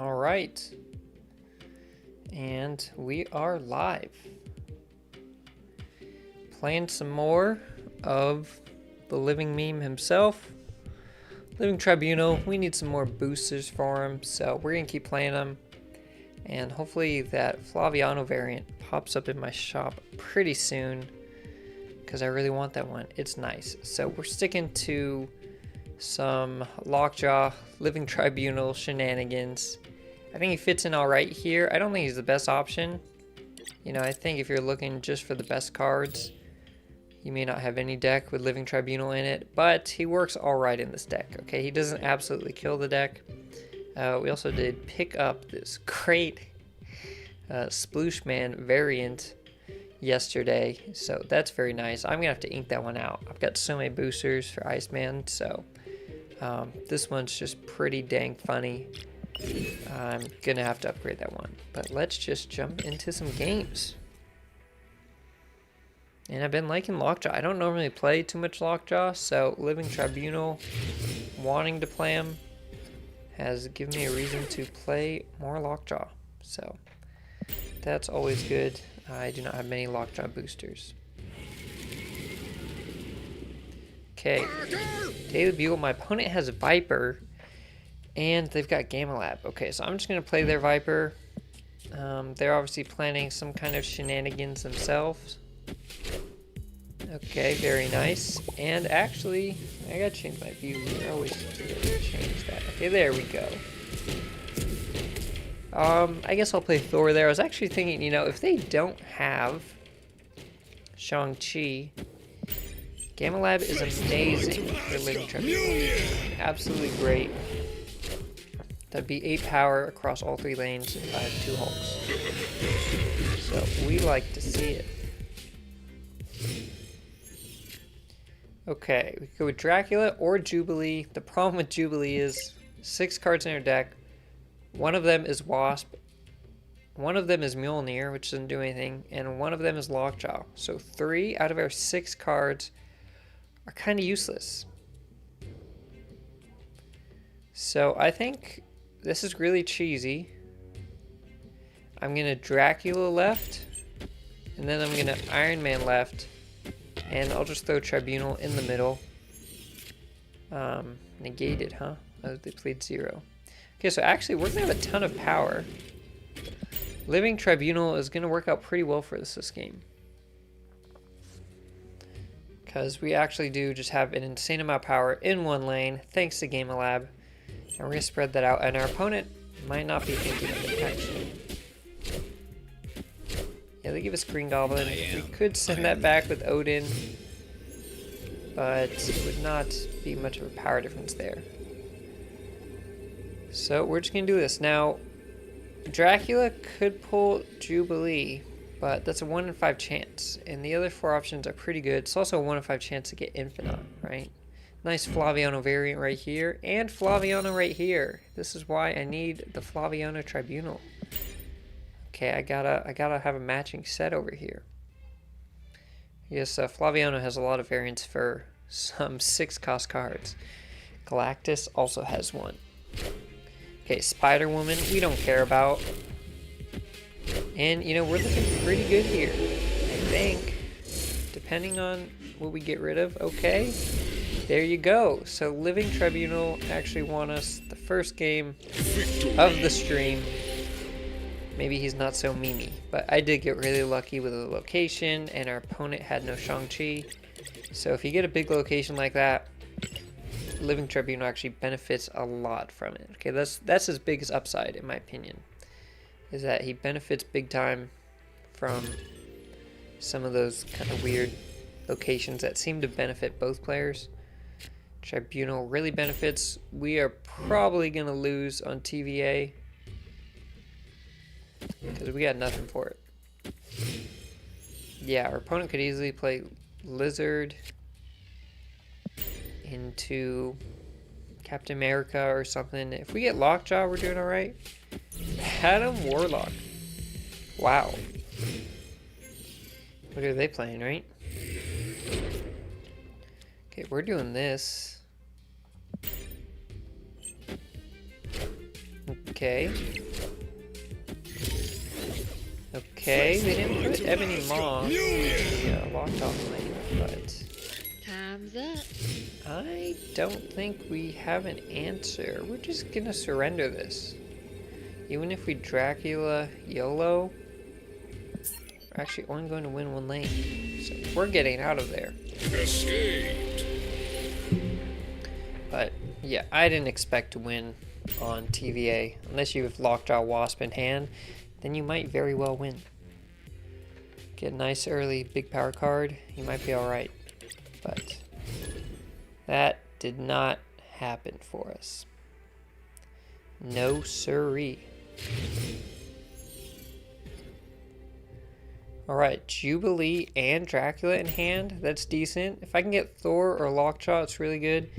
All right. And we are live. Playing some more of the living meme himself. Living Tribunal. We need some more boosters for him, so we're going to keep playing them. And hopefully that Flaviano variant pops up in my shop pretty soon, because I really want that one. It's nice. So we're sticking to some Lockjaw, Living Tribunal shenanigans. I think he fits in all right here. I don't think he's the best option. You know, I think if you're looking just for the best cards, you may not have any deck with Living Tribunal in it, but he works all right in this deck. Okay, he doesn't absolutely kill the deck. We also did pick up this great Sploosh Man variant yesterday, so that's very nice. I'm gonna have to ink that one out. I've got so many boosters for Iceman, so this one's just pretty dang funny. I'm gonna have to upgrade that one, but let's just jump into some games. And I've been liking Lockjaw. I don't normally play too much Lockjaw, so Living Tribunal, wanting to play him, has given me a reason to play more Lockjaw. So that's always good. I do not have many Lockjaw boosters. Okay, Daily Bugle. My opponent has a Viper, and they've got Gamma Lab. Okay, so I'm just going to play their Viper. They're obviously planning some kind of shenanigans themselves. Okay, very nice. And actually, I gotta change my view here. I always change that. Okay, there we go. I guess I'll play Thor there. I was actually thinking, you know, if they don't have Shang-Chi, Gamma Lab is amazing for Living Tribunal. Absolutely great. That'd be 8 power across all 3 lanes if I have 2 Hulks. So we like to see it. Okay, we go with Dracula or Jubilee. The problem with Jubilee is 6 cards in her deck. One of them is Wasp, one of them is Mjolnir, which doesn't do anything, and one of them is Lockjaw. So 3 out of our 6 cards are kind of useless. So I think this is really cheesy. I'm going to Dracula left, and then I'm going to Iron Man left, and I'll just throw Tribunal in the middle. Negated, huh? Oh, they played 0. Okay, so actually we're going to have a ton of power. Living Tribunal is going to work out pretty well for us this game, because we actually do just have an insane amount of power in one lane, thanks to Gamma Lab. And we're going to spread that out, and our opponent might not be thinking of it, actually. Yeah, they give us Green Goblin. We could send that back with Odin, but it would not be much of a power difference there. So we're just going to do this. Now, Dracula could pull Jubilee, but that's a 1 in 5 chance. And the other 4 options are pretty good. It's also a 1 in 5 chance to get Infinite, right? Nice Flaviano variant right here, and Flaviano right here. This is why I need the Flaviano Tribunal. Okay, I gotta have a matching set over here. Yes, Flaviano has a lot of variants for some 6-cost cards. Galactus also has one. Okay, Spider Woman, we don't care about. And, you know, we're looking pretty good here, I think. Depending on what we get rid of. Okay, there you go. So Living Tribunal actually won us the first game of the stream. Maybe he's not so memey, but I did get really lucky with the location, and our opponent had no Shang-Chi. So if you get a big location like that, Living Tribunal actually benefits a lot from it. Okay, that's his biggest upside, in my opinion, is that he benefits big time from some of those kind of weird locations that seem to benefit both players. Tribunal really benefits. We are probably going to lose on TVA, because we got nothing for it. Yeah, our opponent could easily play Lizard into Captain America or something. If we get Lockjaw, we're doing alright. Adam Warlock. Wow. What are they playing, right? Okay, we're doing this. Okay. Okay, they didn't put Ebony Maw in the locked-off lane, but... Time's up. I don't think we have an answer. We're just gonna surrender this. Even if we Dracula YOLO, we're actually only going to win one lane. So we're getting out of there. Escaped. But yeah, I didn't expect to win on TVA. Unless you have Lockjaw Wasp in hand, then you might very well win. Get a nice early big power card, you might be alright. But that did not happen for us. No siree. Alright, Jubilee and Dracula in hand. That's decent. If I can get Thor or Lockjaw, it's really good.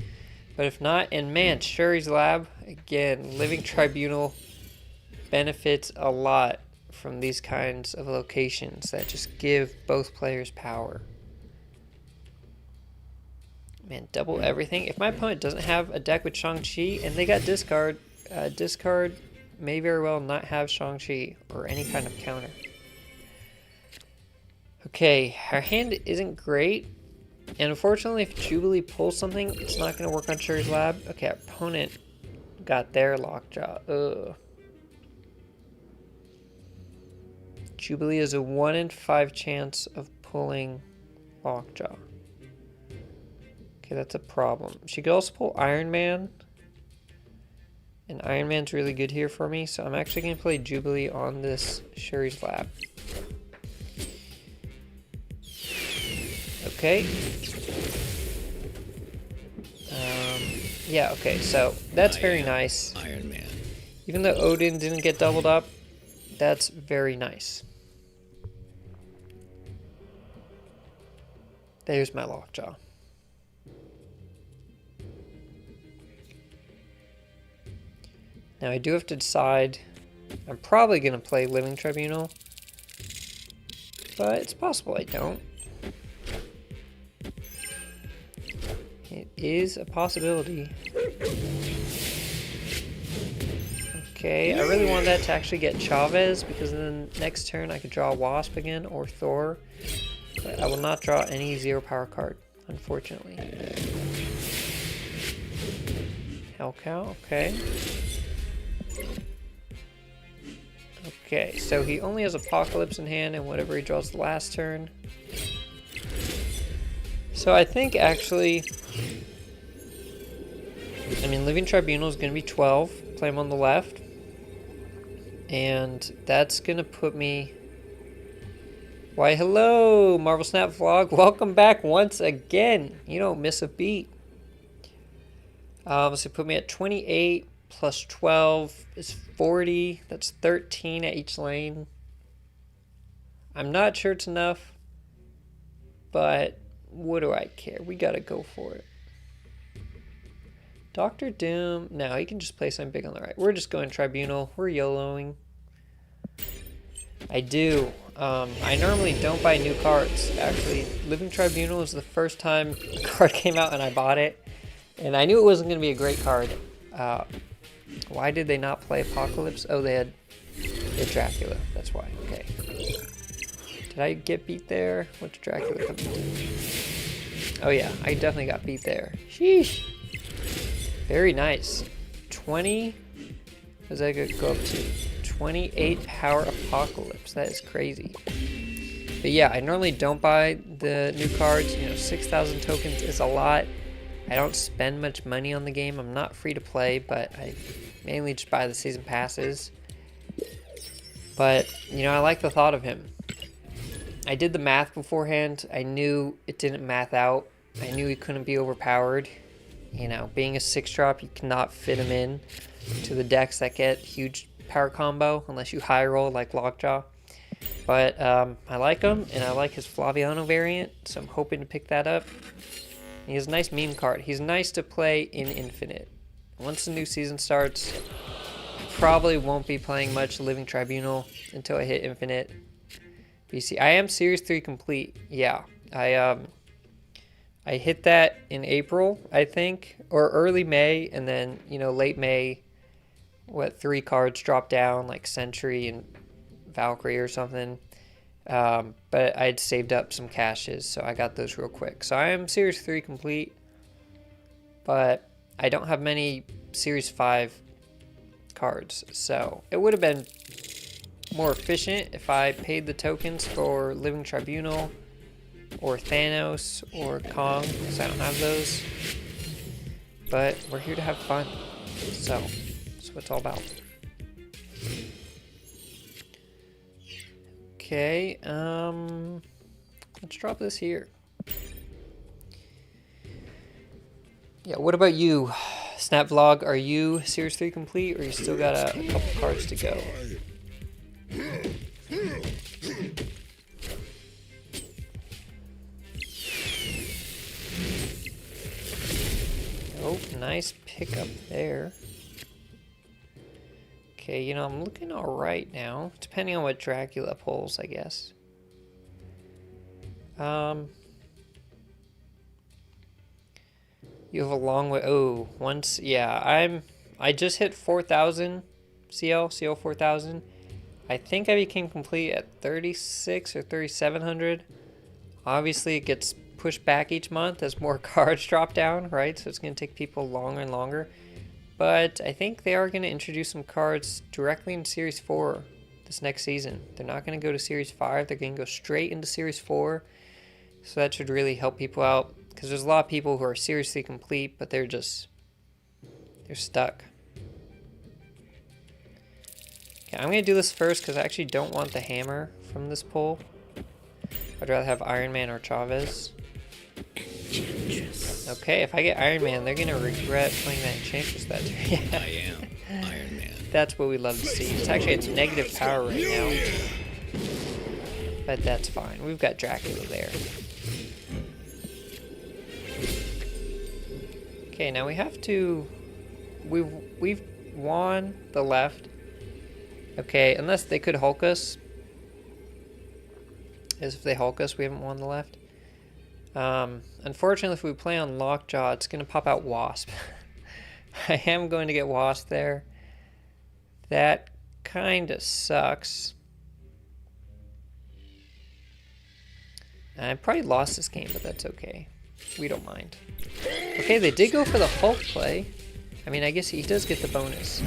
But if not, and man, Shuri's Lab, again, Living Tribunal benefits a lot from these kinds of locations that just give both players power. Man, double everything. If my opponent doesn't have a deck with Shang-Chi and they got discard, discard may very well not have Shang-Chi or any kind of counter. Okay, our hand isn't great. And unfortunately, if Jubilee pulls something, it's not going to work on Shuri's Lab. Okay, our opponent got their Lockjaw. Ugh. Jubilee is a 1 in 5 chance of pulling Lockjaw. Okay, that's a problem. She could also pull Iron Man. And Iron Man's really good here for me, so I'm actually going to play Jubilee on this Shuri's Lab. Okay. Yeah, okay, so that's very nice. Iron Man. Even though Odin didn't get doubled up, that's very nice. There's my Lockjaw. Now I do have to decide. I'm probably going to play Living Tribunal, but it's possible I don't. It is a possibility. Okay, I really want that to actually get Chavez, because then next turn I could draw Wasp again or Thor. But I will not draw any 0 power card, unfortunately. Hell Cow, okay. Okay, so he only has Apocalypse in hand and whatever he draws the last turn. So I think actually, I mean, Living Tribunal is going to be 12, play him on the left. And that's going to put me... Why, hello, Marvel Snap Vlog. Welcome back once again. You don't miss a beat. So put me at 28 plus 12 is 40. That's 13 at each lane. I'm not sure it's enough, but what do I care? We gotta go for it. Doctor Doom. No, he can just play something big on the right. We're just going Tribunal. We're YOLOing. I do. I normally don't buy new cards. Actually, Living Tribunal is the first time a card came out and I bought it. And I knew it wasn't going to be a great card. Why did they not play Apocalypse? Oh, they had Dracula. That's why. Okay. Did I get beat there? What did Dracula come to? Oh yeah, I definitely got beat there. Sheesh. Very nice. 20. What does that go up to? 28 power Apocalypse. That is crazy. But yeah, I normally don't buy the new cards. You know, 6,000 tokens is a lot. I don't spend much money on the game. I'm not free to play, but I mainly just buy the season passes. But, you know, I like the thought of him. I did the math beforehand. I knew it didn't math out. I knew he couldn't be overpowered. You know, being a 6-drop, you cannot fit him in to the decks that get huge power combo unless you high roll like Lockjaw. But I like him, and I like his Flaviano variant, so I'm hoping to pick that up. He has a nice meme card. He's nice to play in Infinite. Once the new season starts, I probably won't be playing much Living Tribunal until I hit Infinite. BC. I am Series 3 complete. Yeah. I hit that in April, I think, or early May, and then, you know, late May, what, 3 cards drop down, like Sentry and Valkyrie or something. But I'd saved up some caches, so I got those real quick. So I am Series 3 complete, but I don't have many Series 5 cards. So it would have been more efficient if I paid the tokens for Living Tribunal or Thanos or Kong, because I don't have those. But we're here to have fun, so that's what it's all about. Okay, let's drop this here. Yeah, what about you, Snap Vlog? Are you Series 3 complete, or you still got a couple cards to go? Oh, nice pickup there. Okay, you know, I'm looking alright now, depending on what Dracula pulls, I guess. You have a long way. Oh, once, yeah, I just hit 4,000 CL 4,000. I think I became complete at 36 or 3,700. Obviously, it gets pushed back each month as more cards drop down, right? So it's going to take people longer and longer. But I think they are going to introduce some cards directly in Series 4 this next season. They're not going to go to Series 5. They're going to go straight into Series 4. So that should really help people out. Because there's a lot of people who are seriously complete, but they're stuck. Okay, I'm going to do this first because I actually don't want the hammer from this pull. I'd rather have Iron Man or Chavez. Okay, if I get Iron Man, they're going to regret playing that Enchantress that turn. Yeah. I am Iron Man. That's what we love to see. It's actually at negative power right now. But that's fine. We've got Dracula there. Okay, now we have to... We've won the left. Okay, unless they could Hulk us. As if they Hulk us, we haven't won the left. Unfortunately, if we play on Lockjaw, it's going to pop out Wasp. I am going to get Wasp there. That kind of sucks. I probably lost this game, but that's okay. We don't mind. Okay, they did go for the Hulk play. I mean, I guess he does get the bonus.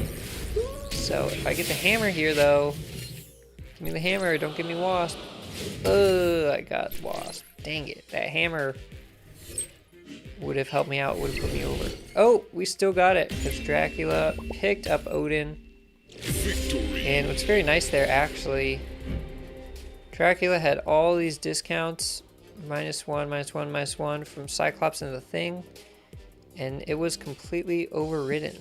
So if I get the hammer here, though, give me the hammer, don't give me Wasp. I got Wasp. Dang it. That hammer would have helped me out, would have put me over. Oh, we still got it, because Dracula picked up Odin. Victory. And what's very nice there, actually, Dracula had all these discounts, -1, -1, -1 from Cyclops and the Thing, and it was completely overridden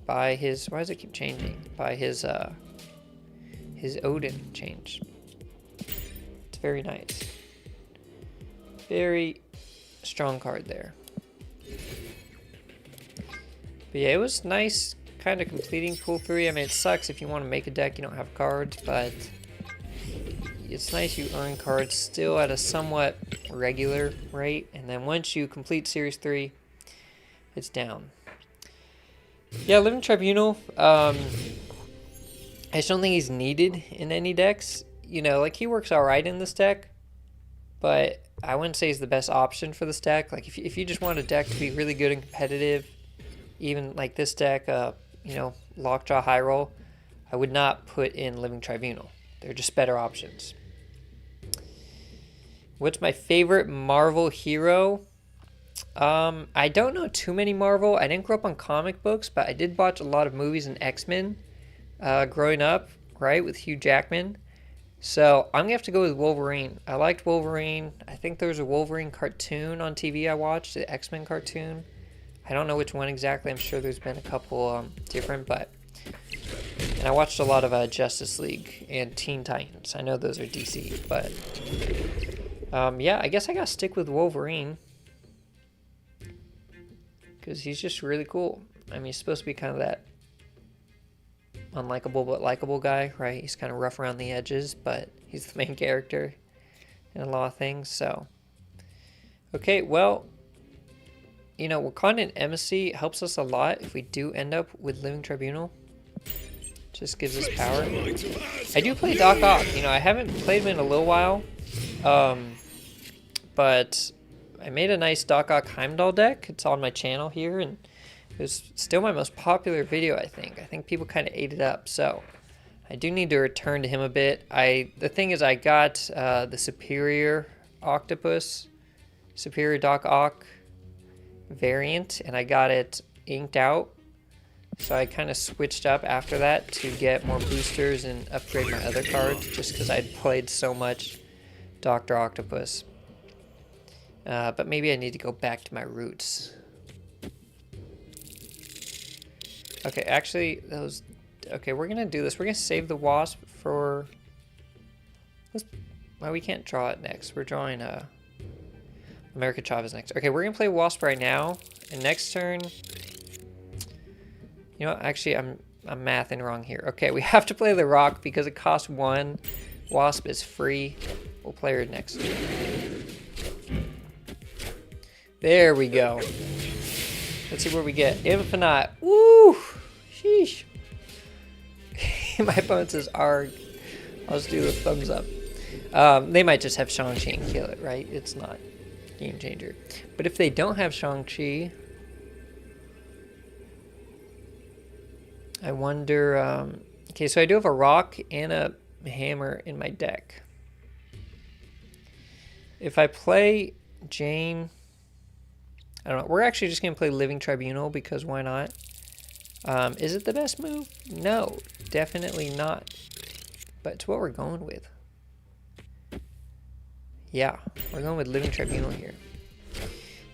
by his, why does it keep changing? By his Odin change. It's very nice. Very strong card there. But yeah, it was nice kind of completing pool 3. I mean, it sucks if you want to make a deck, you don't have cards, but it's nice you earn cards still at a somewhat regular rate, and then once you complete Series 3, it's down. Yeah, Living Tribunal, I just don't think he's needed in any decks. You know, like, he works alright in this deck, but I wouldn't say he's the best option for this deck. Like, if you just want a deck to be really good and competitive, even like this deck, you know, Lockjaw High Roll, I would not put in Living Tribunal. They're just better options. What's my favorite Marvel hero? I don't know too many Marvel. I didn't grow up on comic books, but I did watch a lot of movies in X-Men growing up, right, with Hugh Jackman. So I'm going to have to go with Wolverine. I liked Wolverine. I think there was a Wolverine cartoon on TV I watched, the X-Men cartoon. I don't know which one exactly. I'm sure there's been a couple different, but... And I watched a lot of Justice League and Teen Titans. I know those are DC, but... yeah, I guess I got to stick with Wolverine. Because he's just really cool. I mean, he's supposed to be kind of that unlikable but likable guy, right? He's kind of rough around the edges, but he's the main character in a lot of things, so. Okay, well, you know, Wakandan Embassy helps us a lot if we do end up with Living Tribunal. Just gives us power. I do play Doc Ock. You know, I haven't played him in a little while. But I made a nice Doc Ock Heimdall deck. It's on my channel here, and it was still my most popular video, I think. I think people kind of ate it up, so I do need to return to him a bit. The thing is, I got the Superior Octopus, Superior Doc Ock variant, and I got it inked out. So I kind of switched up after that to get more boosters and upgrade my other cards, just because I'd played so much Dr. Octopus. But maybe I need to go back to my roots. Okay, actually, those... Okay, we're going to do this. We're going to save the Wasp for... Well, we can't draw it next. We're drawing America Chavez next. Okay, we're going to play Wasp right now. And next turn... You know what? Actually, I'm mathing wrong here. Okay, we have to play the Rock because it costs 1. Wasp is free. We'll play her next turn. There we go. Let's see where we get. Infinite. Woo! Sheesh. My opponent says ARG. I'll just do the thumbs up. They might just have Shang-Chi and kill it, right? It's not game changer. But if they don't have Shang-Chi, I wonder... okay, so I do have a Rock and a Hammer in my deck. If I play Jane... I don't know. We're actually just going to play Living Tribunal because why not? Is it the best move? No, definitely not. But it's what we're going with. Yeah, we're going with Living Tribunal here.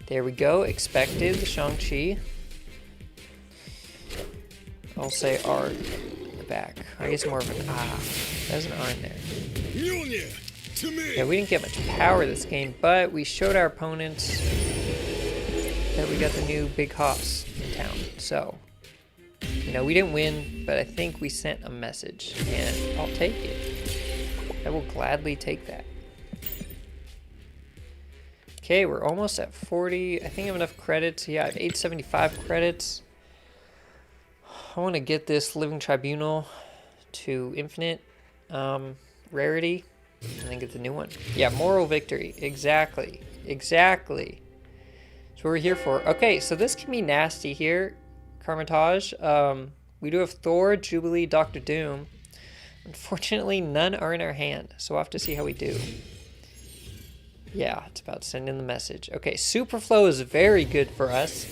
There we go. Expected the Shang-Chi. I'll say R in the back. I guess more of an ah. There's an R in there. Yeah, we didn't get much power this game, but we showed our opponents that we got the new big hoss in town. So, you know, we didn't win, but I think we sent a message, and I'll take it. I will gladly take that. Okay, we're almost at 40. I think I have enough credits. Yeah, I have 875 credits. I want to get this Living Tribunal to infinite rarity and then get the new one. Yeah, moral victory. Exactly. Exactly. That's what we're here for. Okay, so this can be nasty here. Carmitage. We do have Thor, Jubilee, Doctor Doom. Unfortunately, none are in our hand, so we'll have to see how we do. Yeah, it's about to send in the message. Okay, Superflow is very good for us.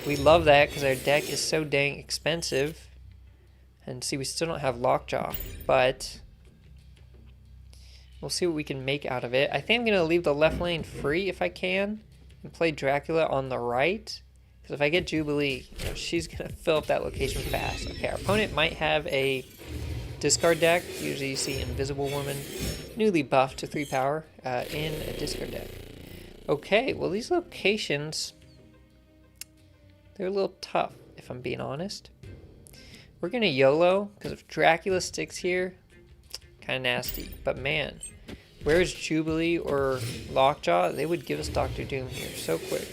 We love that because our deck is so dang expensive. And see, we still don't have Lockjaw, but we'll see what we can make out of it. I think I'm going to leave the left lane free if I can and play Dracula on the right. Because if I get Jubilee, you know, she's going to fill up that location fast. Okay, our opponent might have a discard deck. Usually you see Invisible Woman, newly buffed to 3 power in a discard deck. Okay, well these locations, they're a little tough if I'm being honest. We're going to YOLO because if Dracula sticks here, kind of nasty. But man, where's Jubilee or Lockjaw? They would give us Doctor Doom here so quick.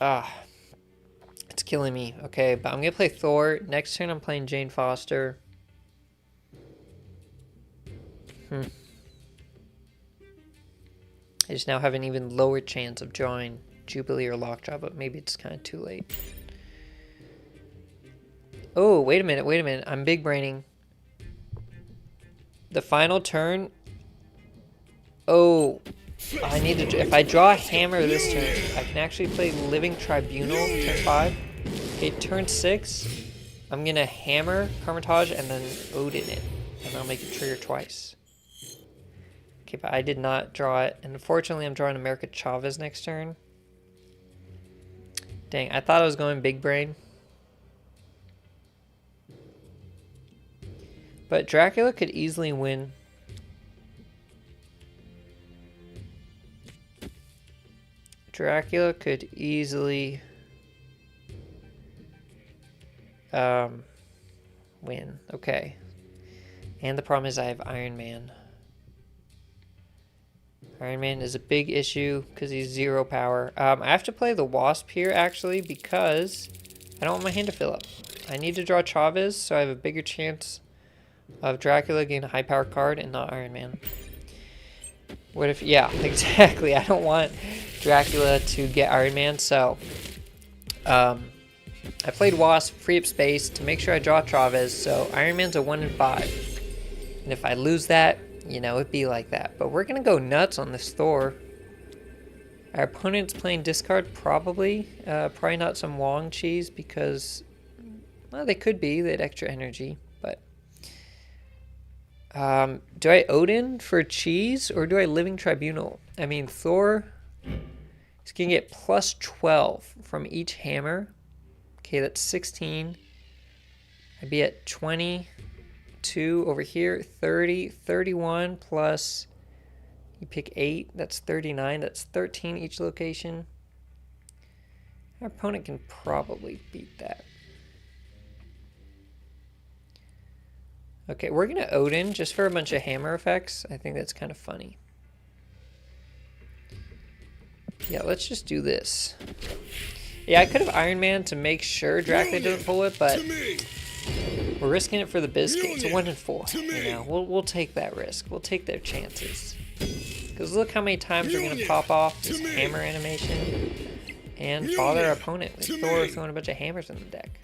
Ah, it's killing me. Okay, but I'm going to play Thor. Next turn I'm playing Jane Foster. I just now have an even lower chance of drawing Jubilee or Lockjaw, but maybe it's kind of too late. Oh, wait a minute. I'm big braining. The final turn. Oh, I need to. If I draw a hammer this turn, I can actually play Living Tribunal turn 5. Okay, turn 6. I'm gonna hammer Carmitage and then Odin it, and I'll make it trigger twice. Okay, but I did not draw it, and unfortunately, I'm drawing America Chavez next turn. Dang, I thought I was going big brain. But Dracula could easily win. Dracula could easily win. Okay. And the problem is I have Iron Man. Iron Man is a big issue because he's 0 power. I have to play the Wasp here, actually, because I don't want my hand to fill up. I need to draw Chavez, so I have a bigger chance of Dracula getting a high power card and not Iron Man. What if... Yeah, exactly. I don't want Dracula to get Iron Man, so... I played Wasp, free up space to make sure I draw Chavez, so Iron Man's a 1 in 5. And if I lose that, you know, it'd be like that. But we're going to go nuts on this Thor. Our opponent's playing discard, probably. Probably not some Wong cheese because, well, they could be. They had extra energy. But do I Odin for cheese or do I Living Tribunal? I mean, Thor is going to get plus 12 from each hammer. Okay, that's 16. I'd be at 20. 2 over here, 30, 31 plus, you pick 8, that's 39, that's 13 each location. Our opponent can probably beat that. Okay, we're going to Odin just for a bunch of hammer effects. I think that's kind of funny. Yeah, let's just do this. Yeah, I could have Iron Man to make sure Dracula doesn't pull it, but... we're risking it for the biscuit. It's a 1 in 4. You know, we'll take that risk. We'll take their chances. Because look how many times we're gonna pop off this hammer animation and bother our opponent with Thor throwing a bunch of hammers in the deck.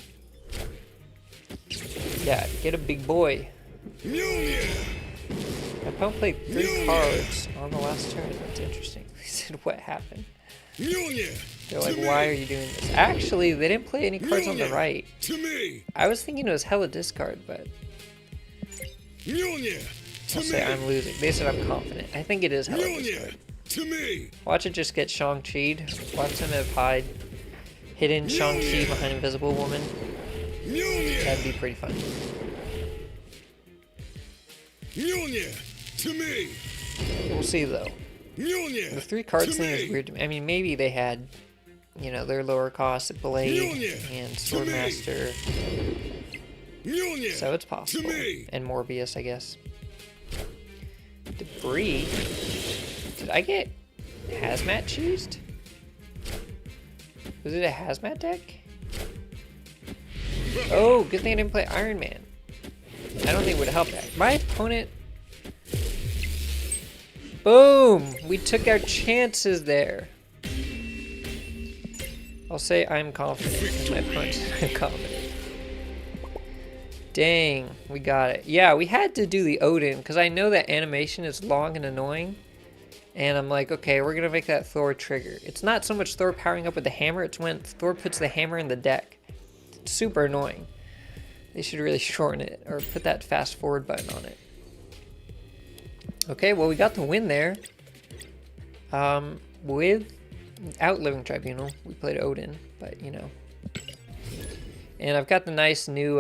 Yeah, get a big boy. My opponent played 3 cards on the last turn. That's interesting. He said, "What happened?" They're like, why are you doing this? Actually, they didn't play any cards on the right. I was thinking it was hella discard, but... I'll say I'm losing. They said I'm confident. I think it is hella discard. Watch it just get Shang-Chi'd. Watch them have hidden Shang-Chi behind Invisible Woman. That'd be pretty funny. We'll see, though. The 3 cards thing is weird to me. I mean, maybe they had, you know, their lower cost Blade and Swordmaster. So it's possible. And Morbius, I guess. Debris? Did I get Hazmat cheesed? Was it a Hazmat deck? Oh, good thing I didn't play Iron Man. I don't think it would help that. My opponent... Boom! We took our chances there. I'll say I'm confident in my punch. I'm confident. Dang, we got it. Yeah, we had to do the Odin because I know that animation is long and annoying. And I'm like, okay, we're going to make that Thor trigger. It's not so much Thor powering up with the hammer. It's when Thor puts the hammer in the deck. It's super annoying. They should really shorten it or put that fast forward button on it. Okay, well, we got the win there. Without Living Tribunal, we played Odin, but you know. And I've got the nice new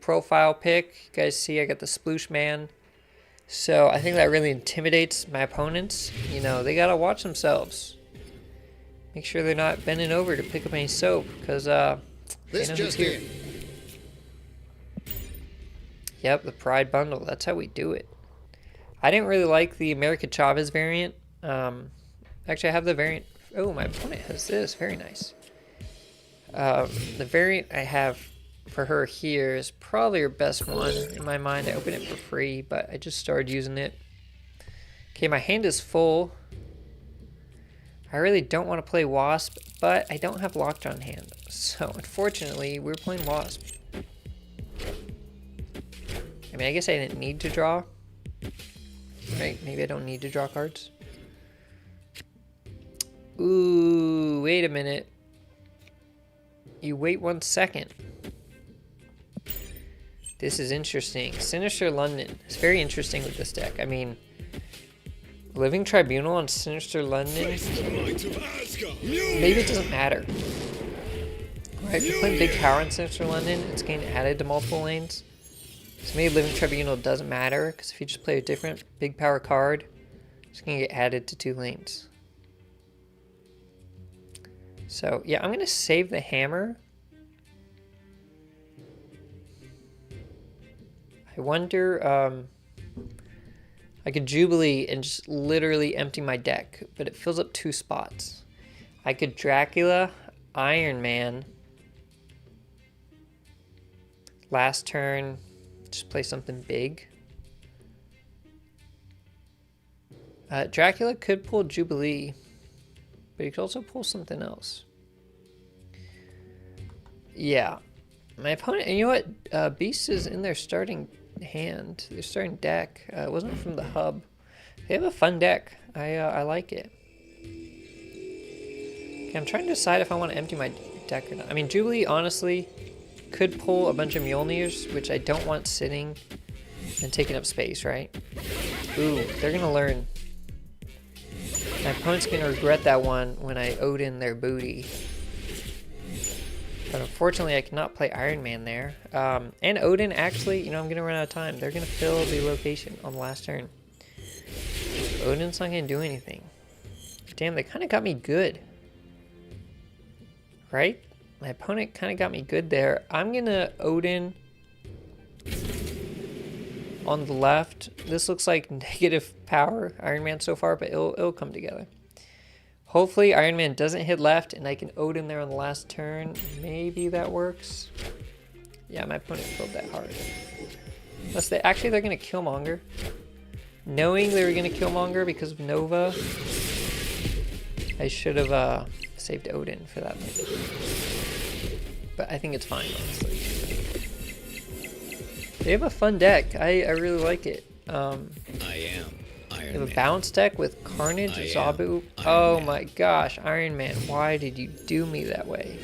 profile pick. You guys see I got the Sploosh Man. So I think that really intimidates my opponents. You know, they gotta watch themselves. Make sure they're not bending over to pick up any soap, because they know who's here. Yep, the Pride Bundle. That's how we do it. I didn't really like the America Chavez variant. Actually, I have the variant. Oh, my opponent has this. Very nice. The variant I have for her here is probably her best one in my mind. I opened it for free, but I just started using it. Okay, my hand is full. I really don't want to play Wasp, but I don't have Lockjaw hand. So, unfortunately, we're playing Wasp. I mean, I guess I didn't need to draw. Right, maybe I don't need to draw cards. Ooh, wait a minute. You wait 1 second. This is interesting. Sinister London. It's very interesting with this deck. I mean, Living Tribunal on Sinister London. Maybe it doesn't matter. Right, if you're playing big power on Sinister London, it's getting added to multiple lanes. So maybe Living Tribunal doesn't matter, because if you just play a different big power card, it's going to get added to 2 lanes. So, yeah, I'm going to save the hammer. I wonder, I could Jubilee and just literally empty my deck, but it fills up 2 spots. I could Dracula, Iron Man. Last turn, just play something big. Dracula could pull Jubilee, but he could also pull something else. Yeah. My opponent, and you know what? Beast is in their starting hand. Their starting deck. It wasn't from the hub. They have a fun deck. I like it. Okay, I'm trying to decide if I want to empty my deck or not. I mean, Jubilee, honestly, could pull a bunch of Mjolnirs, which I don't want sitting and taking up space, right? Ooh, they're going to learn. My opponent's going to regret that one when I Odin their booty. But unfortunately, I cannot play Iron Man there. And Odin, actually, you know, I'm going to run out of time. They're going to fill the location on the last turn. Odin's not going to do anything. Damn, they kind of got me good. Right? My opponent kind of got me good there. I'm going to Odin on the left. This looks like negative power Iron Man so far, but it'll come together. Hopefully Iron Man doesn't hit left and I can Odin there on the last turn. Maybe that works. Yeah, my opponent killed that hard. Unless they're going to Killmonger. Knowing they were going to Killmonger because of Nova, I should have saved Odin for that one. But I think it's fine, honestly. They have a fun deck. I really like it. I am Iron They have a Man. bounce deck with Carnage, I am Zabu. Iron Oh Man. my gosh, Iron Man, why did you do me that way?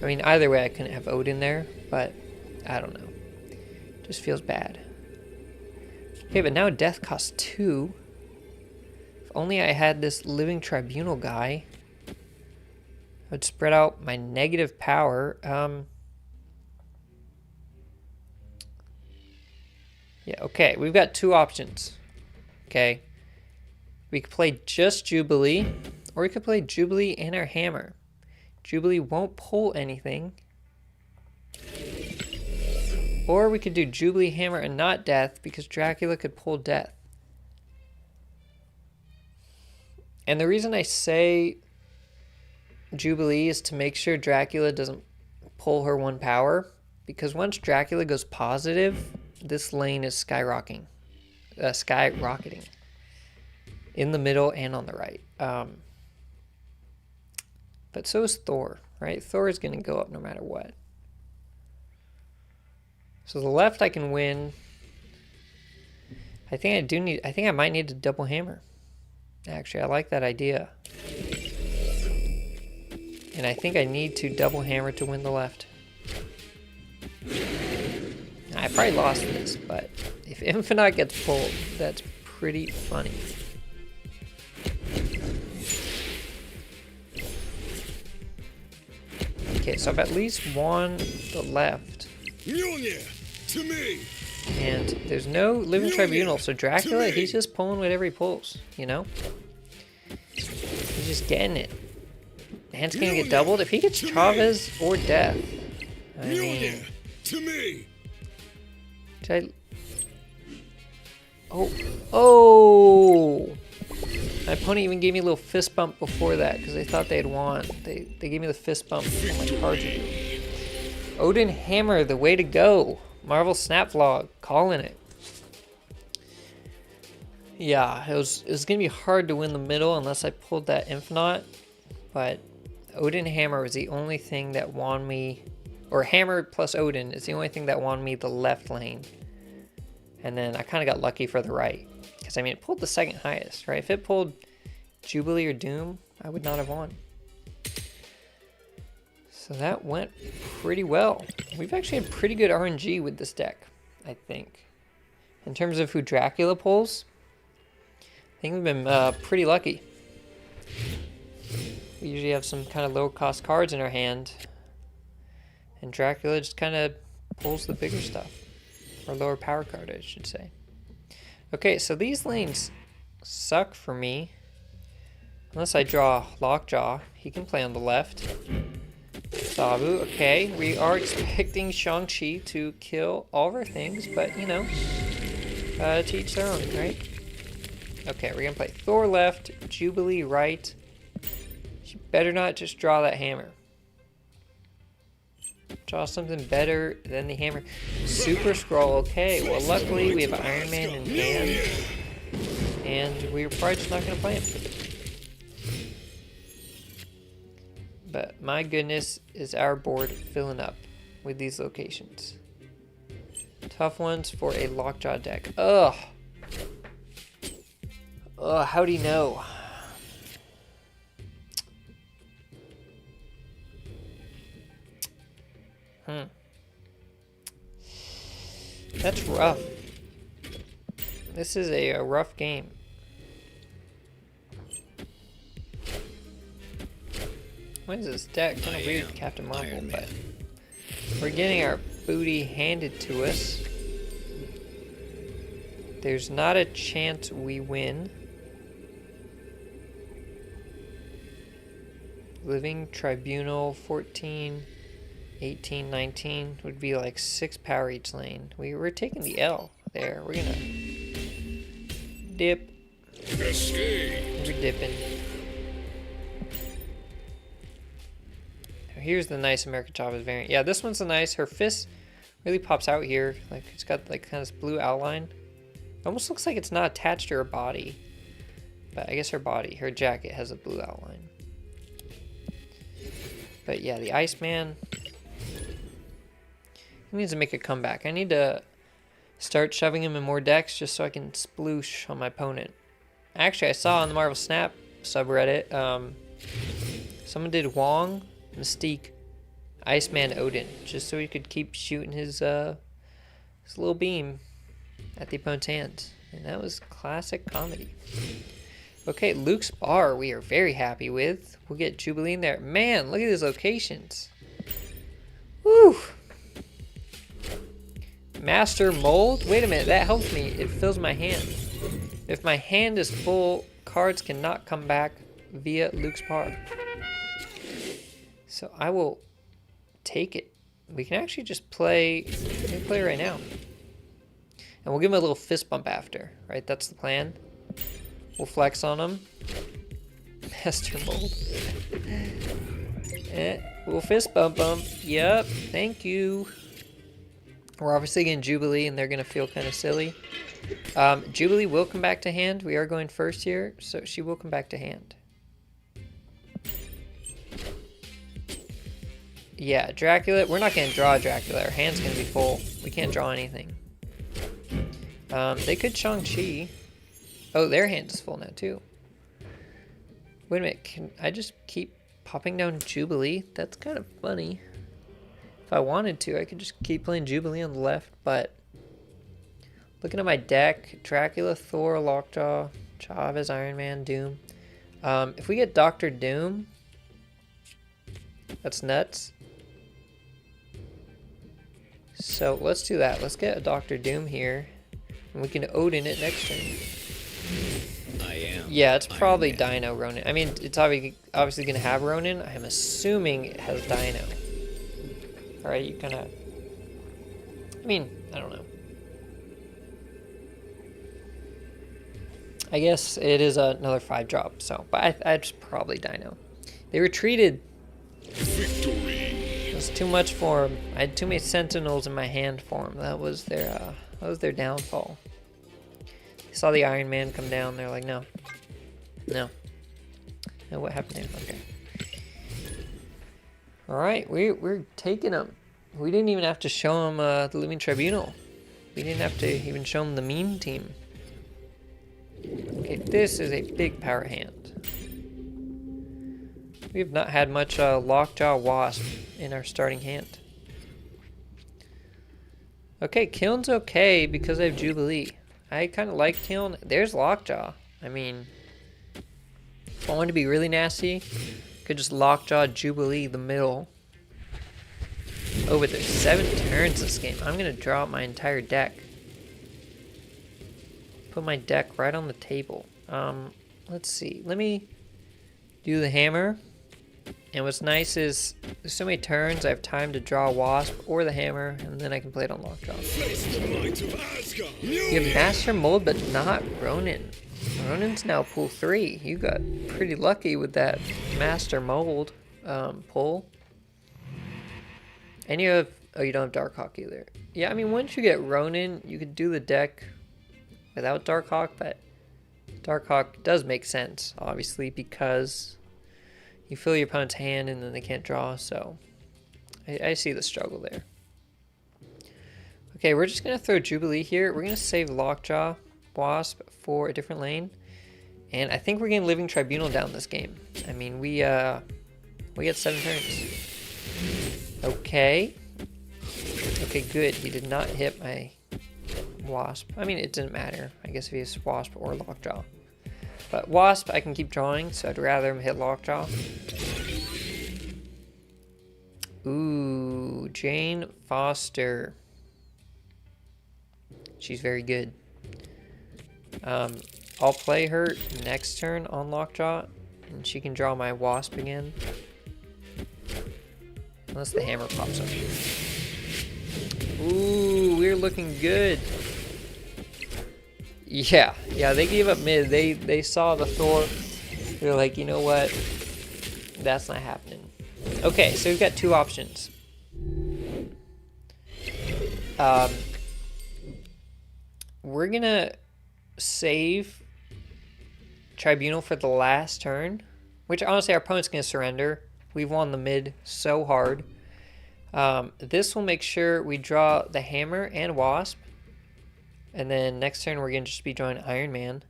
I mean, either way I couldn't have Odin there, but I don't know. Just feels bad. Okay, but now death costs 2. If only I had this Living Tribunal guy, I would spread out my negative power. Yeah, okay, we've got 2 options. Okay, we could play just Jubilee, or we could play Jubilee and our hammer. Jubilee won't pull anything. Or we could do Jubilee, hammer, and not death, because Dracula could pull death. And the reason I say Jubilee is to make sure Dracula doesn't pull her 1 power, because once Dracula goes positive, this lane is skyrocketing in the middle and on the right. But so is Thor, right? Thor is going to go up no matter what. So the left I can win. I think I might need to double hammer. Actually, I like that idea. And I think I need to double hammer to win the left. I probably lost this, but if Infinite gets pulled, that's pretty funny. Okay, so I've at least won the left. Mjolnir, to me. And there's no Living Tribunal, so Dracula, he's just pulling whatever he pulls, you know? He's just getting it. Hand's gonna get doubled. If he gets Chavez or Death, I mean... to me. Did I... Oh! My opponent even gave me a little fist bump before that because they thought they'd won. They gave me the fist bump on my card. Odin Hammer, the way to go. Marvel Snap Vlog, calling it. Yeah, it was gonna be hard to win the middle unless I pulled that Infinite, but Odin Hammer was the only thing that won me, or Hammer plus Odin is the only thing that won me the left lane. And then I kind of got lucky for the right. Because, I mean, it pulled the second highest, right? If it pulled Jubilee or Doom, I would not have won. So that went pretty well. We've actually had pretty good RNG with this deck, I think. In terms of who Dracula pulls, I think we've been pretty lucky. We usually have some kind of low-cost cards in our hand. And Dracula just kind of pulls the bigger stuff. Or lower power card, I should say. Okay, so these lanes suck for me. Unless I draw Lockjaw. He can play on the left. Sabu, okay. We are expecting Shang-Chi to kill all of our things, but, you know. To each their own, right? Okay, we're gonna play Thor left, Jubilee right. She better not just draw that hammer. Draw something better than the hammer. Super Scroll, okay. Well, luckily we have Iron Man in hand. And we're probably just not gonna play him. But my goodness, is our board filling up with these locations. Tough ones for a Lockjaw deck. Ugh. Ugh, how do you know? That's rough. This is a rough game. What is this deck? Kind of weird, Captain Marvel, but we're getting our booty handed to us. There's not a chance we win. Living Tribunal 14, 18, 19 would be like 6 power each lane. We're taking the L there. We're gonna dip. Escape. We're dipping. Here's the nice American Chavez variant. Yeah, this one's a nice. Her fist really pops out here. Like it's got like kind of this blue outline. It almost looks like it's not attached to her body. But I guess her jacket has a blue outline. But yeah, the Iceman, he needs to make a comeback. I need to start shoving him in more decks just so I can sploosh on my opponent. Actually, I saw on the Marvel Snap subreddit, someone did Wong, Mystique, Iceman, Odin, just so he could keep shooting his little beam at the opponent's hands. And that was classic comedy. Okay, Luke's Bar we are very happy with. We'll get Jubilee in there. Man, look at these locations. Woo! Master Mold? Wait a minute, that helps me. It fills my hand. If my hand is full, cards cannot come back via Luke's Bar. So I will take it. We can actually just play right now. And we'll give him a little fist bump after, right? That's the plan. We'll flex on him. Master Mold. We'll fist bump him. Yep, thank you. We're obviously getting Jubilee, and they're going to feel kind of silly. Jubilee will come back to hand. We are going first here, so she will come back to hand. Yeah, Dracula. We're not going to draw Dracula. Our hand's going to be full. We can't draw anything. They could Shang-Chi. Oh, their hand is full now, too. Wait a minute. Can I just keep popping down Jubilee? That's kind of funny. If I wanted to, I could just keep playing Jubilee on the left, but looking at my deck, Dracula, Thor, Lockjaw, Chavez, Iron Man, Doom. If we get Dr. Doom, that's nuts. So let's do that. Let's get a Dr. Doom here, and we can Odin it next turn. Yeah, it's probably Dino Ronin. I mean, it's obviously going to have Ronin. I'm assuming it has Dino. Alright, you kind of... I mean, I don't know. I guess it is another 5-drop, so... But I'd just probably Dino. They retreated. Victory. It was too much for them. I had too many Sentinels in my hand for them. That was their downfall. They saw the Iron Man come down. They're like, no. No. No, what happened there? Okay. Alright, we're taking them. We didn't even have to show them the Living Tribunal. We didn't have to even show them the meme team. Okay, this is a big power hand. We have not had much Lockjaw Wasp in our starting hand. Okay, Kiln's okay because I have Jubilee. I kind of like Kiln. There's Lockjaw. I mean, if I wanted to be really nasty, could just Lockjaw Jubilee the middle. Oh, but there's 7 turns this game. I'm going to draw out my entire deck. Put my deck right on the table. Let's see. Let me do the hammer. And what's nice is there's so many turns, I have time to draw Wasp or the Hammer, and then I can play it on Lockjaw. You have Master Mold, but not Ronin. Ronin's now pull 3. You got pretty lucky with that Master Mold pull. And you have, oh, you don't have Darkhawk either. Yeah, I mean, once you get Ronin, you could do the deck without Darkhawk, but Darkhawk does make sense, obviously, because you fill your opponent's hand and then they can't draw, so I see the struggle there. Okay, we're just going to throw Jubilee here. We're going to save Lockjaw, Wasp for a different lane. And I think we're getting Living Tribunal down this game. I mean, we get 7 turns. Okay. Okay, good. He did not hit my Wasp. I mean, it didn't matter, I guess, if he has Wasp or Lockjaw. But Wasp, I can keep drawing, so I'd rather him hit Lockjaw. Ooh, Jane Foster. She's very good. I'll play her next turn on Lockjaw, and she can draw my Wasp again. Unless the Hammer pops up. Ooh, we're looking good. Yeah, they gave up mid. They saw the Thor. They're like, you know what? That's not happening. Okay, so we've got 2 options. We're gonna save Tribunal for the last turn, which honestly our opponent's gonna surrender. We've won the mid so hard. This will make sure we draw the Hammer and Wasp. And then next turn we're going to just be drawing Iron Man.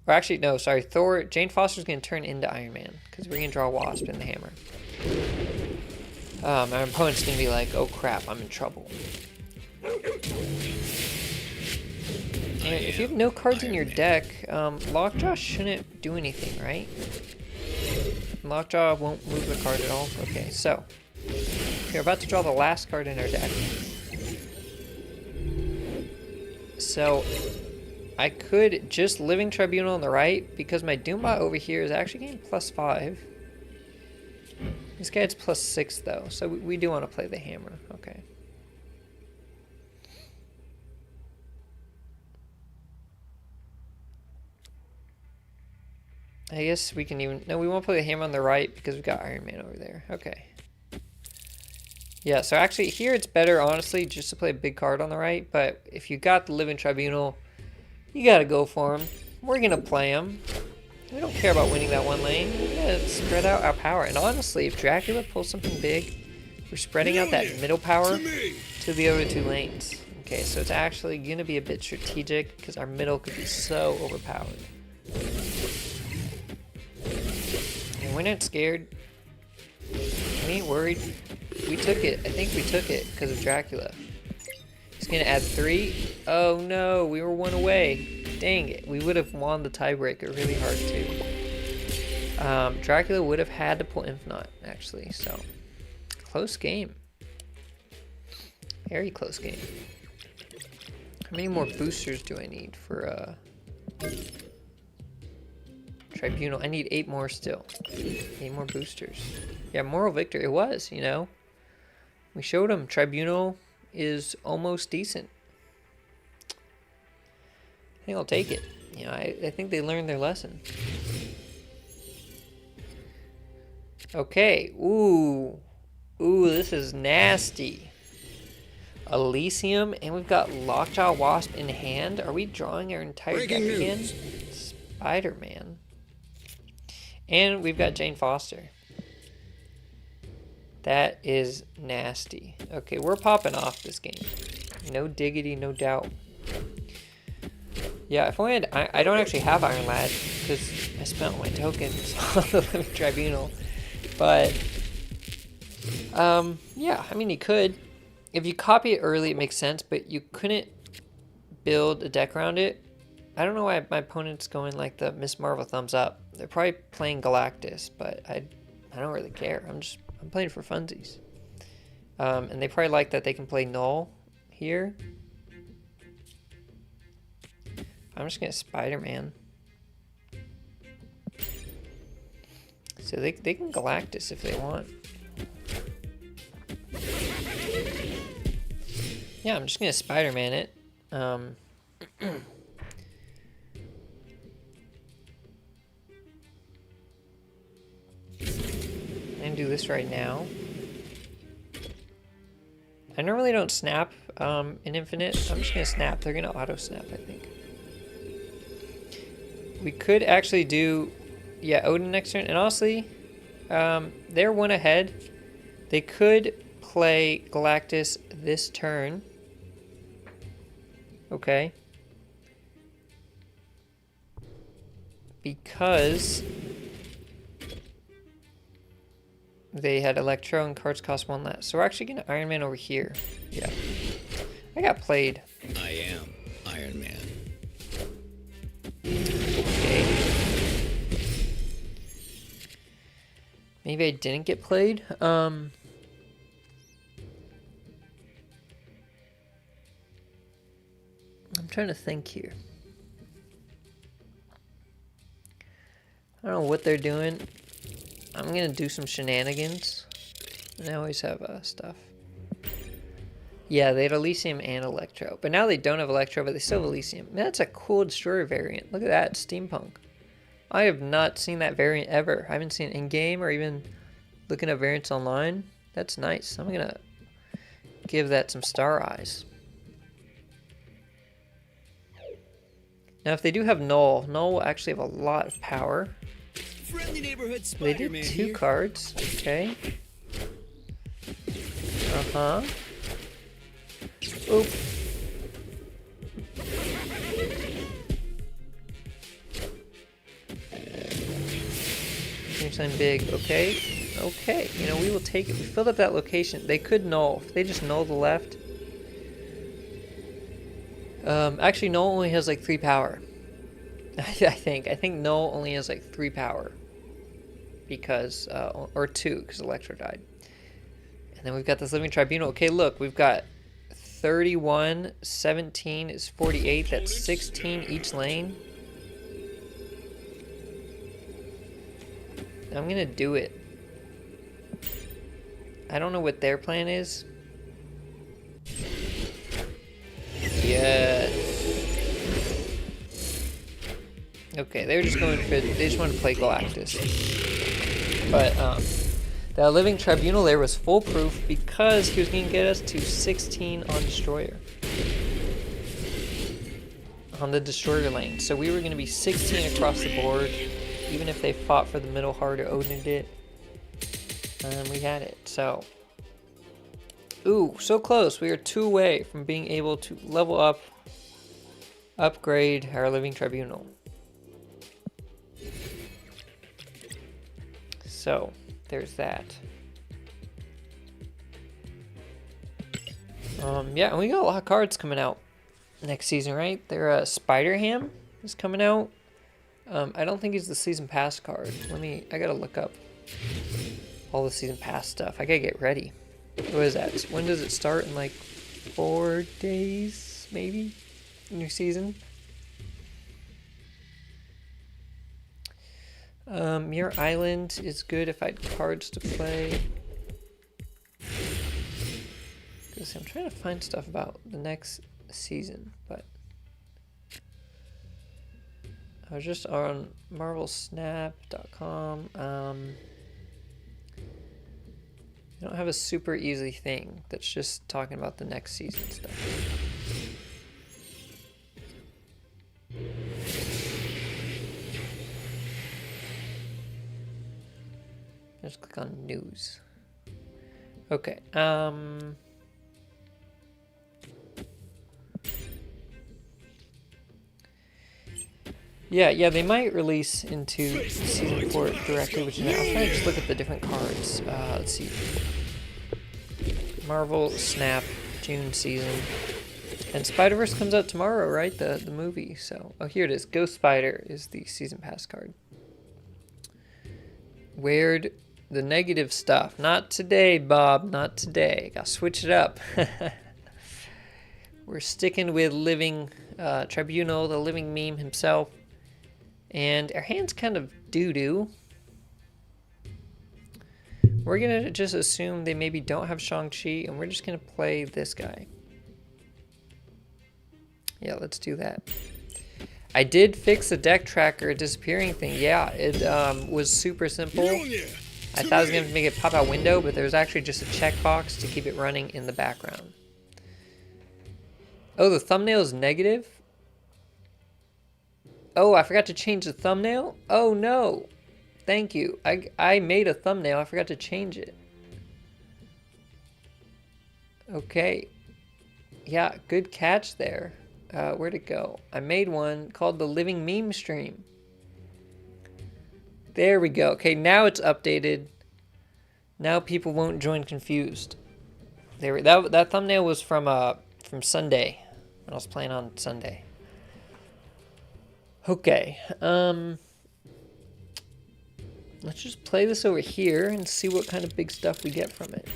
Or actually, no, sorry. Thor, Jane Foster's going to turn into Iron Man. Because we're going to draw Wasp and the Hammer. Our opponent's going to be like, oh crap, I'm in trouble. If you have no cards in your deck, Lockjaw shouldn't do anything, right? Lockjaw won't move the card at all. Okay, so we're about to draw the last card in our deck. So I could just Living Tribunal on the right because my Doombot over here is actually getting +5. This guy has +6 though, so we do want to play the Hammer. Okay. I guess we can even... No, we won't play the Hammer on the right because we've got Iron Man over there. Okay. Yeah, so actually here it's better, honestly, just to play a big card on the right. But if you got the Living Tribunal, you got to go for him. We're going to play him. We don't care about winning that one lane. We're going to spread out our power. And honestly, if Dracula pulls something big, we're spreading out that middle power to the other 2 lanes. Okay, so it's actually going to be a bit strategic because our middle could be so overpowered. We're not scared. We ain't worried. We took it. I think we took it because of Dracula. He's going to add 3. Oh no, we were 1 away. Dang it. We would have won the tiebreaker really hard too. Dracula would have had to pull Infinite, actually. So, close game. Very close game. How many more boosters do I need for... Tribunal. I need 8 more still. 8 more boosters. Yeah, Moral Victor. It was, you know. We showed him Tribunal is almost decent. I think I'll take it. You know, I think they learned their lesson. Okay. Ooh. Ooh, this is nasty. Elysium, and we've got Lockjaw Wasp in hand. Are we drawing our entire deck again? Spider-Man. And we've got Jane Foster. That is nasty. Okay, we're popping off this game. No diggity, no doubt. Yeah, if only I don't actually have Iron Lad because I spent all my tokens on the Living Tribunal. But, yeah, I mean, you could. If you copy it early, it makes sense, but you couldn't build a deck around it. I don't know why my opponent's going like the Miss Marvel thumbs up. They're probably playing Galactus, but I don't really care. I'm playing for funsies. And they probably like that they can play Null here. I'm just gonna Spider-Man. So they can Galactus if they want. Yeah, I'm just gonna Spider-Man it. And do this right now. I normally don't snap in Infinite. I'm just gonna snap. They're gonna auto snap, I think. We could actually do, yeah, Odin next turn. And honestly, they're one ahead. They could play Galactus this turn. Okay. Because they had Electro and cards cost one less. So we're actually going to Iron Man over here. Yeah. I got played. I am Iron Man. Okay. Maybe I didn't get played. I'm trying to think here. I don't know what they're doing. I'm gonna do some shenanigans. And I always have stuff. Yeah, they had Elysium and Electro. But now they don't have Electro, but they still have Elysium. Man, that's a cool Destroyer variant. Look at that, Steampunk. I have not seen that variant ever. I haven't seen it in-game or even looking at variants online. That's nice. I'm gonna give that some star eyes. Now, if they do have Null, Null will actually have a lot of power. Friendly neighborhood They did Spider-Man two here. cards. Okay. Uh-huh. Oop. Doing something big. Okay. Okay. You know, we will take it. We filled up that location. They could null. If they just null the left. Actually, null only has like 3 power. I think null only has like 3 power. Because, or 2, because Electro died. And then we've got this Living Tribunal. Okay, look, we've got 31, 17 is 48. That's 16 each lane. I'm gonna do it. I don't know what their plan is. Yes. Okay, they were just going for, they just wanted to play Galactus. But, the Living Tribunal there was foolproof because he was going to get us to 16 on Destroyer. On the Destroyer lane. So we were going to be 16 across the board, even if they fought for the middle hard or Odin'd it. And we had it. So, ooh, so close. We are 2 away from being able to level up, upgrade our Living Tribunal. So, there's that. Yeah, and we got a lot of cards coming out next season, right? Spider-Ham is coming out. I don't think he's the season pass card. I gotta look up all the season pass stuff. I gotta get ready. What is that? When does it start? In like 4 days, maybe? New season? Muir Island is good if I had cards to play. Because I'm trying to find stuff about the next season, but I was just on marvelsnap.com. I don't have a super easy thing that's just talking about the next season stuff. Just click on news. Okay. Yeah, they might release into season 4 directly, which is I'll try to just look at the different cards. Let's see. Marvel Snap June season. And Spider-Verse comes out tomorrow, right? The movie. So, oh, here it is. Ghost Spider is the season pass card. Weird. The negative stuff. Not today, Bob. Not today. Gotta switch it up. We're sticking with Living Tribunal, the living meme himself. And our hand's kind of doo-doo. We're going to just assume they maybe don't have Shang-Chi, and we're just going to play this guy. Yeah, let's do that. I did fix the deck tracker disappearing thing. Yeah, it was super simple. I thought I was going to make it pop out window, but there's actually just a checkbox to keep it running in the background. Oh, the thumbnail is negative? Oh, I forgot to change the thumbnail? Oh, no. Thank you. I made a thumbnail. I forgot to change it. Okay. Yeah, good catch there. Where'd it go? I made one called the Living Meme Stream. There we go. Okay, now it's updated. Now people won't join confused. That thumbnail was from Sunday, when I was playing on Sunday. Okay. Let's just play this over here and see what kind of big stuff we get from it.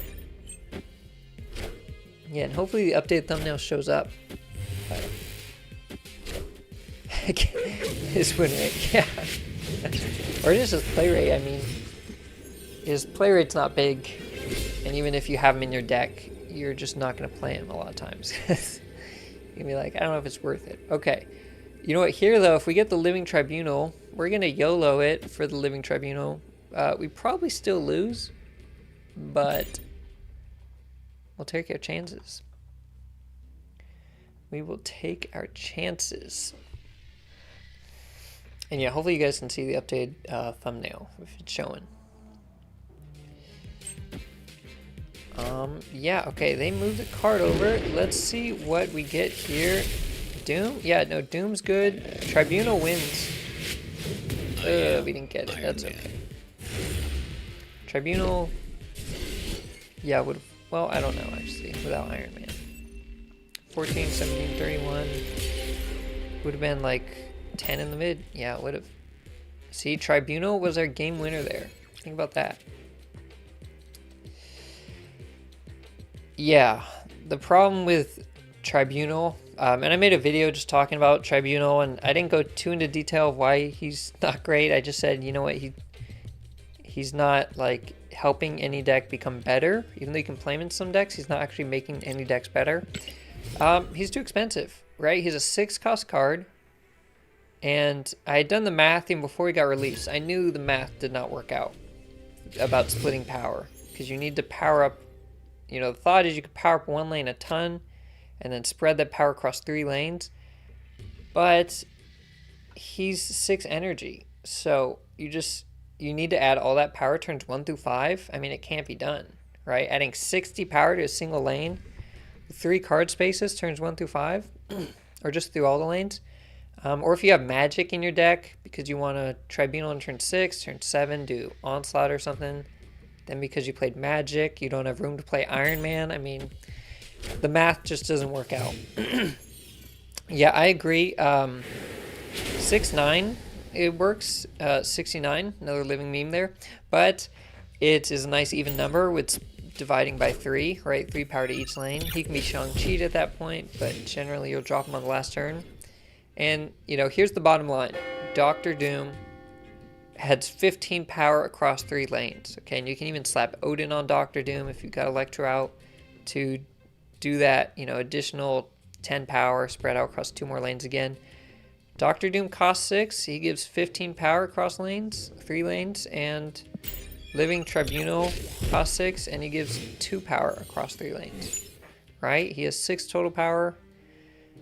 Yeah, and hopefully the updated thumbnail shows up. His win rate, yeah. Or just his play rate, I mean. His play rate's not big, and even if you have him in your deck, you're just not going to play him a lot of times. You're going to be like, I don't know if it's worth it. Okay. You know what, here though, if we get the Living Tribunal, we're going to YOLO it for the Living Tribunal. We probably still lose, but we'll take our chances. We will take our chances. And yeah, hopefully you guys can see the updated thumbnail if it's showing. Yeah, okay, they moved the card over. Let's see what we get here. Doom? Yeah, no, Doom's good. Tribunal wins. We didn't get it. That's okay. Tribunal. Yeah, would. Well, I don't know, actually, without Iron Man. 14, 17, 31. Would have been like 10 in the mid. Yeah, it would have. See, Tribunal was our game winner there. Think about that. Yeah, the problem with Tribunal, and I made a video just talking about Tribunal, and I didn't go too into detail of why he's not great. I just said, you know what, he's not like helping any deck become better. Even though you can play him in some decks, he's not actually making any decks better. He's too expensive, right? He's a 6-cost card, and I had done the math even before he got released. I knew the math did not work out about splitting power, because you need to power up. You know, the thought is you could power up one lane a ton and then spread that power across 3 lanes. But he's 6 energy. So you need to add all that power turns 1 through 5. I mean, it can't be done, right? Adding 60 power to a single lane, 3 card spaces turns 1 through 5, or just through all the lanes. Or if you have magic in your deck because you want a Tribunal on turn 6, turn 7, do Onslaught or something. Then because you played Magic, you don't have room to play Iron Man. I mean, the math just doesn't work out. Yeah, I agree. 6-9, it works. 69, another living meme there. But it is a nice even number with dividing by 3, right? 3 power to each lane. He can be Shang-Chi'd at that point, but generally you'll drop him on the last turn. And, you know, here's the bottom line. Dr. Doom has 15 power across 3 lanes. Okay, and you can even slap Odin on Dr. Doom if you've got Electro out to do that, you know, additional 10 power spread out across 2 more lanes again. Dr. Doom costs 6. He gives 15 power across lanes, 3 lanes, and Living Tribunal costs 6, and he gives 2 power across 3 lanes. Right? He has 6 total power.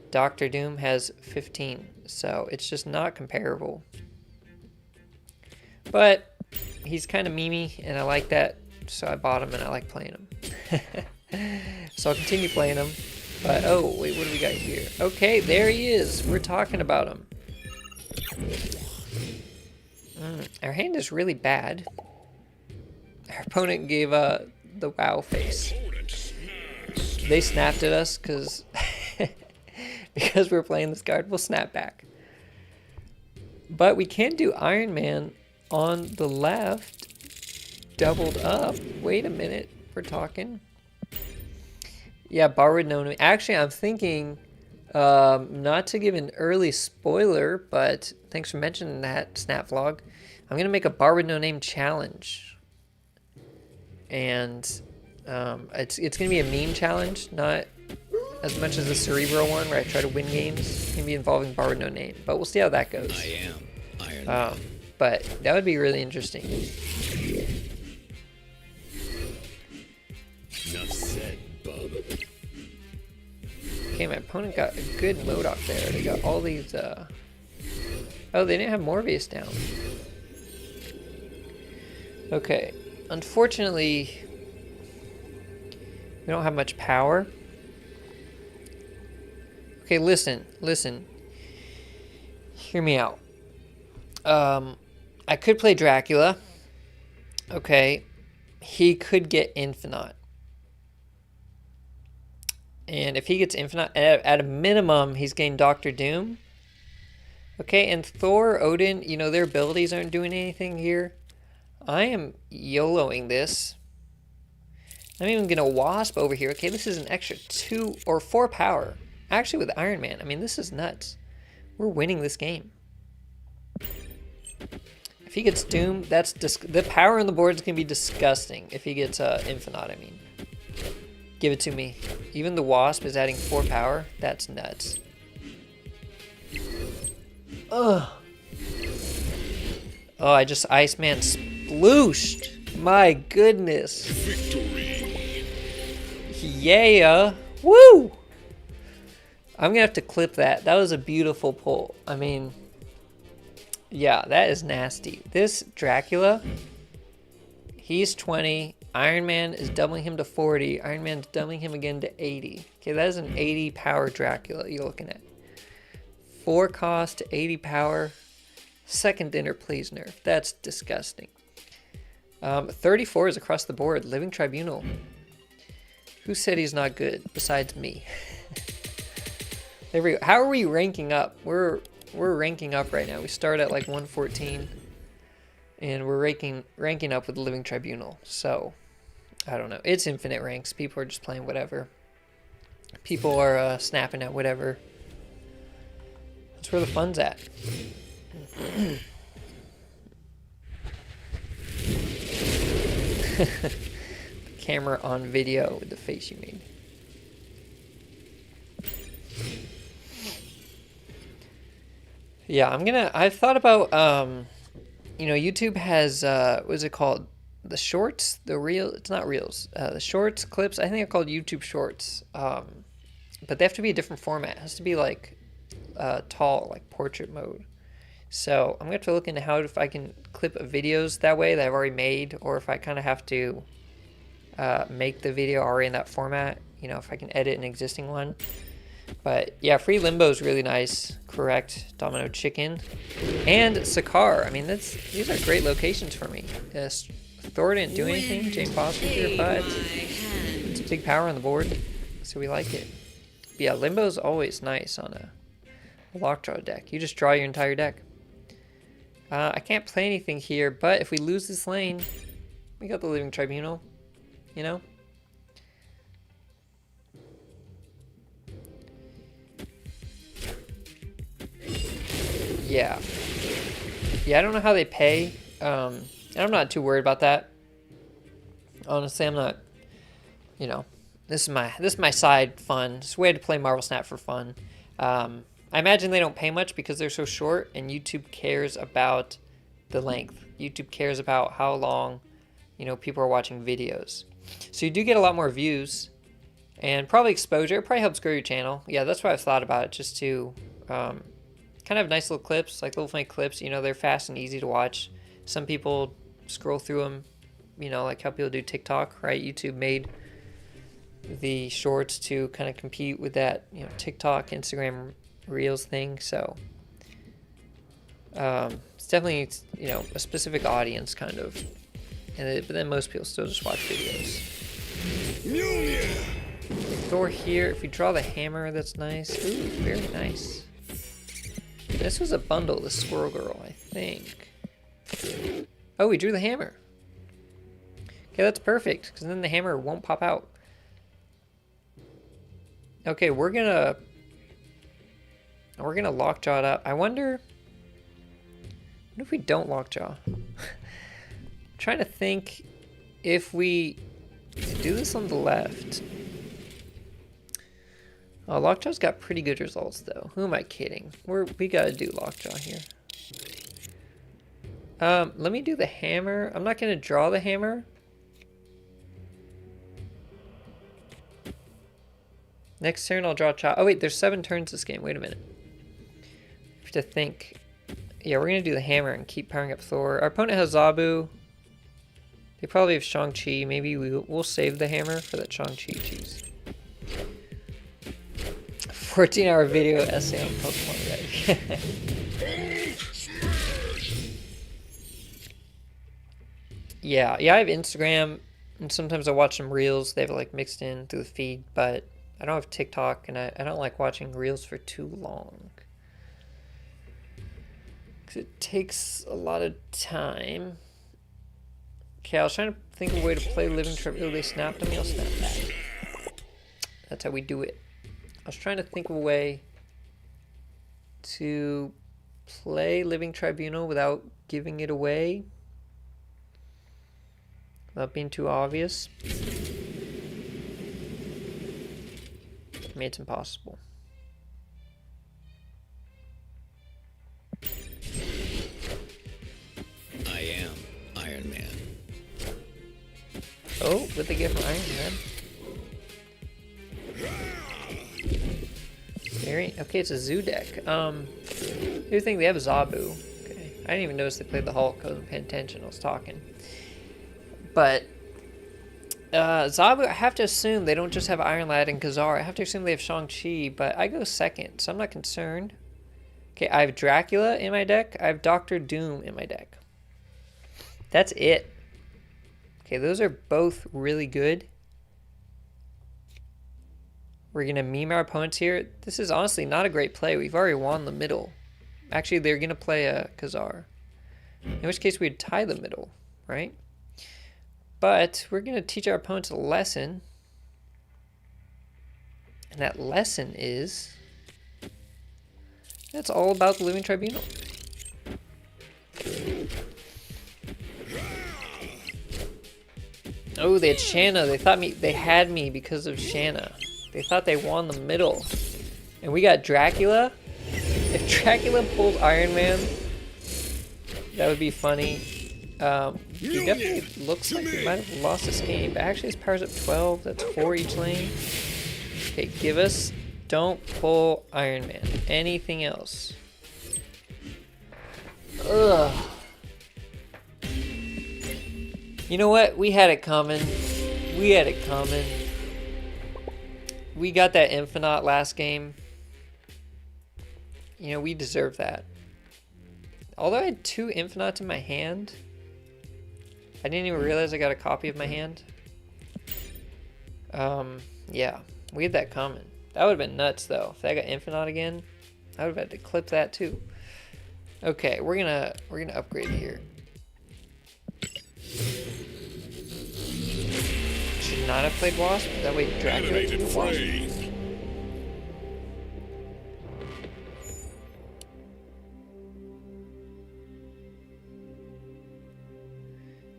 Dr. Doom has 15, so it's just not comparable. But he's kind of memey, and I like that, so I bought him, and I like playing him. So I'll continue playing him. But, oh, wait, what do we got here? Okay, there he is. We're talking about him. Our hand is really bad. Our opponent gave the wow face. They snapped at us because we're playing this card. We'll snap back. But we can do Iron Man on the left, doubled up. Wait a minute, we're talking. Yeah, borrowed no name. Actually, I'm thinking, not to give an early spoiler, but thanks for mentioning that, Snap Vlog. I'm gonna make a borrowed no name challenge. and it's gonna be a meme challenge, not as much as the Cerebro one where I try to win games. It's gonna be involving Borrowed No Name, but we'll see how that goes. I am Iron Man. But that would be really interesting. Enough said, bub. Okay, my opponent got a good Modok there. They got all these, Oh, they didn't have Morbius down. Okay. Unfortunately, we don't have much power. Okay, listen. Hear me out. I could play Dracula. Okay. He could get Infinite. And if he gets Infinite, at a minimum, he's getting Doctor Doom. Okay, and Thor, Odin, you know, their abilities aren't doing anything here. I am YOLOing this. I'm even going to Wasp over here. Okay, this is an extra 2 or 4 power. Actually, with Iron Man, I mean, this is nuts. We're winning this game. If he gets Doom, that's the power on the board is going to be disgusting. If he gets Infinite, I mean. Give it to me. Even the Wasp is adding 4 power. That's nuts. Ugh. Oh, I just Iceman splooshed. My goodness. Victory. Yeah. Woo! I'm going to have to clip that. That was a beautiful pull. I mean, yeah, that is nasty. This Dracula, he's 20. Iron Man is doubling him to 40. Iron Man's doubling him again to 80. Okay, that is an 80 power Dracula you're looking at. 4 cost to 80 power. Second dinner, please nerf. That's disgusting. 34 is across the board. Living Tribunal. Who said he's not good besides me? There we go. How are we ranking up? We're ranking up right now. We start at like 114. And we're ranking up with the Living Tribunal. So, I don't know. It's infinite ranks. People are just playing whatever. People are snapping at whatever. That's where the fun's at. The camera on video with the face you made. Yeah, I've thought about, you know, YouTube has, what is it called? The shorts? The reel? It's not reels. The shorts, clips, I think they're called YouTube shorts. But they have to be a different format. It has to be like tall, like portrait mode. So I'm going to have to look into how if I can clip videos that way that I've already made, or if I kind of have to make the video already in that format, you know, if I can edit an existing one. But yeah, Free Limbo is really nice. Correct. Domino Chicken. And Sakar. I mean, these are great locations for me. Thor didn't do anything. Jane Foster here, but it's a big power on the board, so we like it. But yeah, Limbo's always nice on a lockjaw deck. You just draw your entire deck. I can't play anything here, but if we lose this lane, we got the Living Tribunal, you know? Yeah. Yeah, I don't know how they pay. And I'm not too worried about that. Honestly, I'm not, you know, this is my side fun. It's a way to play Marvel Snap for fun. I imagine they don't pay much because they're so short, and YouTube cares about the length. YouTube cares about how long, you know, people are watching videos. So you do get a lot more views and probably exposure. It probably helps grow your channel. Yeah, that's what I've thought about, just to kind of have nice little clips, like little funny clips. You know, they're fast and easy to watch. Some people scroll through them, you know, like how people do TikTok, right? YouTube made the shorts to kind of compete with that, you know, TikTok, Instagram Reels thing. So it's definitely, you know, a specific audience kind of, but then most people still just watch videos. Thor here. If we draw the hammer, that's nice. Ooh, very nice. This was a bundle, the Squirrel Girl, I think. Oh, we drew the hammer. Okay, that's perfect, because then the hammer won't pop out. Okay, we're gonna lockjaw it up. I wonder what if we don't lockjaw? I'm trying to think if we do this on the left... Oh, Lockjaw's got pretty good results, though. Who am I kidding? We gotta do Lockjaw here. Let me do the hammer. I'm not gonna draw the hammer. Next turn, I'll draw Chop. Oh, wait, there's 7 turns this game. Wait a minute. I have to think. Yeah, we're gonna do the hammer and keep powering up Thor. Our opponent has Zabu. They probably have Shang-Chi. Maybe we'll save the hammer for that Shang-Chi cheese. 14-hour video essay on Pokemon Red. Yeah, I have Instagram, and sometimes I watch some reels. They have like mixed in through the feed, but I don't have TikTok, and I don't like watching reels for too long. Because it takes a lot of time. Okay, I was trying to think of a way to play Living Tribunal. They snapped at me, I'll snap back. That's how we do it. I was trying to think of a way to play Living Tribunal without giving it away. Without being too obvious. I mean, it's impossible. I am Iron Man. Oh, what'd they get from Iron Man? Very, okay, it's a zoo deck. You think they have Zabu. Okay. I didn't even notice they played the Hulk. I wasn't paying attention. I was talking. But Zabu, I have to assume they don't just have Iron Lad and Kazar. I have to assume they have Shang-Chi, but I go second, so I'm not concerned. Okay, I have Dracula in my deck. I have Doctor Doom in my deck. That's it. Okay, those are both really good. We're going to meme our opponents here. This is honestly not a great play. We've already won the middle. Actually, they're going to play a Kazar. In which case, we'd tie the middle, right? But we're going to teach our opponents a lesson. And that lesson is... It's all about the Living Tribunal. Oh, they had Shanna. They had me because of Shanna. They thought they won the middle. And we got Dracula. If Dracula pulled Iron Man, that would be funny. He definitely looks like he might have lost this game. But actually, his power's up 12. That's 4 each lane. Okay, give us... Don't pull Iron Man. Anything else. Ugh. You know what? We had it coming. We had it coming. We got that Infinite last game. You know, we deserve that. Although I had 2 Infinites in my hand, I didn't even realize I got a copy of my hand. Yeah, we had that coming. That would have been nuts, though. If I got Infinite again, I would have had to clip that too. Okay, we're gonna upgrade here. Should not have played Wasp. That way Dracula can do Wasp.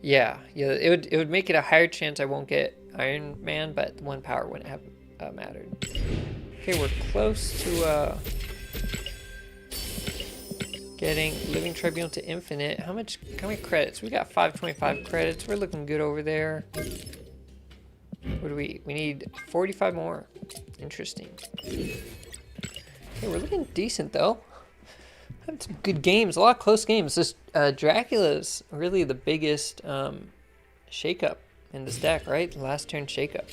Yeah, it would make it a higher chance I won't get Iron Man, but 1 power wouldn't have mattered. Okay, we're close to getting Living Tribunal to Infinite. How many credits? We got 525 credits. We're looking good over there. What do we need 45 more. Interesting. Okay, we're looking decent though. Had some good games, a lot of close games. This Dracula's really the biggest shakeup in this deck, right? The last turn shakeup.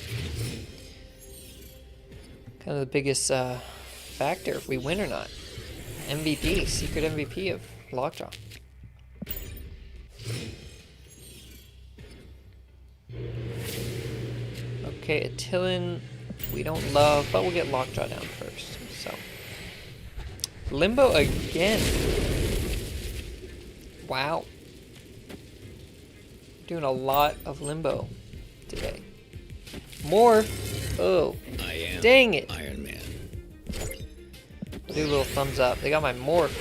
Kind of the biggest factor if we win or not. MVP, secret MVP of Lockjaw. Okay, Attilan we don't love, but we'll get Lockjaw down first. So Limbo again. Wow. Doing a lot of Limbo today. More. Oh. I am dang it. Iron Man. Do a little thumbs up. They got my Morph.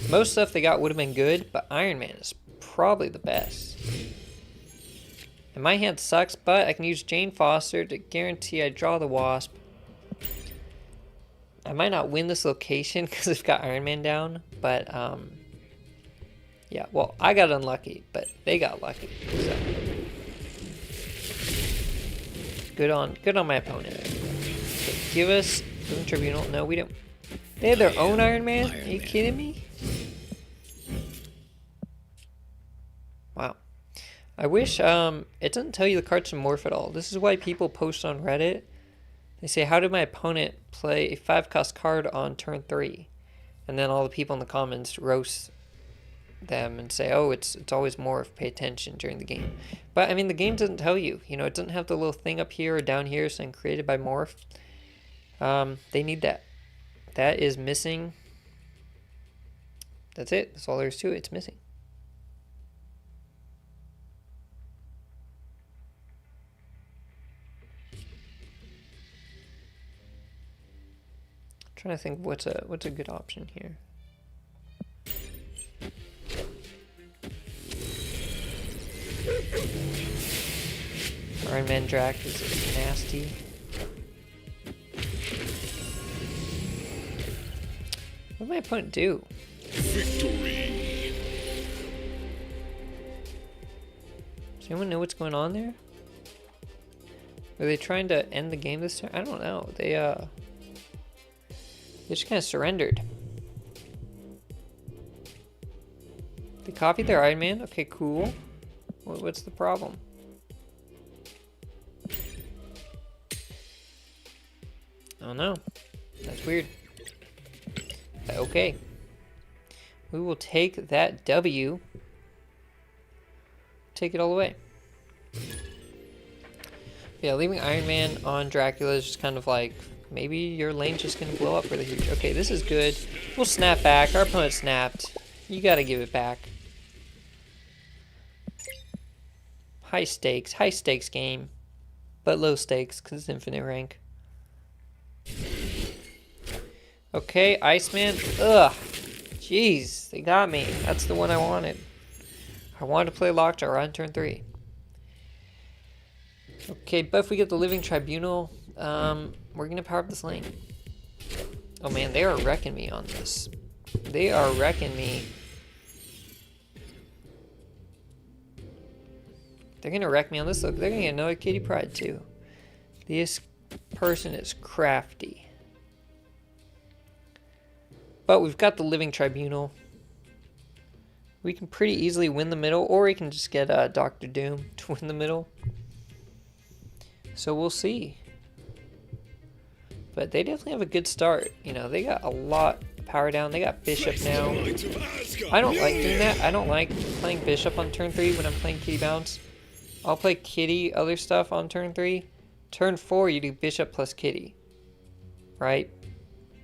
Most stuff they got would have been good, but Iron Man is probably the best. And my hand sucks, but I can use Jane Foster to guarantee I draw the Wasp. I might not win this location because I've got Iron Man down, but yeah, well, I got unlucky, but they got lucky. So. Good on my opponent. Okay, give us Living Tribunal. No, we don't. They have their own Iron Man? Are you kidding me? Wow. I wish it doesn't tell you the cards to morph at all. This is why people post on Reddit. They say, how did my opponent play a 5-cost card on turn 3? And then all the people in the comments roast them and say, oh, it's always morph, pay attention during the game. But I mean, the game doesn't tell you. You know, it doesn't have the little thing up here or down here saying created by morph. They need that. That is missing. That's it. That's all there is to it. It's missing. Trying to think what's a good option here. Iron Man Drac is nasty. What did my opponent do? Victory. Does anyone know what's going on there? Are they trying to end the game this time? I don't know. They just kind of surrendered. They copied their Iron Man? Okay, cool. What's the problem? I don't know. That's weird. Okay. We will take that W. Take it all the way. Yeah, leaving Iron Man on Dracula is just kind of like, maybe your lane's just going to blow up really huge. Okay, this is good. We'll snap back. Our opponent snapped. You got to give it back. High stakes game. But low stakes because it's infinite rank. Okay, Iceman. Ugh. Jeez, they got me. That's the one I wanted. I wanted to play Lockjaw on turn 3. Okay, but if we get the Living Tribunal, we're going to power up this lane. Oh man, they are wrecking me on this. They are wrecking me. They're going to wreck me on this. Look, they're going to get another Kitty Pryde too. This person is crafty. But we've got the Living Tribunal. We can pretty easily win the middle, or we can just get Dr. Doom to win the middle. So we'll see. But they definitely have a good start. You know, they got a lot of power down. They got Bishop now. I don't like doing that. I don't like playing Bishop on turn 3 when I'm playing Kitty Bounce. I'll play Kitty other stuff on turn 3. Turn 4, you do Bishop plus Kitty. Right?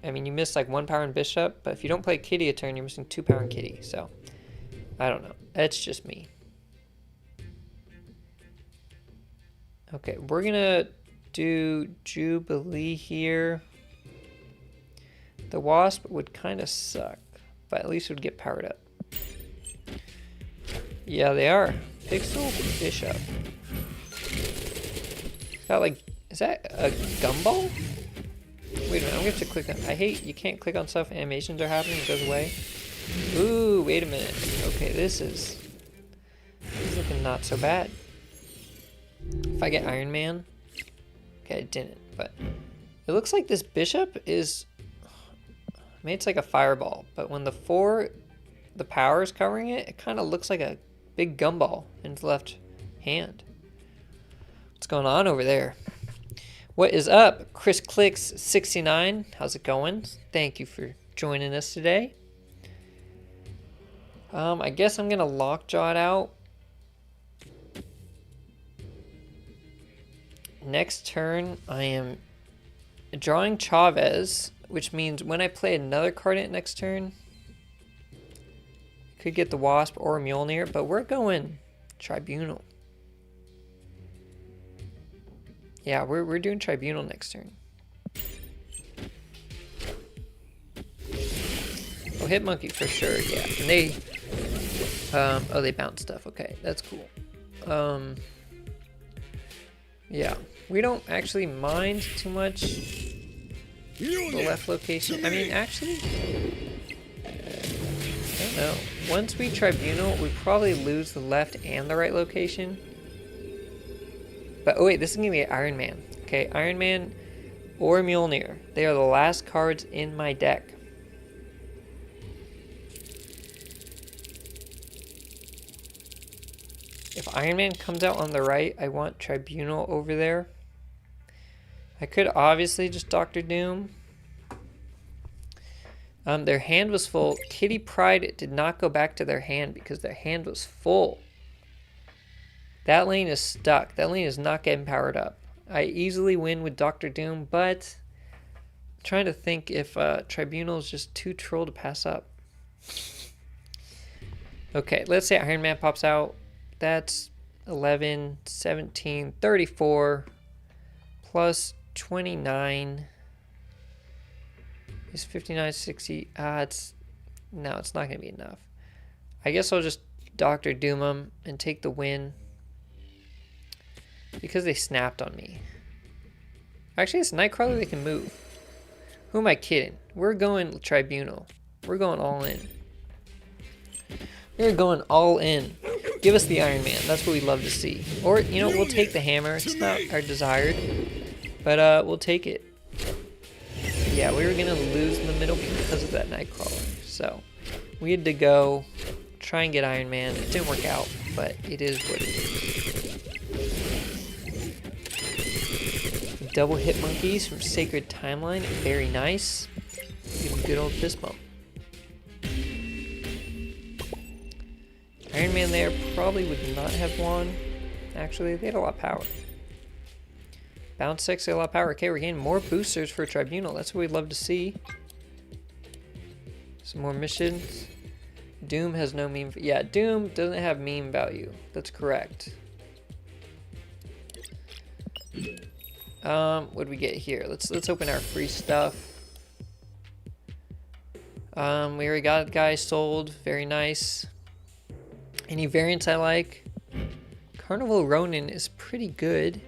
I mean, you miss like 1 power in Bishop, but if you don't play Kitty a turn, you're missing 2 power in Kitty. So, I don't know. That's just me. Okay, we're gonna do Jubilee here. The Wasp would kind of suck, but at least it would get powered up. Yeah, they are. Pixel Bishop. Got like, is that a gumball? Wait a minute, I'm gonna have to click on. I hate you can't click on stuff. Animations are happening. It goes away. Ooh, wait a minute. Okay, this is looking not so bad. If I get Iron Man, okay, I didn't, but it looks like this Bishop is. I mean, it's like a fireball, but when the power is covering it, it kind of looks like a big gumball in its left hand. What's going on over there? What is up? Chris Clicks 69. How's it going? Thank you for joining us today. I guess I'm gonna Lockjaw it out. Next turn, I am drawing Chavez, which means when I play another card in it next turn, I could get the Wasp or Mjolnir, but we're going Tribunal. Yeah, we're doing Tribunal next turn. Oh, hit Monkey for sure, yeah. And they, oh, they bounce stuff. Okay, that's cool. Yeah, we don't actually mind too much the left location. I mean, actually, I don't know. Once we Tribunal, we probably lose the left and the right location. But, oh wait, this is going to be Iron Man. Okay, Iron Man or Mjolnir. They are the last cards in my deck. If Iron Man comes out on the right, I want Tribunal over there. I could obviously just Doctor Doom. Their hand was full. Kitty Pryde did not go back to their hand because their hand was full. That lane is stuck. That lane is not getting powered up. I easily win with Doctor Doom, but I'm trying to think if Tribunal is just too troll to pass up. Okay, let's say Iron Man pops out. That's 11, 17, 34 plus 29 is 59, 60. No, it's not going to be enough. I guess I'll just Doctor Doom them and take the win because they snapped on me. Actually, it's Nightcrawler, they can move. Who am I kidding? We're going Tribunal. We're going all in. We're going all in. Give us the Iron Man. That's what we love to see. Or, you know, we'll take the hammer. It's not our desired, but we'll take it. Yeah, we were going to lose in the middle because of that Nightcrawler. So, we had to go try and get Iron Man. It didn't work out, but it is what it is. Double hit monkeys from Sacred Timeline. Very nice. Give a good old fist bump. Iron Man there probably would not have won. Actually, they had a lot of power. Bounce 6, they had a lot of power. Okay, we're getting more boosters for Tribunal. That's what we'd love to see. Some more missions. Doom has no meme. Yeah, Doom doesn't have meme value. That's correct. What do we get here? Let's open our free stuff. We already got a guy sold. Very nice. Any variants I like? Carnival Ronin is pretty good.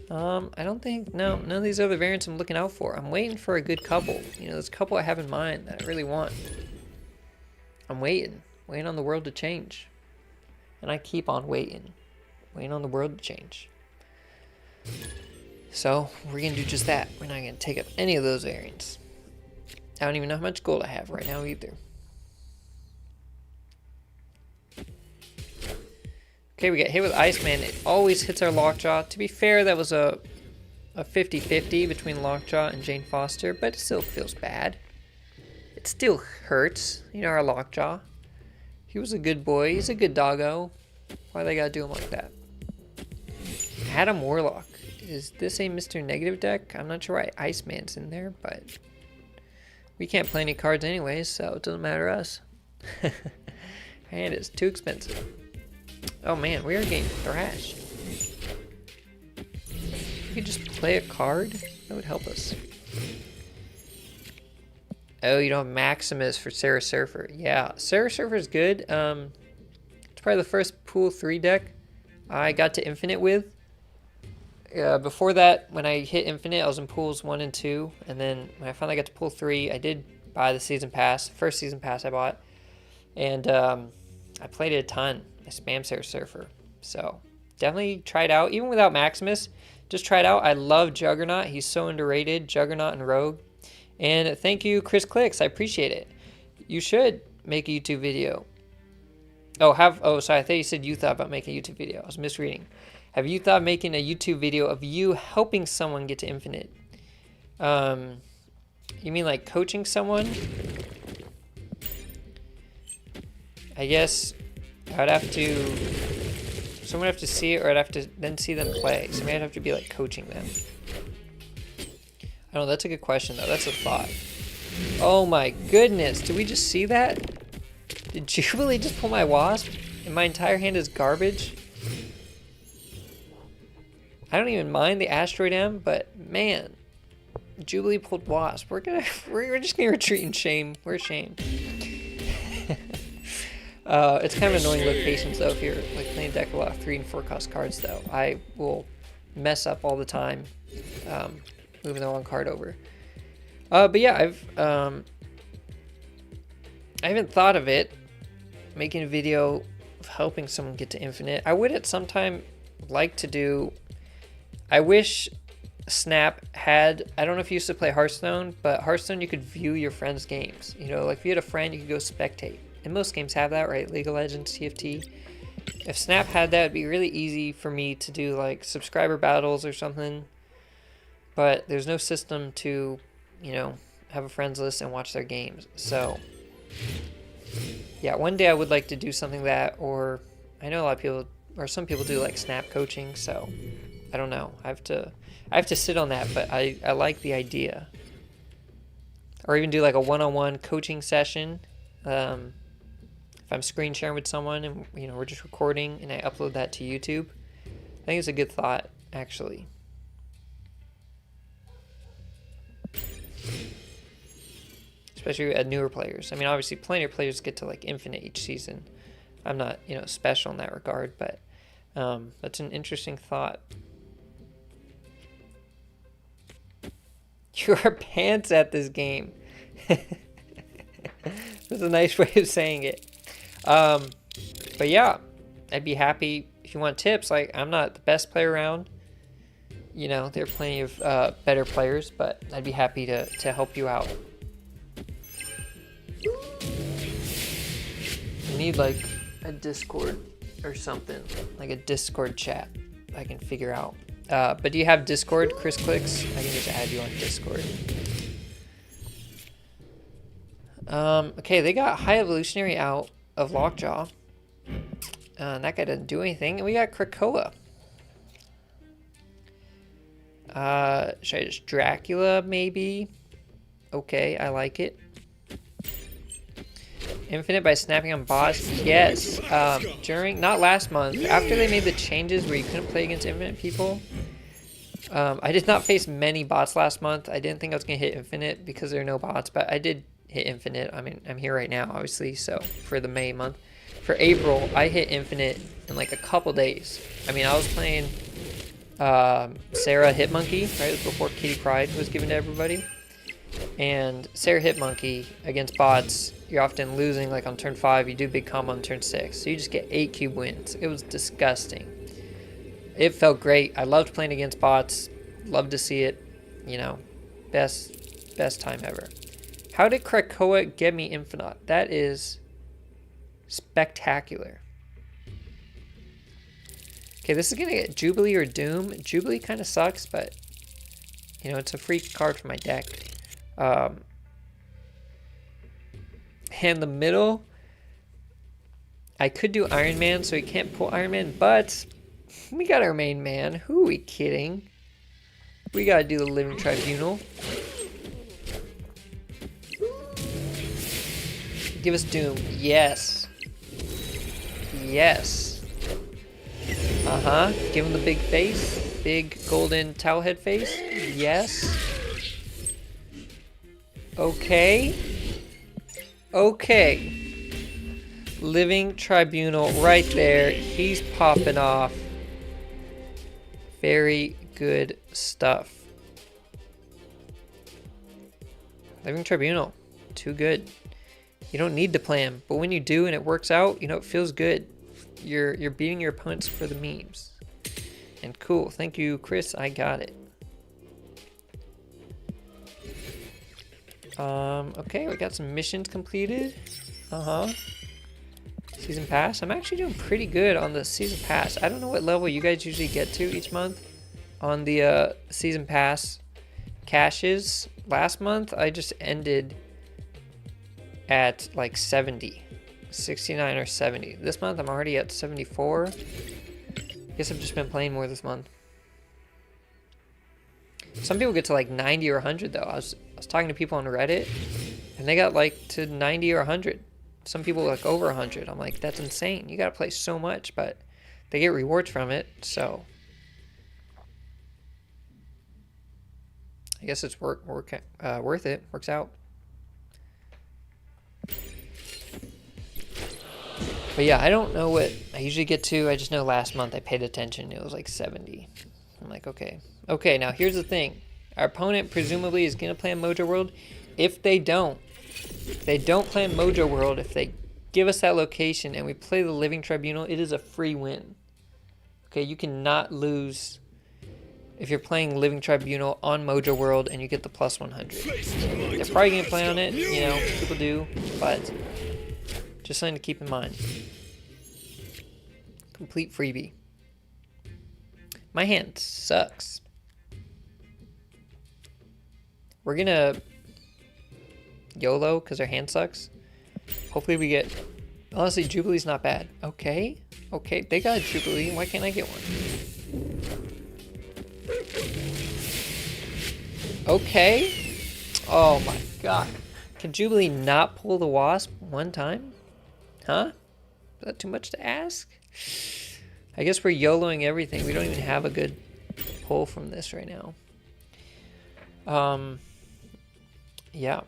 I don't think, no, none of these other variants I'm looking out for. I'm waiting for a good couple. You know, there's a couple I have in mind that I really want. I'm waiting on the world to change. And I keep on waiting on the world to change. So, we're going to do just that. We're not going to take up any of those variants. I don't even know how much gold I have right now either. Okay, we get hit with Iceman. It always hits our Lockjaw. To be fair, that was a 50-50 between Lockjaw and Jane Foster, but it still feels bad. It still hurts. You know, our Lockjaw. He was a good boy. He's a good doggo. Why they gotta do him like that? Adam Warlock. Is this a Mr. Negative deck? I'm not sure why Iceman's in there, but we can't play any cards anyways, so it doesn't matter to us. And it's too expensive. Oh man, we are getting thrashed. We could just play a card? That would help us. Oh, you don't have Maximus for Sarah Surfer. Yeah, Sarah Surfer is good. It's probably the first Pool 3 deck I got to Infinite with. Before that, when I hit Infinite, I was in Pools 1 and 2. And then when I finally got to Pool 3, I did buy the Season Pass. First Season Pass I bought. And I played it a ton. I spam Sarah Surfer. So definitely try it out. Even without Maximus, just try it out. I love Juggernaut. He's so underrated. Juggernaut and Rogue. And thank you, Chris Clicks. I appreciate it. You should make a YouTube video. Oh, sorry. I thought you said you thought about making a YouTube video. I was misreading. Have you thought of making a YouTube video of you helping someone get to Infinite? You mean like coaching someone? I guess I'd have to... Someone would have to see it, or I'd have to then see them play. Somebody would have to be like coaching them. I don't know, that's a good question though. That's a thought. Oh my goodness, did we just see that? Did Jubilee just pull my Wasp? And my entire hand is garbage? I don't even mind the Asteroid M, but man, Jubilee pulled Wasp. We're just gonna retreat in shame. We're ashamed. It's kind of annoying locations though if you're like playing a deck of a lot of 3 and 4 cost cards though. I will mess up all the time, moving the wrong card over. But yeah, I haven't thought of it, making a video of helping someone get to infinite. I would at some time like to do, I wish Snap had, I don't know if you used to play Hearthstone, but Hearthstone you could view your friends' games. You know, like if you had a friend, you could go spectate. And most games have that, right? League of Legends, TFT. If Snap had that, it'd be really easy for me to do like subscriber battles or something. But there's no system to, you know, have a friends list and watch their games. So yeah, one day I would like to do something that, or I know a lot of people, or some people do like Snap coaching, so I don't know. I have to sit on that, but I like the idea. Or even do like a one-on-one coaching session. If I'm screen sharing with someone and, you know, we're just recording and I upload that to YouTube. I think it's a good thought, actually. Especially at newer players. I mean, obviously plenty of players get to like infinite each season. I'm not, you know, special in that regard, but that's an interesting thought. You are pants at this game. That's a nice way of saying it. But yeah, I'd be happy if you want tips. Like, I'm not the best player around. You know, there are plenty of better players, but I'd be happy to help you out. I need like a Discord or something, like a Discord chat I can figure out. But do you have Discord, Chris Clicks? I can just add you on Discord. Okay, they got High Evolutionary out of Lockjaw. That guy doesn't do anything. And we got Krakoa. Should I just Dracula, maybe? Okay, I like it. Infinite by snapping on boss. Yes. During, not last month, after they made the changes where you couldn't play against infinite people, I did not face many bots last month. I didn't think I was going to hit infinite because there are no bots, but I did hit infinite. I mean, I'm here right now, obviously, so for the May month. For April, I hit infinite in like a couple days. I mean, I was playing Sarah Hitmonkey, right? It was before Kitty Pride was given to everybody. And Sarah Hitmonkey against bots, you're often losing like on turn 5, you do big combo on turn 6. So you just get 8 cube wins. It was disgusting. It felt great. I loved playing against bots. Loved to see it. You know, best time ever. How did Krakoa get me infinite? That is spectacular. Okay, this is gonna get Jubilee or Doom. Jubilee kind of sucks, but you know, it's a free card for my deck. And the middle, I could do Iron Man, so he can't pull Iron Man, but we got our main man. Who are we kidding? We gotta do the Living Tribunal. Give us Doom. Yes. Yes. Uh-huh. Give him the big face. Big golden towel head face. Yes. Okay. Okay. Living Tribunal right there. He's popping off. Very good stuff. Living Tribunal. Too good. You don't need to play him, but when you do and it works out, you know, it feels good. You're beating your opponents for the memes. And cool. Thank you, Chris. I got it. Okay, we got some missions completed. Season pass. I'm actually doing pretty good on the season pass. I don't know what level you guys usually get to each month on the season pass caches. Last month, I just ended at like 70, 69 or 70. This month, I'm already at 74. Guess I've just been playing more this month. Some people get to like 90 or 100 though. I was talking to people on Reddit and they got like to 90 or 100. Some people like over 100. I'm like, that's insane. You gotta play so much, but they get rewards from it, so I guess it's worth it. Works out. But yeah, I don't know what I usually get to. I just know last month I paid attention. It was like 70. I'm like, okay. Okay, now here's the thing. Our opponent presumably is going to play in Mojo World. If they don't play in Mojo World, if they give us that location and we play the Living Tribunal, it is a free win. Okay, you cannot lose if you're playing Living Tribunal on Mojo World and you get the plus 100. They're probably going to play on it, you know, people do, but just something to keep in mind. Complete freebie. My hand sucks. We're going to YOLO because our hand sucks. Hopefully we get... Honestly, Jubilee's not bad. Okay. Okay, they got a Jubilee. Why can't I get one? Okay. Oh my god. Can Jubilee not pull the Wasp one time? Huh? Is that too much to ask? I guess we're YOLOing everything. We don't even have a good pull from this right now. Yeah.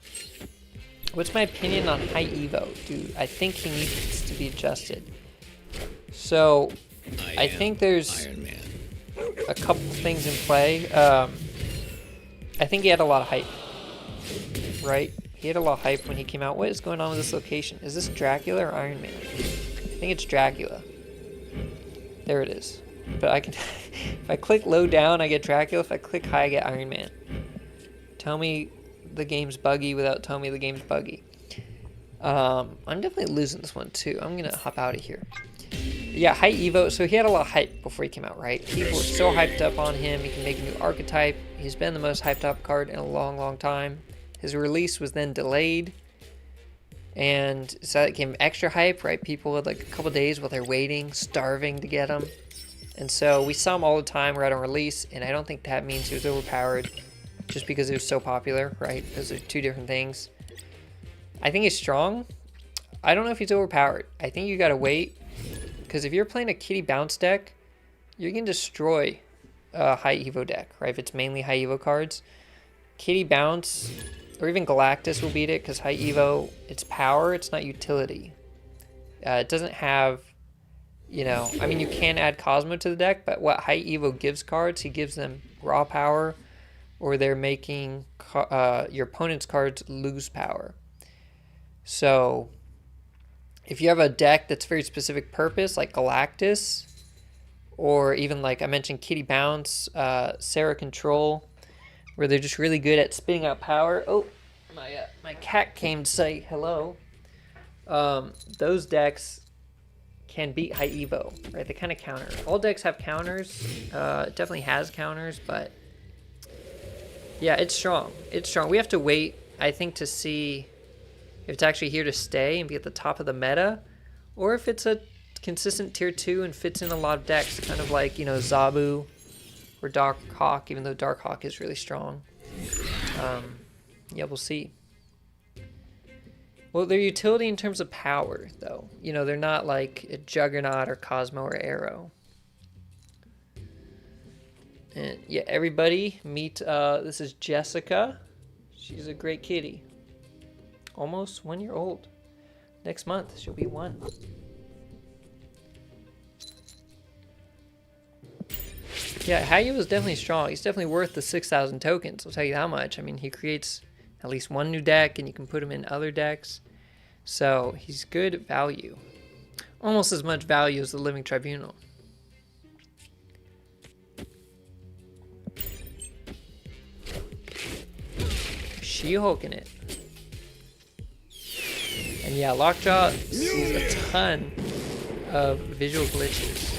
What's my opinion on High Evo? Dude, I think he needs to be adjusted. So, I think there's a couple things in play. I think he had a lot of hype, right? He had a lot of hype when he came out. What is going on with this location? Is this Dracula or Iron Man? I think it's Dracula. There it is. But I can, if I click low down, I get Dracula. If I click high, I get Iron Man. Tell me the game's buggy without telling me the game's buggy. I'm definitely losing this one too. I'm gonna hop out of here. Yeah, High Evo. So he had a lot of hype before he came out, right? People were so hyped up on him. He can make a new archetype. He's been the most hyped up card in a long, long time. His release was then delayed, and so that gave him extra hype, right? People had like a couple days while they're waiting, starving to get him. And so we saw him all the time right on release, and I don't think that means he was overpowered just because he was so popular, right? Those are two different things. I think he's strong. I don't know if he's overpowered. I think you gotta wait, because if you're playing a Kitty Bounce deck, you're gonna destroy a High Evo deck, right? If it's mainly High Evo cards. Kitty Bounce, or even Galactus will beat it, because High Evo, it's power, it's not utility. It doesn't have, you know, I mean, you can add Cosmo to the deck, but what High Evo gives cards, he gives them raw power, or they're making your opponent's cards lose power. So, if you have a deck that's very specific purpose, like Galactus, or even like I mentioned Kitty Bounce, Sarah Control, where they're just really good at spitting out power. Oh, my cat came to say hello. Those decks can beat High Evo, right? They kind of counter. All decks have counters. It definitely has counters, but yeah, it's strong. It's strong. We have to wait, I think, to see if it's actually here to stay and be at the top of the meta, or if it's a consistent tier 2 and fits in a lot of decks, kind of like, you know, Zabu or Dark Hawk, even though Dark Hawk is really strong. Yeah, we'll see. Well, their utility in terms of power, though. You know, they're not like a Juggernaut or Cosmo or Arrow. And yeah, everybody meet, this is Jessica. She's a great kitty. Almost 1 year old. Next month, she'll be 1. Yeah, Hayu was definitely strong. He's definitely worth the 6,000 tokens, I'll tell you how much. I mean, he creates at least one new deck, and you can put him in other decks. So, he's good value. Almost as much value as the Living Tribunal. She-hulking it. And yeah, Lockjaw sees a ton of visual glitches.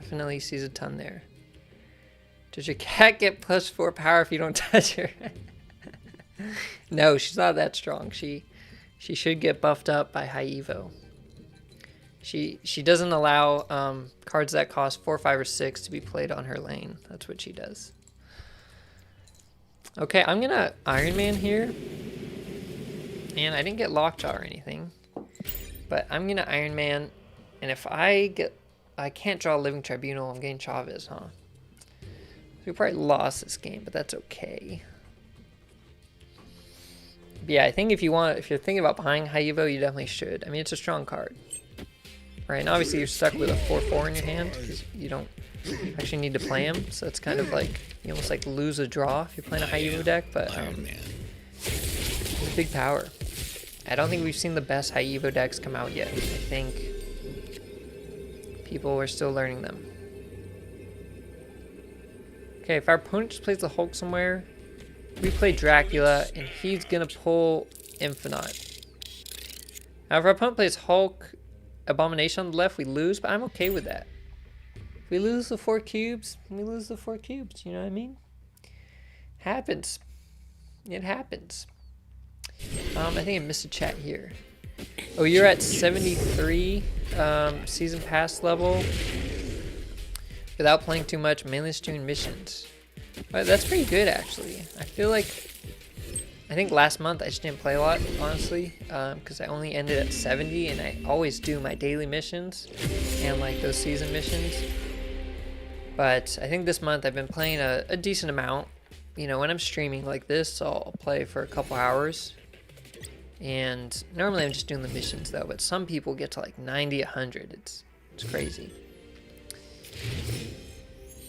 Definitely sees a ton there. Does your cat get +4 power if you don't touch her? No, she's not that strong. She should get buffed up by High Evo. She doesn't allow cards that cost 4, 5, or 6 to be played on her lane. That's what she does. Okay, I'm gonna Iron Man here. And I didn't get Lockjaw or anything. But I'm gonna Iron Man. And if I can't draw Living Tribunal, I'm getting Chavez, huh? We probably lost this game, but that's okay. But yeah, I think if you're thinking about buying High Evo, you definitely should. I mean, it's a strong card. right? And obviously you're stuck with a 4/4 in your hand because you don't actually need to play him. So it's kind of like you almost like lose a draw if you're playing a high Evo deck. But big power. I don't think we've seen the best high Evo decks come out yet. I think people are still learning them. Okay, if our opponent just plays the Hulk somewhere, we play Dracula, and he's gonna pull Infinite. Now, if our opponent plays Hulk, Abomination on the left, we lose, but I'm okay with that. If we lose the 4 cubes, we lose the 4 cubes, you know what I mean? Happens. It happens. I think I missed a chat here. Oh, you're at 73 season pass level without playing too much, mainly just doing missions. That's pretty good, actually. I feel like, I think last month I just didn't play a lot, honestly, because I only ended at 70, and I always do my daily missions and like those season missions. But I think this month I've been playing a decent amount. You know, when I'm streaming like this, I'll play for a couple hours. And normally I'm just doing the missions though, but some people get to like 90, 100. It's crazy.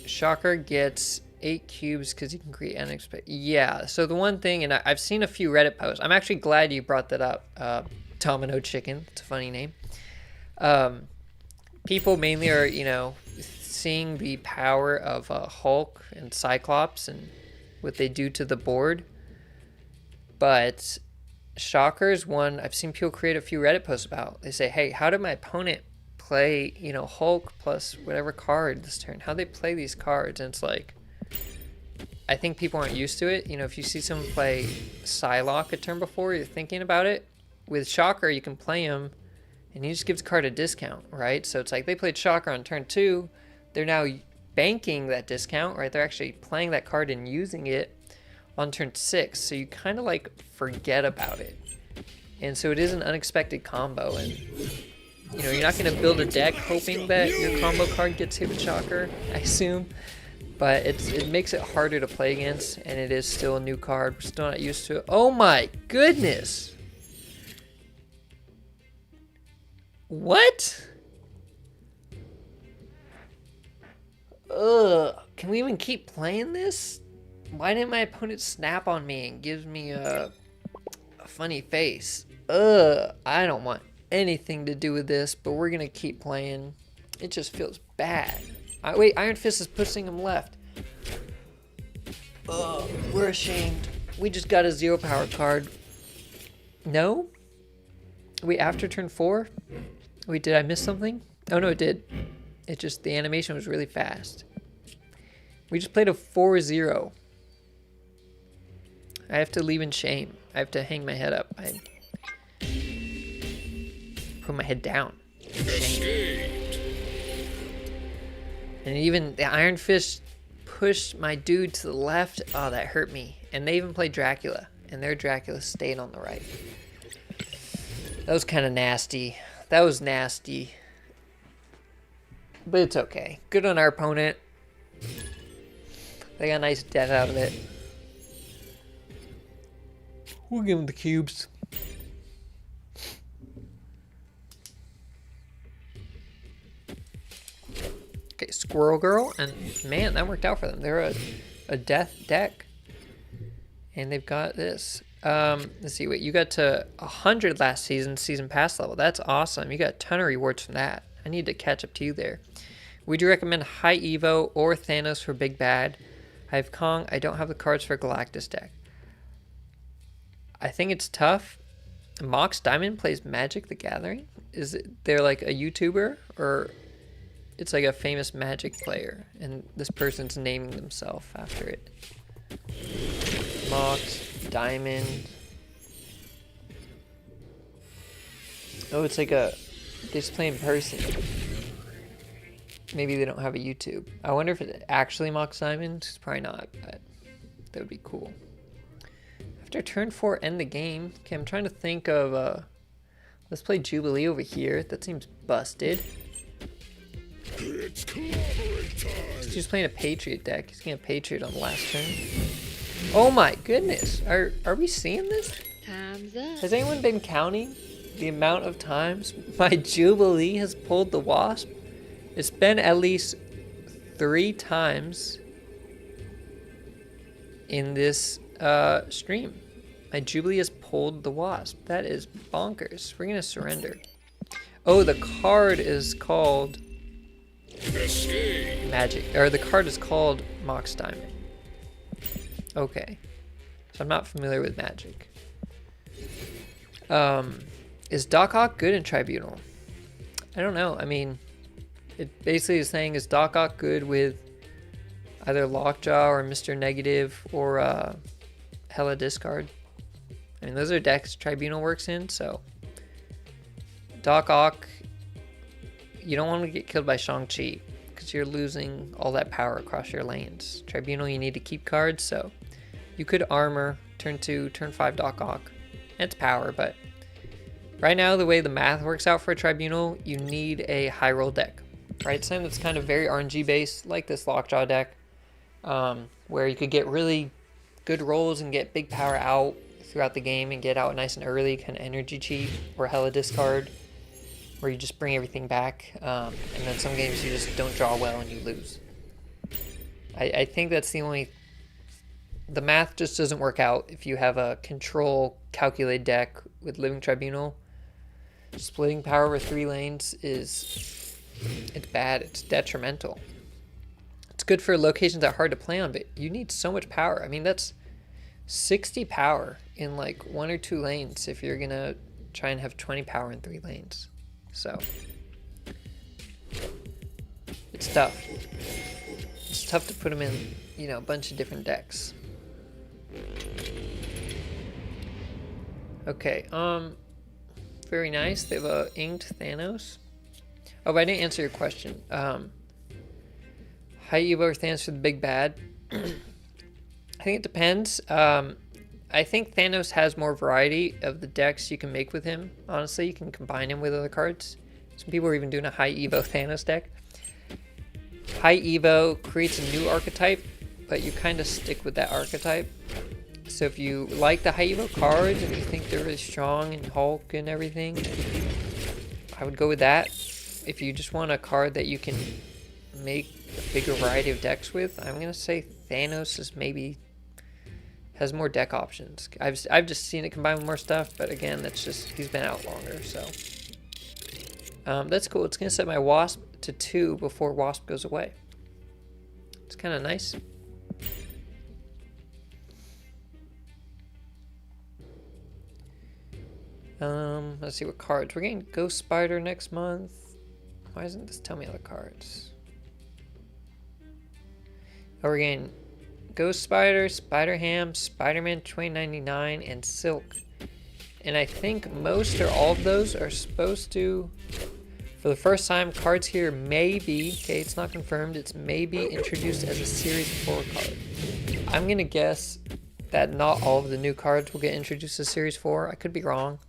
Shocker gets 8 cubes because you can create unexpected. Yeah, so the one thing, and I've seen a few Reddit posts. I'm actually glad you brought that up. Domino Chicken, it's a funny name. People mainly are, you know, seeing the power of Hulk and Cyclops and what they do to the board. But Shocker is one I've seen people create a few Reddit posts about. They say, hey, how did my opponent play, you know, Hulk plus whatever card this turn? How they play these cards? And it's like, I think people aren't used to it. You know, if you see someone play Psylocke a turn before, you're thinking about it. With Shocker, you can play him, and he just gives a card a discount, right? So it's like they played Shocker on turn 2. They're now banking that discount, right? They're actually playing that card and using it on turn 6. So you kind of like forget about it. And so it is an unexpected combo. And, you know, you're not going to build a deck hoping that your combo card gets hit with Shocker, I assume. But it makes it harder to play against, and it is still a new card. We're still not used to it. Oh my goodness! What? Ugh. Can we even keep playing this? Why didn't my opponent snap on me and gives me a funny face? Ugh. I don't want anything to do with this, but we're going to keep playing. It just feels bad. Wait, Iron Fist is pushing him left. Ugh, we're ashamed. We just got a 0 power card. No? Wait, after turn 4? Wait, did I miss something? Oh no, it did. It just, the animation was really fast. We just played a 4-0. I have to leave in shame. I have to hang my head up. I put my head down. Shame. And even the Iron Fist pushed my dude to the left. Oh, that hurt me. And they even played Dracula. And their Dracula stayed on the right. That was kind of nasty. That was nasty. But it's okay. Good on our opponent. They got a nice death out of it. We'll give them the cubes. Okay, Squirrel Girl, and man, that worked out for them. They're a death deck, and they've got this. Let's see, wait, you got to 100 last season pass level. That's awesome. You got a ton of rewards from that. I need to catch up to you there. Would you recommend High Evo or Thanos for Big Bad? I have Kong. I don't have the cards for Galactus deck. I think it's tough. Mox Diamond plays Magic the Gathering. Is it, they're like a YouTuber, or it's like a famous Magic player, and this person's naming themselves after it. Mox Diamond. Oh, it's like a, they just play in person. Maybe they don't have a YouTube. I wonder if it's actually Mox Diamond. It's probably not, but that would be cool. After turn 4, end the game. Okay, I'm trying to think of, let's play Jubilee over here. That seems busted. It's collaborate time. He's playing a Patriot deck. He's getting a Patriot on the last turn. Oh my goodness. Are we seeing this? Time's up. Has anyone been counting the amount of times my Jubilee has pulled the Wasp. It's been at least 3 times in this stream. My Jubilee has pulled the Wasp. That is bonkers. We're gonna surrender. Oh, the card is called Magic, or the card is called Mox Diamond. Okay, so I'm not familiar with Magic. Is Doc Ock good in Tribunal? I don't know. I mean, it basically is saying, is Doc Ock good with either Lockjaw or Mr. Negative or Hella Discard? I mean, those are decks Tribunal works in, so Doc Ock, you don't want to get killed by Shang-Chi because you're losing all that power across your lanes. Tribunal, you need to keep cards, so you could armor turn 2, turn 5 Doc Ock. It's power, but right now the way the math works out for a Tribunal, you need a high roll deck, right? Something that's kind of very RNG based, like this Lockjaw deck, where you could get really good rolls and get big power out throughout the game and get out nice and early, kind of energy cheat, or Hella Discard, where you just bring everything back, and then some games you just don't draw well and you lose. I think that's the math just doesn't work out if you have a control calculated deck with Living Tribunal. Splitting power over 3 lanes it's bad, it's detrimental. It's good for locations that are hard to play on, but you need so much power. I mean, that's 60 power in like 1 or 2 lanes if you're gonna try and have 20 power in 3 lanes. So it's tough. It's tough to put them in, you know, a bunch of different decks. Okay, very nice. They have a inked Thanos. Oh, but I didn't answer your question. High Evo or Thanos for the big bad? I think it depends. I think Thanos has more variety of the decks you can make with him. Honestly, you can combine him with other cards. Some people are even doing a High Evo Thanos deck. High Evo creates a new archetype, but you kind of stick with that archetype. So if you like the High Evo cards and you think they're really strong and Hulk and everything, I would go with that. If you just want a card that you can make a bigger variety of decks with, I'm going to say Thanos is maybe has more deck options. I've just seen it combine with more stuff, but again, that's just, he's been out longer, so. That's cool. It's going to set my Wasp to 2 before Wasp goes away. It's kind of nice. Let's see what cards. We're getting Ghost Spider next month. Why doesn't this tell me all the cards? Oh, we're getting Ghost Spider, Spider-Ham, Spider-Man 2099, and Silk. And I think most or all of those are supposed to, for the first time, cards here may be, okay, it's not confirmed, it's maybe introduced as a Series 4 card. I'm going to guess that not all of the new cards will get introduced as Series 4. I could be wrong.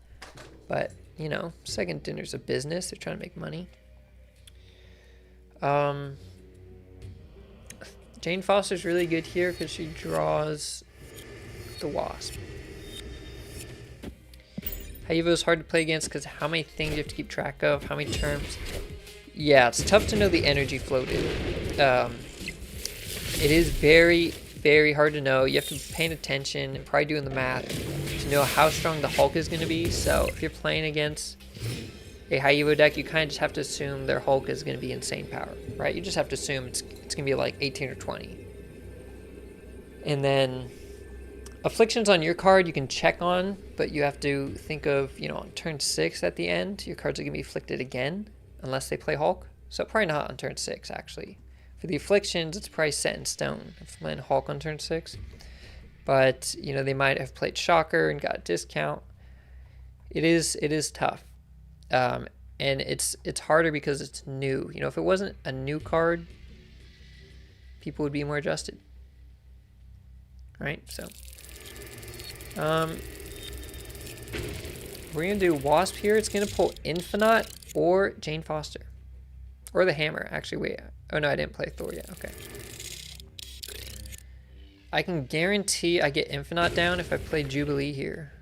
But, you know, second dinner's a business. They're trying to make money. Jane Foster's really good here because she draws the Wasp. High Evo is hard to play against because how many things you have to keep track of, how many terms. Yeah, it's tough to know the energy floated. It is very, very hard to know. You have to be paying attention and probably doing the math to know how strong the Hulk is going to be. So if you're playing against a High Evo deck, you kind of just have to assume their Hulk is going to be insane power, right? You just have to assume it's going to be like 18 or 20. And then Afflictions on your card you can check on, but you have to think of, you know, on turn 6 at the end, your cards are going to be afflicted again, unless they play Hulk. So probably not on turn 6, actually. For the Afflictions, it's probably set in stone if I'm playing Hulk on turn 6. But, you know, they might have played Shocker and got a discount. It is tough. And it's harder because it's new. You know, if it wasn't a new card, people would be more adjusted. Right? So, we're going to do Wasp here. It's going to pull Infinite or Jane Foster. Or the Hammer. Actually, wait. Oh, no, I didn't play Thor yet. Okay. I can guarantee I get Infinite down if I play Jubilee here.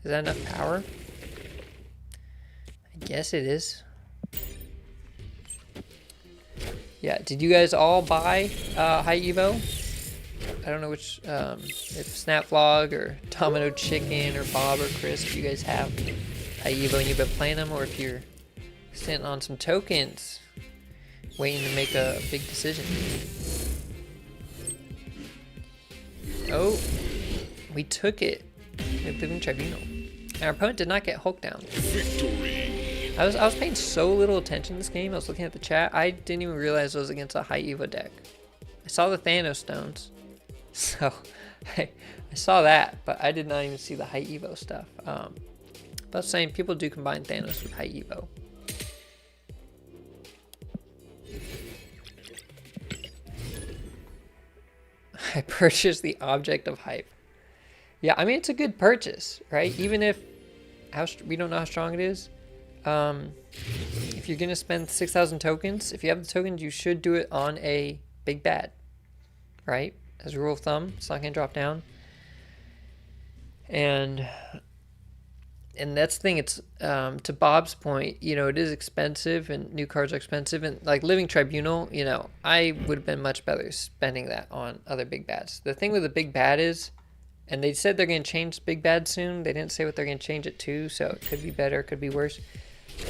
Is that enough power? I guess it is. Yeah, did you guys all buy High Evo? I don't know which, if Snapvlog or Domino Chicken or Bob or Chris, if you guys have High Evo and you've been playing them, or if you're sitting on some tokens waiting to make a big decision. Oh, we took it with Living Tribunal. And our opponent did not get Hulk down. Victory. I was paying so little attention to this game. I was looking at the chat. I didn't even realize it was against a High Evo deck. I saw the Thanos stones. So I saw that, but I did not even see the High Evo stuff. But saying people do combine Thanos with High Evo. I purchased the Object of Hype. Yeah, I mean, it's a good purchase, right? Even if we don't know how strong it is. If you're going to spend 6,000 tokens, if you have the tokens, you should do it on a big bad, right? As a rule of thumb, it's not going to drop down. And that's the thing, it's to Bob's point, you know, it is expensive and new cards are expensive. And like Living Tribunal, you know, I would have been much better spending that on other big bads. The thing with the big bad is, and they said they're going to change big bad soon. They didn't say what they're going to change it to, so it could be better, it could be worse.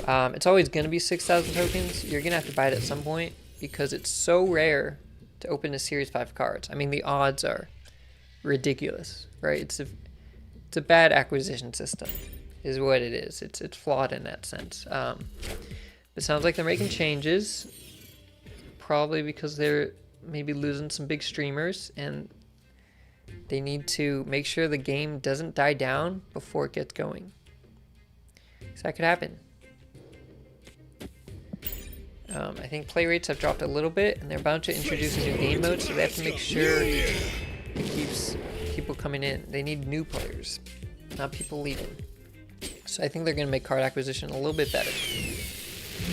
It's always going to be 6,000 tokens. You're going to have to buy it at some point because it's so rare to open a Series 5 cards. I mean, the odds are ridiculous, right? It's a bad acquisition system is what it is. It's flawed in that sense. It sounds like they're making changes, probably because they're maybe losing some big streamers, and they need to make sure the game doesn't die down before it gets going. So that could happen. I think play rates have dropped a little bit, and they're about to introduce a new game mode, so they have to make sure it keeps people coming in. They need new players, not people leaving. So I think they're going to make card acquisition a little bit better.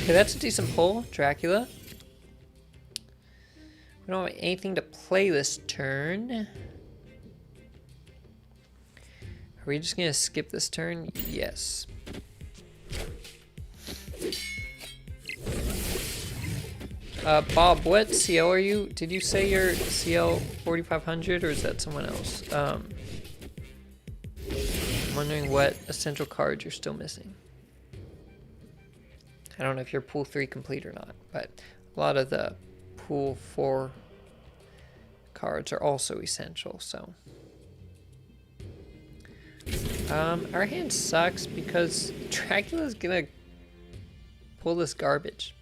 Okay, that's a decent pull, Dracula. We don't have anything to play this turn. Are we just going to skip this turn? Yes. Bob, what CL are you? Did you say you're CL 4500 or is that someone else? I'm wondering what essential cards you're still missing. I don't know if you're pool 3 complete or not, but a lot of the pool 4 cards are also essential, so. Our hand sucks because Dracula's gonna pull this garbage.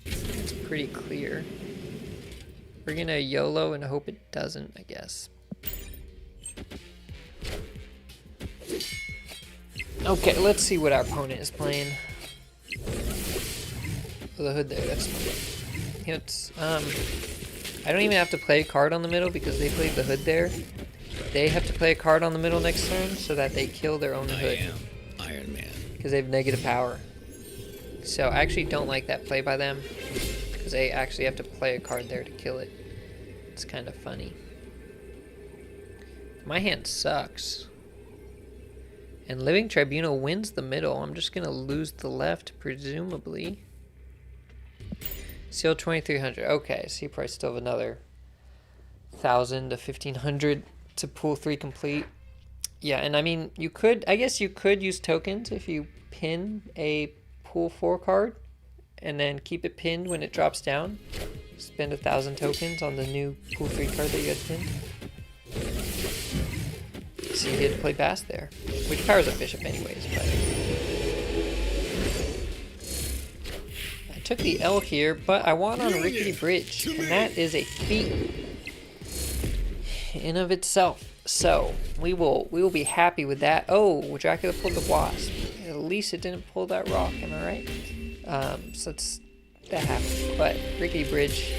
It's pretty clear. We're gonna YOLO and hope it doesn't, I guess. Okay, let's see what our opponent is playing. Oh, the hood there, that's funny. It's, I don't even have to play a card on the middle because they played the hood there. They have to play a card on the middle next turn so that they kill their own hood. I am Iron Man. Because they have negative power. So I actually don't like that play by them. Because they actually have to play a card there to kill it. It's kind of funny. My hand sucks. And Living Tribunal wins the middle. I'm just going to lose the left, presumably. CL 2300. Okay, so you probably still have another 1,000 to 1,500 to pool 3 complete. Yeah, and I mean, you could, I guess you could use tokens if you pin a pool 4 card and then keep it pinned when it drops down. Spend 1,000 tokens on the new pool 3 card that you had pinned. So you did play Bass there, which powers up Bishop anyways, but I took the L here, but I won on a Rickety Bridge, and that is a feat in of itself. So we will be happy with that. Oh, Dracula pulled the Wasp. At least it didn't pull that rock, am I right? So that happened. But Rickety Bridge,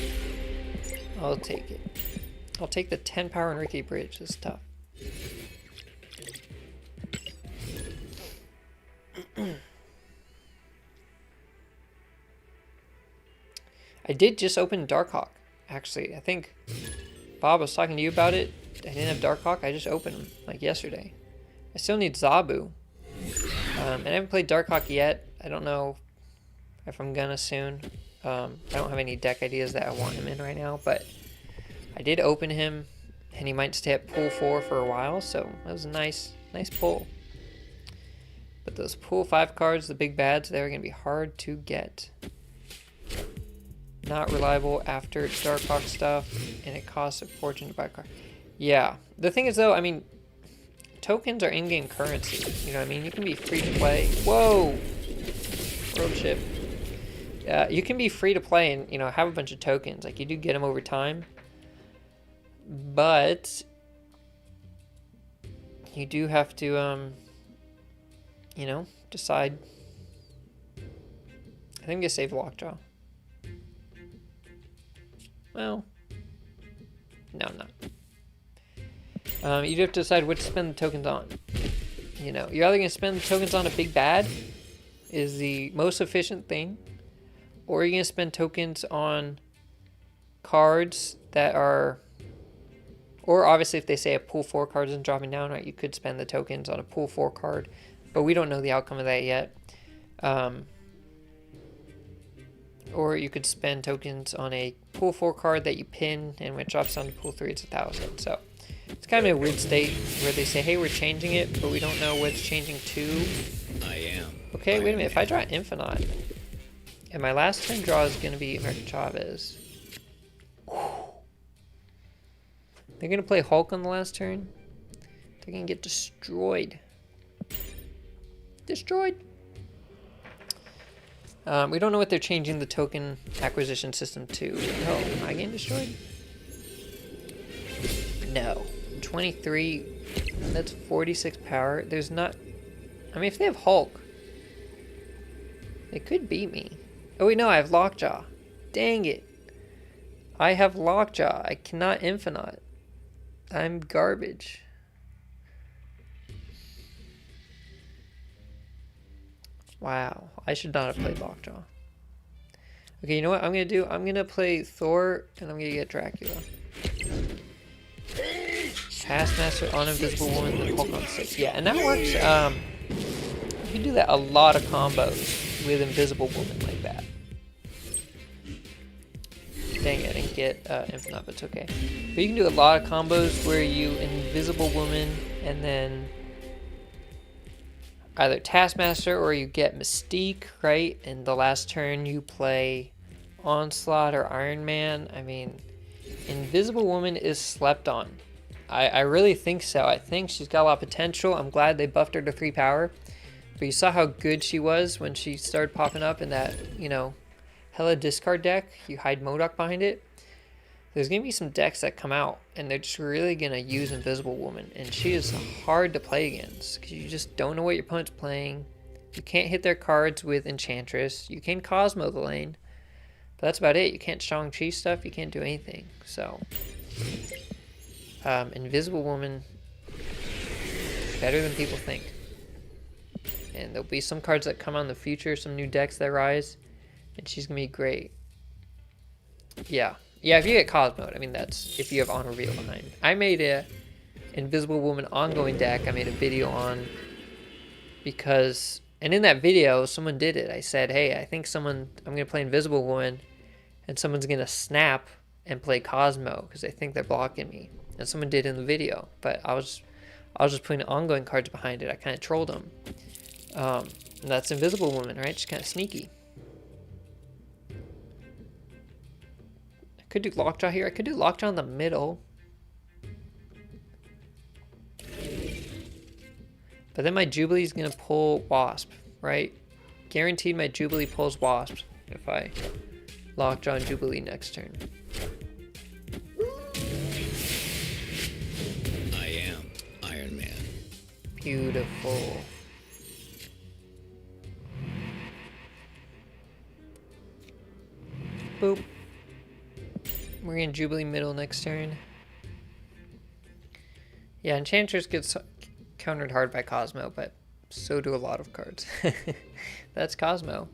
I'll take it. I'll take the 10 power on Rickety Bridge. This is tough. I did just open Darkhawk, actually. I think Bob was talking to you about it. I didn't have Darkhawk. I just opened them like yesterday. I still need Zabu. And I haven't played Darkhawk yet. I don't know if I'm gonna soon. I don't have any deck ideas that I want him in right now, but I did open him, and he might stay at pool 4 for a while, so that was a nice pull. But those pool 5 cards, the big bads, they're gonna be hard to get. Not reliable after Darkhawk stuff, and it costs a fortune to buy a card. Yeah, the thing is though, I mean, tokens are in-game currency. You know what I mean? You can be free to play. Whoa! World ship. You can be free to play and, you know, have a bunch of tokens. Like, you do get them over time. But you do have to, you know, decide. I think I'm gonna save Lockjaw. Well, no, I'm not. You do have to decide what to spend the tokens on. You know, you're either gonna spend the tokens on a big bad, is the most efficient thing, or you're gonna spend tokens on cards that are, or obviously if they say a pool 4 card isn't dropping down, right, you could spend the tokens on a pool 4 card, but we don't know the outcome of that yet. Or you could spend tokens on a pool 4 card that you pin, and when it drops down to pool 3, it's 1,000. So it's kind of a weird state where they say, hey, we're changing it, but we don't know what it's changing to. I am. Okay, wait a minute. If I draw Infinite, and my last turn draw is going to be American Chavez. They're going to play Hulk on the last turn. They're going to get destroyed. Destroyed. We don't know what they're changing the token acquisition system to. Oh, am I getting destroyed? No. 23. That's 46 power. There's not... I mean, if they have Hulk, they could beat me. Oh, wait, no, I have Lockjaw. Dang it. I have Lockjaw. I cannot Infinite. I'm garbage. Wow, I should not have played Lockjaw. Okay, you know what I'm gonna do? I'm gonna play Thor, and I'm gonna get Dracula. Taskmaster on Invisible Woman, then Hulk on 6. Yeah, and that works. You can do that a lot of combos with Invisible Woman like that. Dang it, I didn't get Infinite, but it's okay. But you can do a lot of combos where you Invisible Woman and then either Taskmaster or you get Mystique, right? And the last turn you play Onslaught or Iron Man. I mean, Invisible Woman is slept on. I really think so. I think she's got a lot of potential. I'm glad they buffed her to 3 power. But you saw how good she was when she started popping up in that, you know, hella discard deck. You hide MODOK behind it. There's going to be some decks that come out, and they're just really going to use Invisible Woman. And she is hard to play against, because you just don't know what your opponent's playing. You can't hit their cards with Enchantress. You can Cosmo the lane, but that's about it. You can't Shang-Chi stuff. You can't do anything. So, Invisible Woman, better than people think. And there'll be some cards that come out in the future, some new decks that rise, and she's going to be great. Yeah. Yeah, if you get Cosmo, I mean, that's if you have On Reveal behind. I made a Invisible Woman ongoing deck I made a video on because, and in that video, someone did it. I said, hey, I think I'm going to play Invisible Woman, and someone's going to snap and play Cosmo because they think they're blocking me. And someone did in the video, but I was just putting ongoing cards behind it. I kind of trolled them. And that's Invisible Woman, right? She's kind of sneaky. Could do Lockjaw here. I could do Lockjaw in the middle. But then my Jubilee's going to pull Wasp, right? Guaranteed my Jubilee pulls Wasp if I Lockjaw and Jubilee next turn. I am Iron Man. Beautiful. Boop. We're going to Jubilee middle next turn. Yeah, Enchantress gets countered hard by Cosmo, but so do a lot of cards. That's Cosmo.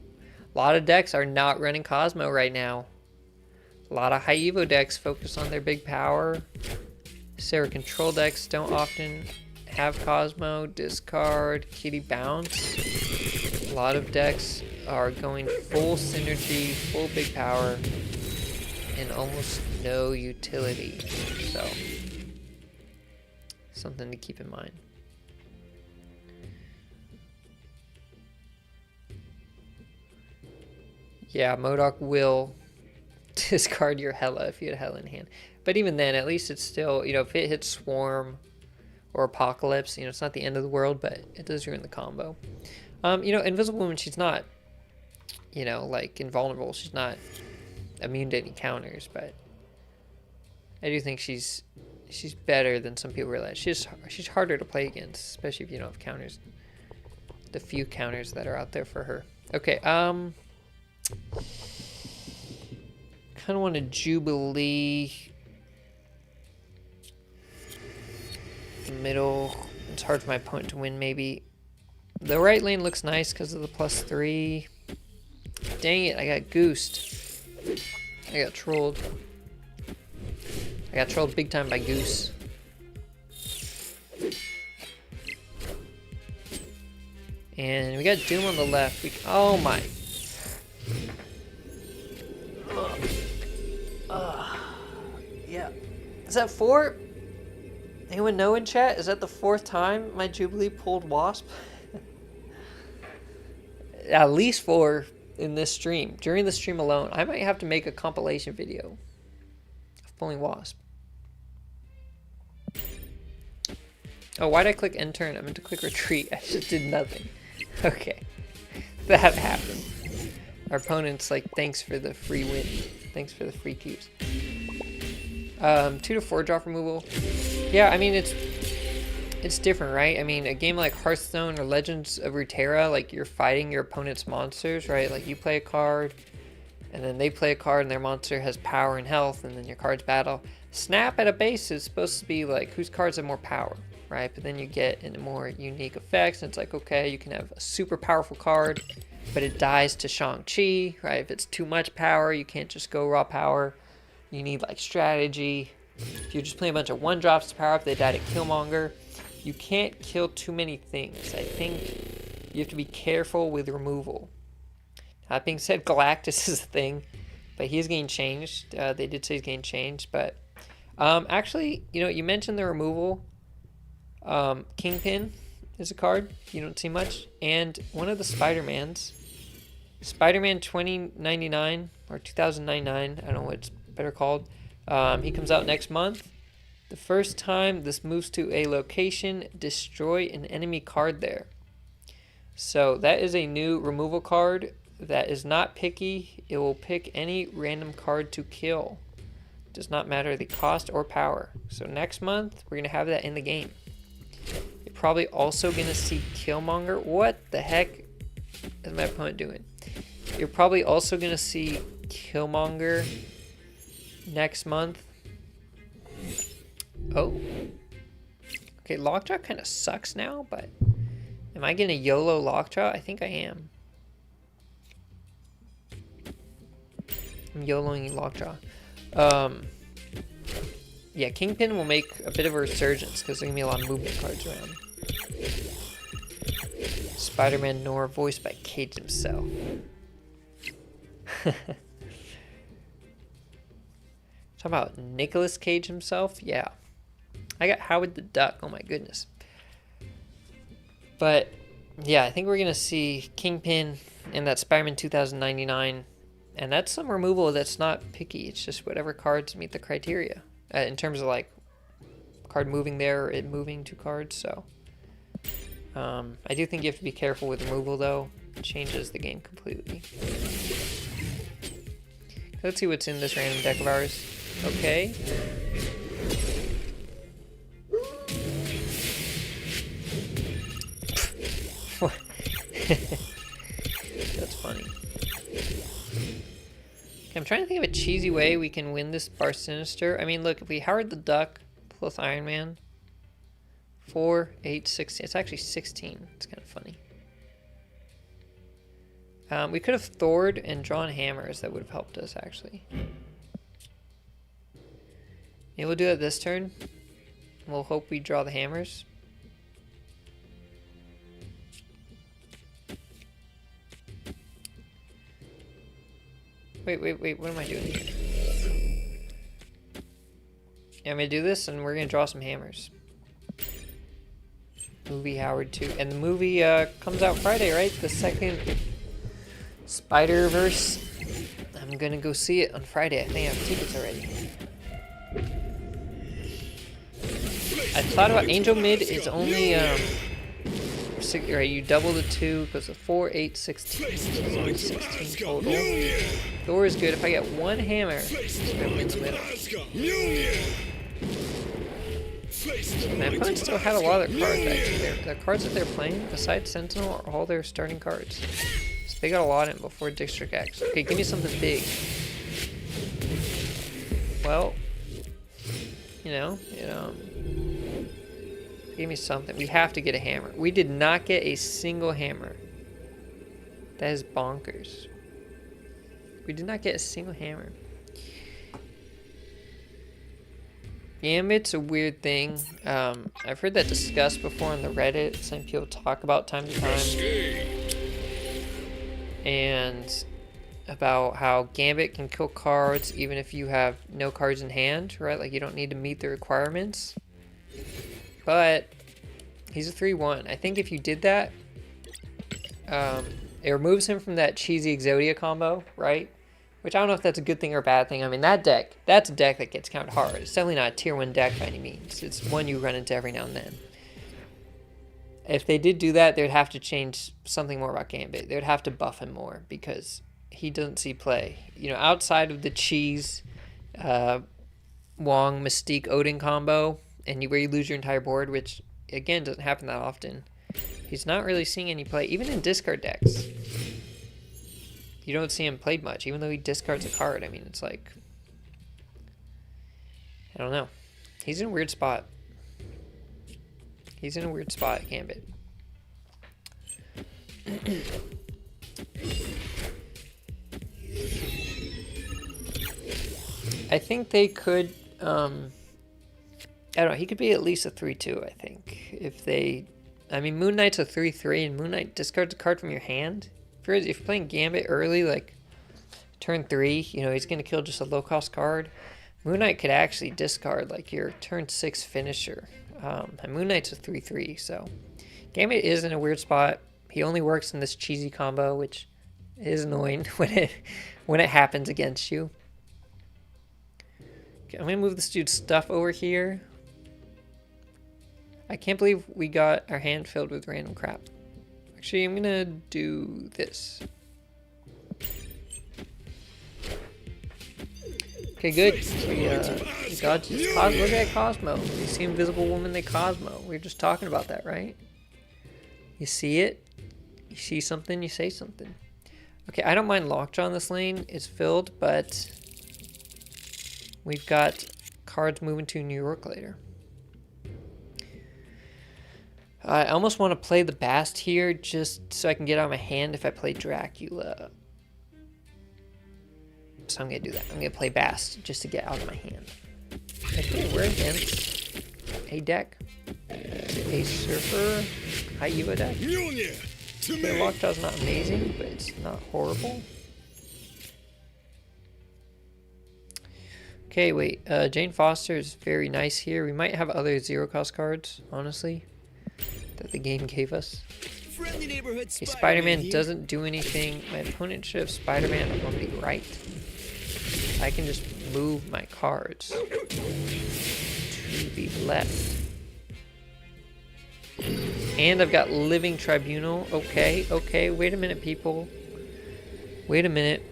A lot of decks are not running Cosmo right now. A lot of high Evo decks focus on their big power. Sarah control decks don't often have Cosmo, discard, Kitty bounce. A lot of decks are going full synergy, full big power, and almost no utility. So, something to keep in mind. Yeah, MODOK will discard your Hela if you had Hela in hand. But even then, at least it's still, you know, if it hits Swarm or Apocalypse, you know, it's not the end of the world, but it does ruin the combo. You know, Invisible Woman, she's not, you know, like invulnerable. She's not immune to any counters, but I do think she's better than some people realize. She's harder to play against, especially if you don't have counters. The few counters that are out there for her. Okay, kind of want a Jubilee. The middle. It's hard for my opponent to win, maybe. The right lane looks nice because of the +3. Dang it, I got goosed. I got trolled. I got trolled big time by Goose. And we got Doom on the left. Oh my. Yeah. Is that 4? Anyone know in chat? Is that the 4th time my Jubilee pulled Wasp? At least 4 in this stream. During the stream alone. I might have to make a compilation video of pulling Wasp. Oh, why'd I click end turn? I meant to click retreat. I just did nothing. Okay. That happened. Our opponent's like, thanks for the free win. Thanks for the free keeps. 2 to 4 drop removal. Yeah, I mean, it's different, right? I mean, a game like Hearthstone or Legends of Runeterra, like you're fighting your opponent's monsters, right? Like you play a card, and then they play a card, and their monster has power and health, and then your cards battle. Snap at a base is supposed to be like whose cards have more power, right? But then you get into more unique effects, and it's like, okay, you can have a super powerful card, but it dies to Shang-Chi, right? If it's too much power, you can't just go raw power. You need like strategy. If you're just playing a bunch of 1-drops to power up, they die to Killmonger. You can't kill too many things. I think you have to be careful with removal. That being said, Galactus is a thing, but he's getting changed. They did say he's getting changed, but actually, you know, you mentioned the removal. Kingpin is a card you don't see much, and one of the Spider-Mans, Spider-Man 2099 or 2099. I don't know what it's better called. He comes out next month. The first time this moves to a location, destroy an enemy card there. So that is a new removal card that is not picky. It will pick any random card to kill. Does not matter the cost or power. So next month, we're going to have that in the game. You're probably also going to see Killmonger. What the heck is my opponent doing? You're probably also going to see Killmonger next month. Oh. Okay, Lockjaw kind of sucks now, but am I getting a YOLO Lockjaw? I think I am. I'm YOLOing Lockjaw. Yeah, Kingpin will make a bit of a resurgence because there's going to be a lot of movement cards around. Spider-Man Noir, voiced by Cage himself. Talk about Nicolas Cage himself? Yeah. I got Howard the Duck. Oh my goodness. But yeah, I think we're going to see Kingpin and that Spider-Man 2099. And that's some removal that's not picky. It's just whatever cards meet the criteria. In terms of like card moving there or it moving 2 cards. So I do think you have to be careful with removal though. It changes the game completely. Let's see what's in this random deck of ours. Okay. That's funny. Okay, I'm trying to think of a cheesy way we can win this Bar Sinister. I mean, look, if we Howard the Duck plus Iron Man, 4, 8, 16. It's actually 16. It's kind of funny. We could have Thored and drawn hammers. That would have helped us, actually. Maybe we'll do that this turn. We'll hope we draw the hammers. Wait, what am I doing here? Yeah, I'm gonna do this and we're gonna draw some hammers. Movie Howard 2. And the movie comes out Friday, right? The second Spider-Verse. I'm gonna go see it on Friday. I think I have tickets already. I thought about Angel Mid is only right, you double the 2, goes to 4, 8, 16. So it's only 16 total. Thor is good. If I get one hammer, it's gonna win the middle. My opponent still had a lot of their cards actually. The cards that they're playing, besides Sentinel, are all their starting cards. So they got a lot in before District X. Okay, give me something big. Well, give me something. We have to get a hammer. We did not get a single hammer. That is bonkers. We did not get a single hammer. Gambit's a weird thing. I've heard that discussed before on the Reddit. Some people talk about time to time. And about how Gambit can kill cards even if you have no cards in hand, right? Like you don't need to meet the requirements. But he's a 3/1. I think if you did that, it removes him from that cheesy Exodia combo, right? Which I don't know if that's a good thing or a bad thing. I mean, that's a deck that gets counted hard. It's definitely not a tier 1 deck by any means. It's one you run into every now and then. If they did do that, they would have to change something more about Gambit. They would have to buff him more because he doesn't see play. Outside of the cheese, Wong, Mystique, Odin combo, and where you lose your entire board, which, again, doesn't happen that often. He's not really seeing any play, even in discard decks. You don't see him played much, even though he discards a card. I mean, it's like, I don't know. He's in a weird spot. He's in a weird spot, Gambit. I think they could, I don't know, he could be at least a 3/2, I think. Moon Knight's a 3/3, and Moon Knight discards a card from your hand. If you're playing Gambit early, like turn 3, he's going to kill just a low-cost card. Moon Knight could actually discard like your turn 6 finisher. And Moon Knight's a 3/3, so Gambit is in a weird spot. He only works in this cheesy combo, which is annoying when it happens against you. Okay, I'm going to move this dude's stuff over here. I can't believe we got our hand filled with random crap. Actually, I'm gonna do this. Okay, good. We got look at Cosmo. You see Invisible Woman, they Cosmo. We were just talking about that, right? You see it, you see something, you say something. Okay, I don't mind Lockjaw in this lane. It's filled, but we've got cards moving to New York later. I almost want to play the Bast here just so I can get out of my hand if I play Dracula. So I'm going to do that. I'm going to play Bast just to get out of my hand. Okay, we're against a deck. A Surfer High Evo deck. Okay, Lockjaw's not amazing, but it's not horrible. Okay, wait. Jane Foster is very nice here. We might have other zero-cost cards, honestly, that the game gave us. Okay, Spider-Man doesn't do anything. My opponent should have Spider-Man on the right. I can just move my cards to the left. And I've got Living Tribunal. Okay, okay. Wait a minute, people. Wait a minute.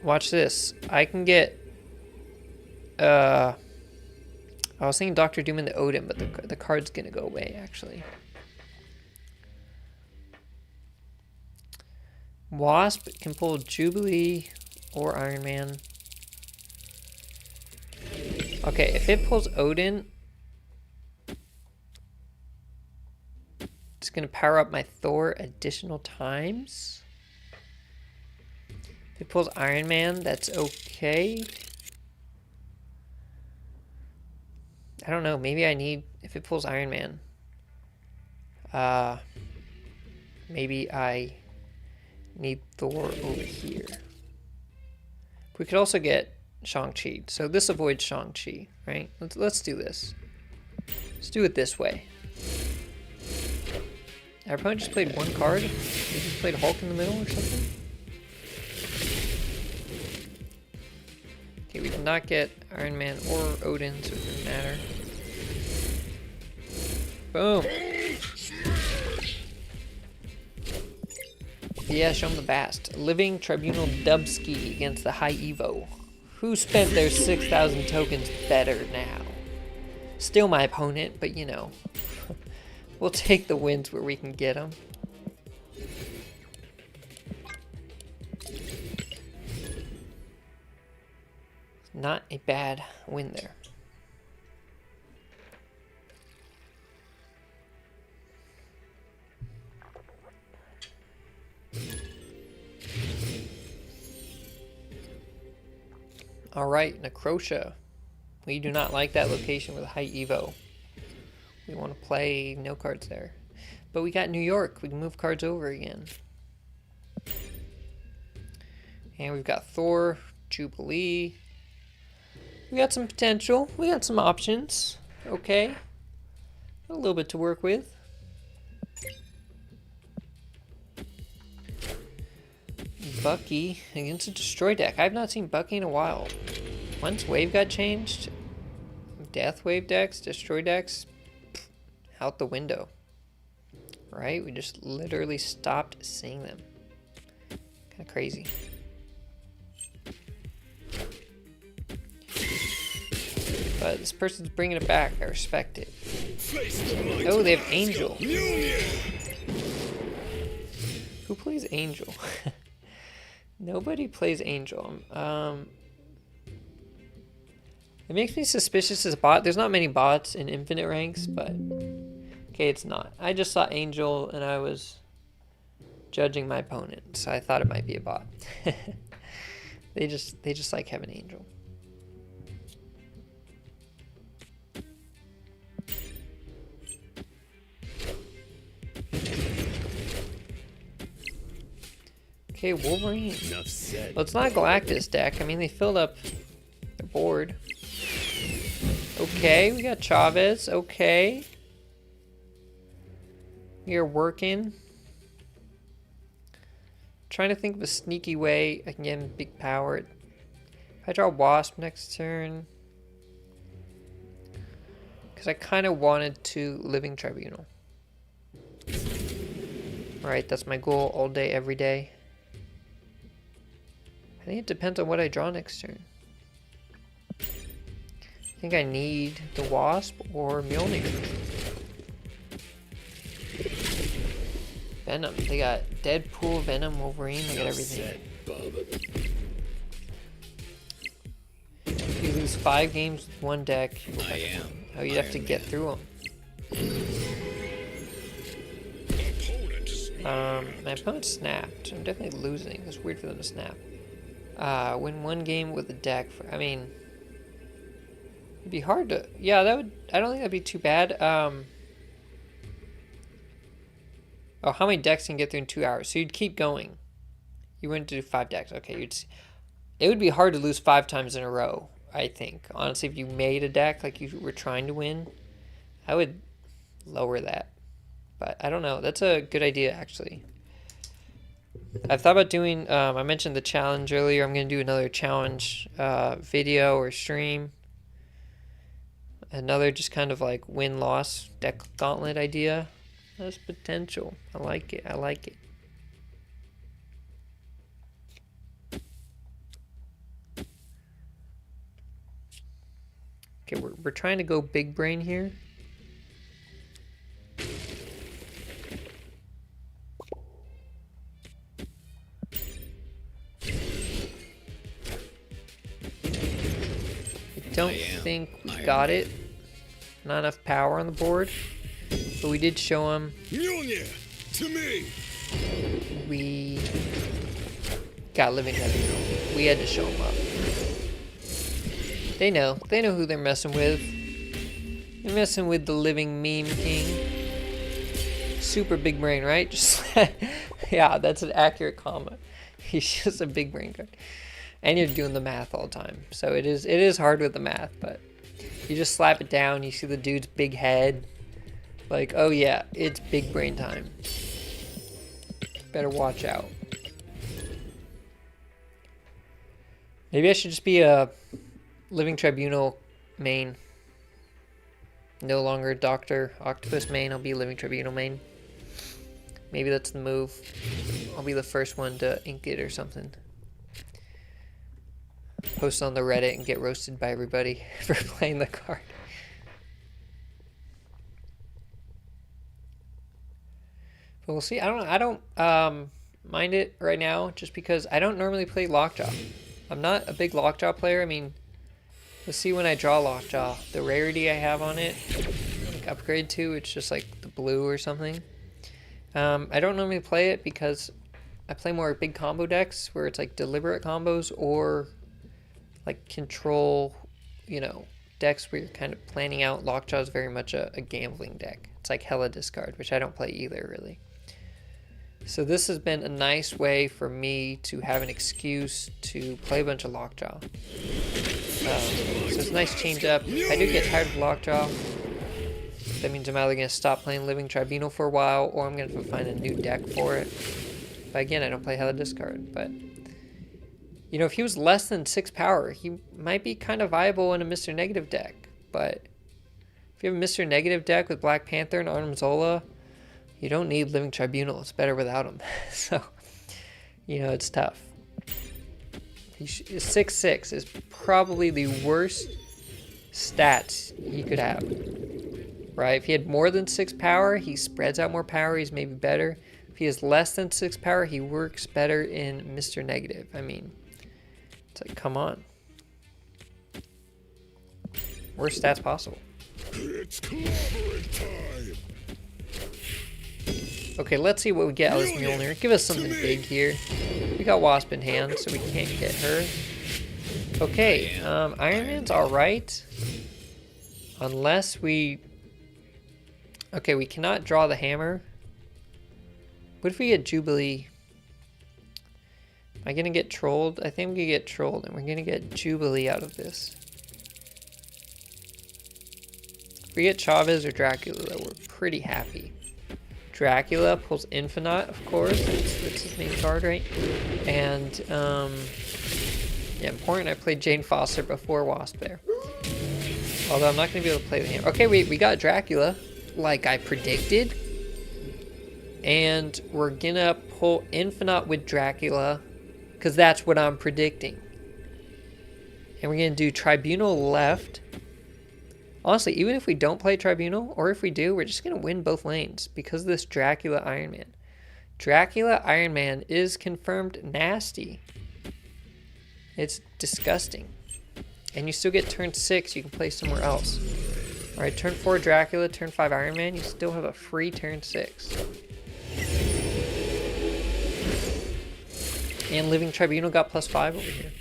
Watch this. I can get... I was thinking Dr. Doom and the Odin, but the card's gonna go away, actually. Wasp can pull Jubilee or Iron Man. Okay, if it pulls Odin, it's gonna power up my Thor additional times. If it pulls Iron Man, that's okay. I don't know, maybe I need, if it pulls Iron Man, maybe I Need Thor over here. We could also get Shang-Chi. So this avoids Shang-Chi, right? Let's do this. Let's do it this way. Our opponent just played one card. He just played Hulk in the middle or something. Okay, we did not get Iron Man or Odin, so it didn't matter. Boom. Yeah, show him the best. Living Tribunal Dubski against the High Evo. Who spent their 6,000 tokens better now? Still my opponent, but you know. We'll take the wins where we can get them. Not a bad win there. Alright, Necrotia. We do not like that location with a high Evo. We want to play no cards there. But we got New York. We can move cards over again. And we've got Thor, Jubilee. We got some potential. We got some options. Okay. A little bit to work with. Bucky against a Destroy deck. I've not seen Bucky in a while. Once Wave got changed, Death Wave decks, Destroy decks, out the window. Right? We just literally stopped seeing them. Kind of crazy. But this person's bringing it back. I respect it. Oh, they have Angel. Who plays Angel? Nobody plays Angel. It makes me suspicious as a bot. There's not many bots in Infinite ranks, but okay, it's not. I just saw Angel and I was judging my opponent, so I thought it might be a bot. They just like having Angel. Okay, Wolverine. Enough said. Well, it's not a Galactus deck. I mean, they filled up their board. Okay, we got Chavez. Okay. We are working. Trying to think of a sneaky way I can get him big power. If I draw Wasp next turn. Because I kind of wanted to Living Tribunal. Alright, that's my goal all day, every day. I think it depends on what I draw next turn. I think I need the Wasp or Mjolnir. Venom. They got Deadpool, Venom, Wolverine. They got everything. If you lose 5 games with one deck, oh, you have to get through them. My opponent snapped. I'm definitely losing. It's weird for them to snap. Win 1 game with a deck. I mean, it'd be hard to. Yeah, that would. I don't think that'd be too bad. Oh, how many decks can you get through in 2 hours? So you'd keep going. You wouldn't do 5 decks. Okay, it would be hard to lose 5 times in a row, I think. Honestly, if you made a deck like you were trying to win, I would lower that. But I don't know. That's a good idea, actually. I've thought about doing, I mentioned the challenge earlier. I'm going to do another challenge video or stream. Another just kind of like win-loss deck gauntlet idea. That's potential. I like it. I like it. Okay, we're trying to go big brain here. I don't think we got it. Not enough power on the board. But we did show him. Mjolnir, to me. We got Living Tribunal. We had to show him up. They know. They know who they're messing with. They're messing with the Living Meme King. super big brain, right? Just yeah, that's an accurate comment. He's just a big brain card. And you're doing the math all the time. So it is hard with the math, but you just slap it down, you see the dude's big head. Like, oh yeah, it's big brain time. Better watch out. Maybe I should just be a Living Tribunal main. No longer Dr. Octopus main, I'll be Living Tribunal main. Maybe that's the move. I'll be the first one to ink it or something. Post on the Reddit and get roasted by everybody for playing the card. But we'll see. I don't mind it right now just because I don't normally play Lockjaw. I'm not a big Lockjaw player. I mean, let's see when I draw Lockjaw. The rarity I have on it, like upgrade to, it's just like the blue or something. I don't normally play it because I play more big combo decks where it's like deliberate combos or like control, you know, decks where you're kind of planning out. Lockjaw is very much a gambling deck. It's like hella discard, which I don't play either really. So this has been a nice way for me to have an excuse to play a bunch of Lockjaw. So it's a nice change up. I do get tired of Lockjaw. That means I'm either going to stop playing Living Tribunal for a while or I'm going to find a new deck for it. But again, I don't play hella discard. But, you know, if he was less than 6 power, he might be kind of viable in a Mr. Negative deck. But if you have a Mr. Negative deck with Black Panther and Arnim Zola, you don't need Living Tribunal. It's better without him. So, you know, it's tough. 6/6 is probably the worst stats he could have. Right? If he had more than 6 power, he spreads out more power. He's maybe better. If he has less than 6 power, he works better in Mr. Negative. I mean, it's like, come on. Worst stats possible. It's clobbering time. Okay, let's see what we get out of this Mjolnir. Give us something big here. We got Wasp in hand, so we can't get her. Okay, Iron Man's alright. Unless we... Okay, we cannot draw the hammer. What if we get Jubilee? Am I going to get trolled? I think we could get trolled, and we're going to get Jubilee out of this. If we get Chavez or Dracula, though, we're pretty happy. Dracula pulls Infinite, of course. That's his main card, right? And, yeah, important. I played Jane Foster before Wasp there. Although I'm not going to be able to play the hammer. Okay, we got Dracula, like I predicted. And we're going to pull Infinite with Dracula, because that's what I'm predicting. And we're going to do Tribunal left. Honestly, even if we don't play Tribunal, or if we do, we're just going to win both lanes because of this Dracula Iron Man. Dracula Iron Man is confirmed nasty. It's disgusting. And you still get turn 6, you can play somewhere else. Alright, turn 4 Dracula, turn 5 Iron Man, you still have a free turn 6. And Living Tribunal got +5 over here.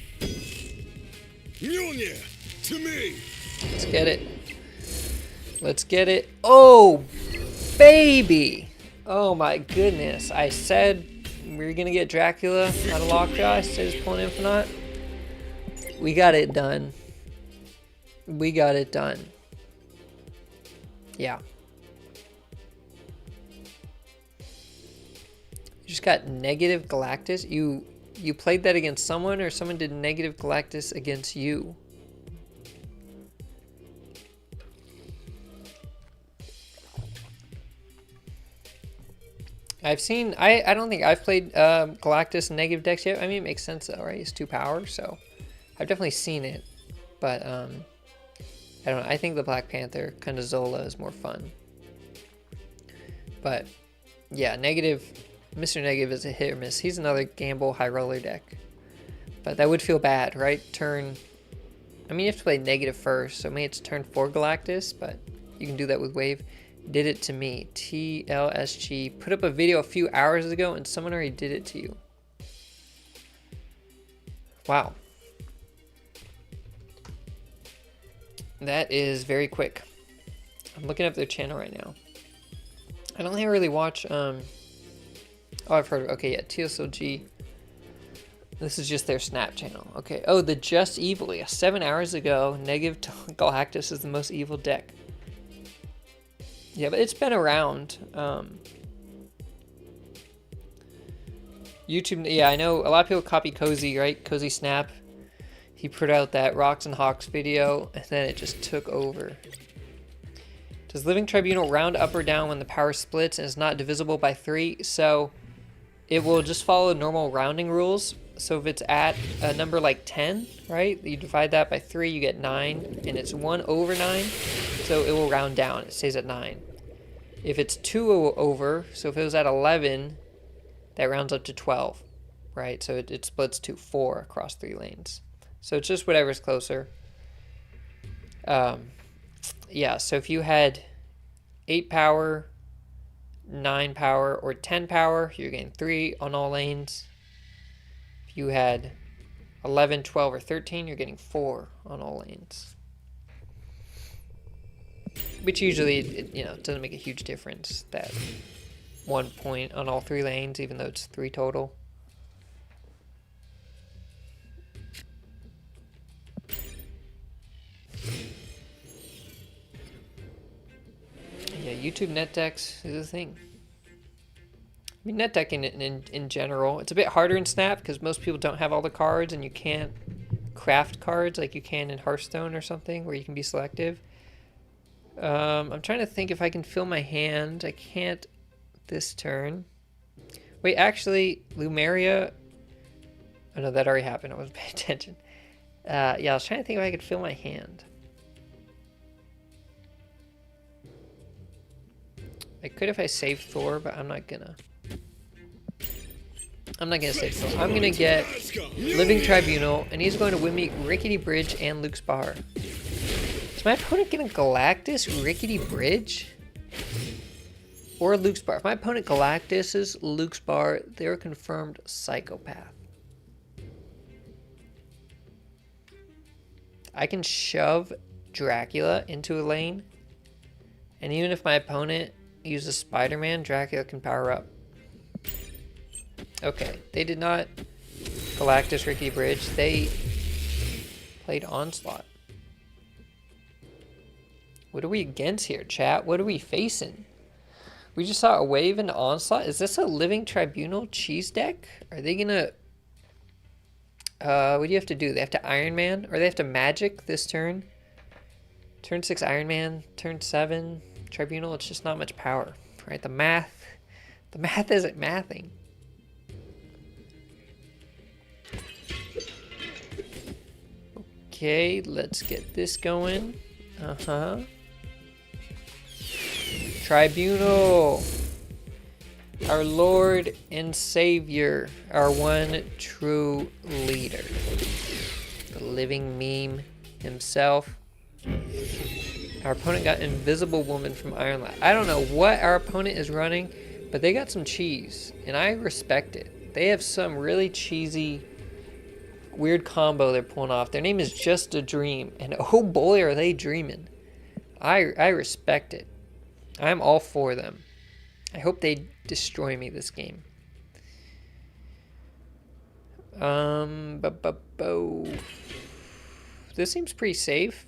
Mjolnir, to me. Let's get it. Let's get it. Oh, baby. Oh my goodness. I said we were going to get Dracula out of Lockjaw. I said he's pulling Infinite. We got it done. We got it done. Yeah. You just got negative Galactus. You played that against someone, or someone did negative Galactus against you? I've seen, I don't think I've played Galactus negative decks yet. I mean, it makes sense though, right? It's 2 power, so I've definitely seen it. But, I don't know. I think the Black Panther kind of Zola is more fun. But, yeah, negative, Mr. Negative is a hit or miss. He's another gamble high roller deck. But that would feel bad, right? Turn, I mean, you have to play negative first, so maybe it's turn 4 Galactus, but you can do that with Wave. Did it to me. TLSG. Put up a video a few hours ago and someone already did it to you. Wow. That is very quick. I'm looking up their channel right now. I don't think I really watch, oh, I've heard of, okay, yeah, TSLG. This is just their Snap channel. Okay, oh, the Just Evil. Yeah, 7 hours ago, negative Galactus is the most evil deck. Yeah, but it's been around. YouTube, yeah, I know a lot of people copy Cozy, right? Cozy Snap. He put out that Rocks and Hawks video, and then it just took over. Does Living Tribunal round up or down when the power splits and is not divisible by 3? So it will just follow normal rounding rules. So if it's at a number like 10, right? You divide that by 3, you get 9, and it's 1 over 9. So it will round down. It stays at 9. If it's 2 over, so if it was at 11, that rounds up to 12, right? So it splits to 4 across 3 lanes. So it's just whatever's closer. Yeah, so if you had 8 power, 9 power, or 10 power, you're getting 3 on all lanes. If you had 11, 12, or 13, you're getting 4 on all lanes. Which usually, you know, doesn't make a huge difference, that 1 point on all 3 lanes, even though it's 3 total. Yeah, YouTube net decks is a thing. I mean, net decking in general, it's a bit harder in Snap because most people don't have all the cards, and you can't craft cards like you can in Hearthstone or something where you can be selective. I'm trying to think if I can fill my hand. I can't this turn. Wait, actually, Lumeria. Oh no, that already happened. I wasn't paying attention. Yeah, I was trying to think if I could fill my hand. I could if I save Thor, but I'm not gonna. I'm not gonna save Thor. I'm gonna get Living Tribunal, and he's going to win me Rickety Bridge and Luke's Bar. Is my opponent getting Galactus, Rickety Bridge, or Luke's Bar? If my opponent Galactus is Luke's Bar, they're a confirmed psychopath. I can shove Dracula into a lane, and even if my opponent uses Spider-Man, Dracula can power up. Okay, they did not Galactus Rickety Bridge. They played Onslaught. What are we against here, chat? What are we facing? We just saw a wave into Onslaught. Is this a Living Tribunal cheese deck? Are they gonna... what do you have to do? They have to Iron Man? Or they have to Magic this turn? Turn 6 Iron Man, turn 7 Tribunal. It's just not much power, right? The math isn't mathing. Okay, let's get this going. Tribunal, our Lord and Savior, our one true leader, the living meme himself. Our opponent got Invisible Woman from Ironlad. I don't know what our opponent is running, but they got some cheese, and I respect it. They have some really cheesy, weird combo they're pulling off. Their name is Just a Dream, and oh boy are they dreaming. I respect it. I'm all for them. I hope they destroy me this game. This seems pretty safe.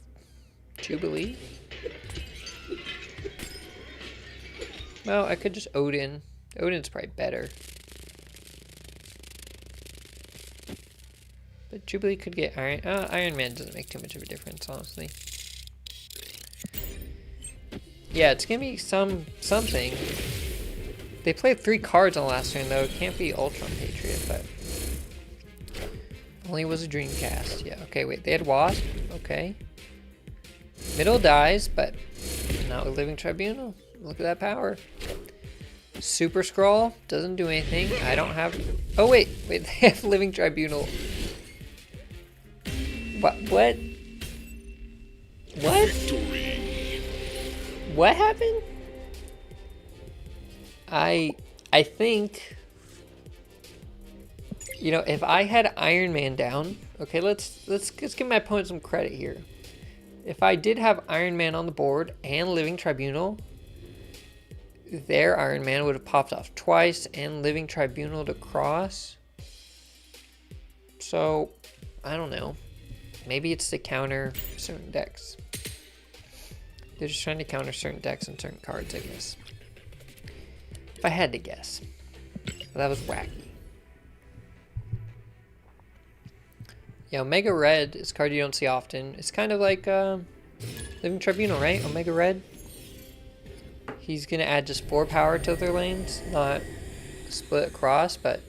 Jubilee. Well, I could just Odin. Odin's probably better. But Jubilee could get Iron... Iron Man doesn't make too much of a difference, honestly. Yeah, it's gonna be something. They played 3 cards on the last turn, though. It can't be Ultron Patriot, but... Only was a Dreamcast. Yeah, okay, wait. They had Wasp. Okay. Middle dies, but not with Living Tribunal. Look at that power. Super Scroll doesn't do anything. I don't have... Oh, wait. Wait, they have Living Tribunal. What? What happened? I think... You know, if I had Iron Man down... Okay, let's give my opponent some credit here. If I did have Iron Man on the board and Living Tribunal, their Iron Man would have popped off twice and Living Tribunal to cross. So, I don't know. Maybe it's to counter certain decks. They're just trying to counter certain decks and certain cards, I guess. If I had to guess. But that was wacky. Yeah, Omega Red is a card you don't see often. It's kind of like Living Tribunal, right? Omega Red. He's going to add just 4 power to their lanes, not split across, but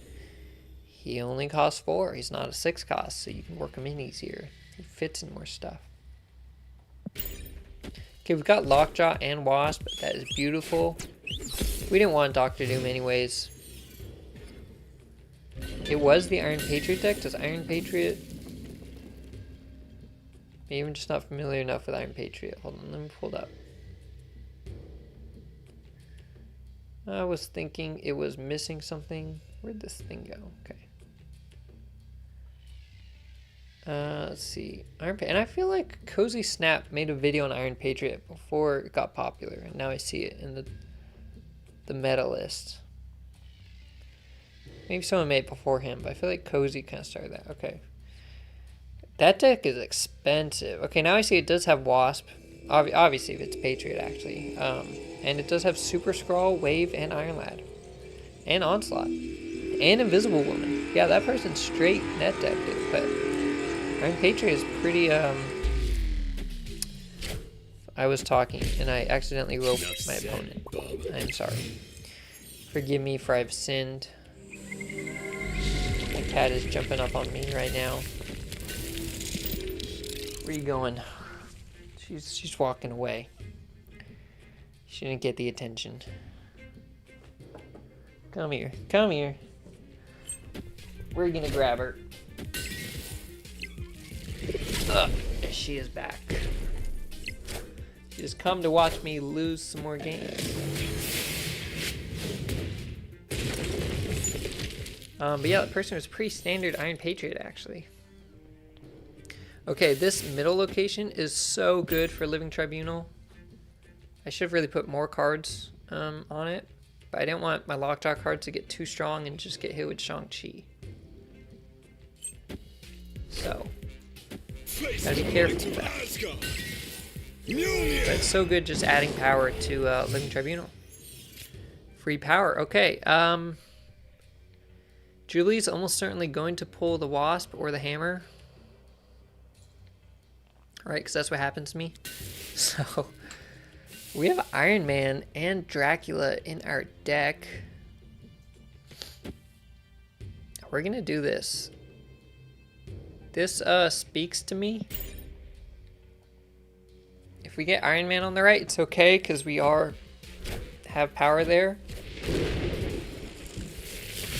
he only costs 4. He's not a 6 cost, so you can work him in easier. He fits in more stuff. Okay, we've got Lockjaw and Wasp. That is beautiful. We didn't want Doctor Doom anyways. It was the Iron Patriot deck. Does Iron Patriot... Maybe I'm just not familiar enough with Iron Patriot. Hold on, let me pull it up. I was thinking it was missing something. Where'd this thing go? Okay. Let's see. And I feel like Cozy Snap made a video on Iron Patriot before it got popular, and now I see it in the meta list. Maybe someone made it before him, but I feel like Cozy kind of started that. Okay. That deck is expensive. Okay, now I see it does have Wasp. Obviously, if it's Patriot, actually. And it does have Super Scroll, Wave, and Iron Lad. And Onslaught. And Invisible Woman. Yeah, that person's straight net deck, dude. But Iron Patriot is pretty, I was talking, and I accidentally roped my opponent. I'm sorry. Forgive me for I've sinned. My cat is jumping up on me right now. Where are you going? She's walking away. She didn't get the attention. Come here. Come here. We're gonna grab her. Ugh, there she is back. She has come to watch me lose some more games. But yeah, the person was pretty standard Iron Patriot, actually. Okay, this middle location is so good for Living Tribunal. I should have really put more cards on it, but I didn't want my Lockjaw cards to get too strong and just get hit with Shang-Chi. So, gotta be careful with that. But it's so good just adding power to Living Tribunal. Free power, okay. Julie's almost certainly going to pull the Wasp or the Hammer. Right, because that's what happens to me. So, we have Iron Man and Dracula in our deck. We're going to do this. This speaks to me. If we get Iron Man on the right, it's okay, because we have power there. I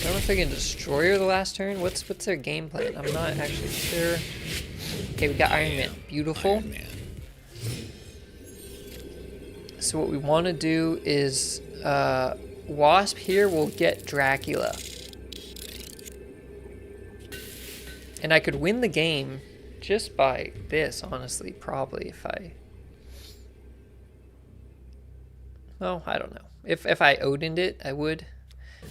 don't know if they can destroy her the last turn. What's their game plan? I'm not actually sure. Okay, we got Iron Man. Beautiful. Iron Man. So what we want to do is Wasp here will get Dracula. And I could win the game just by this, honestly, probably, if I... Well, I don't know. If I Odin'd it, I would.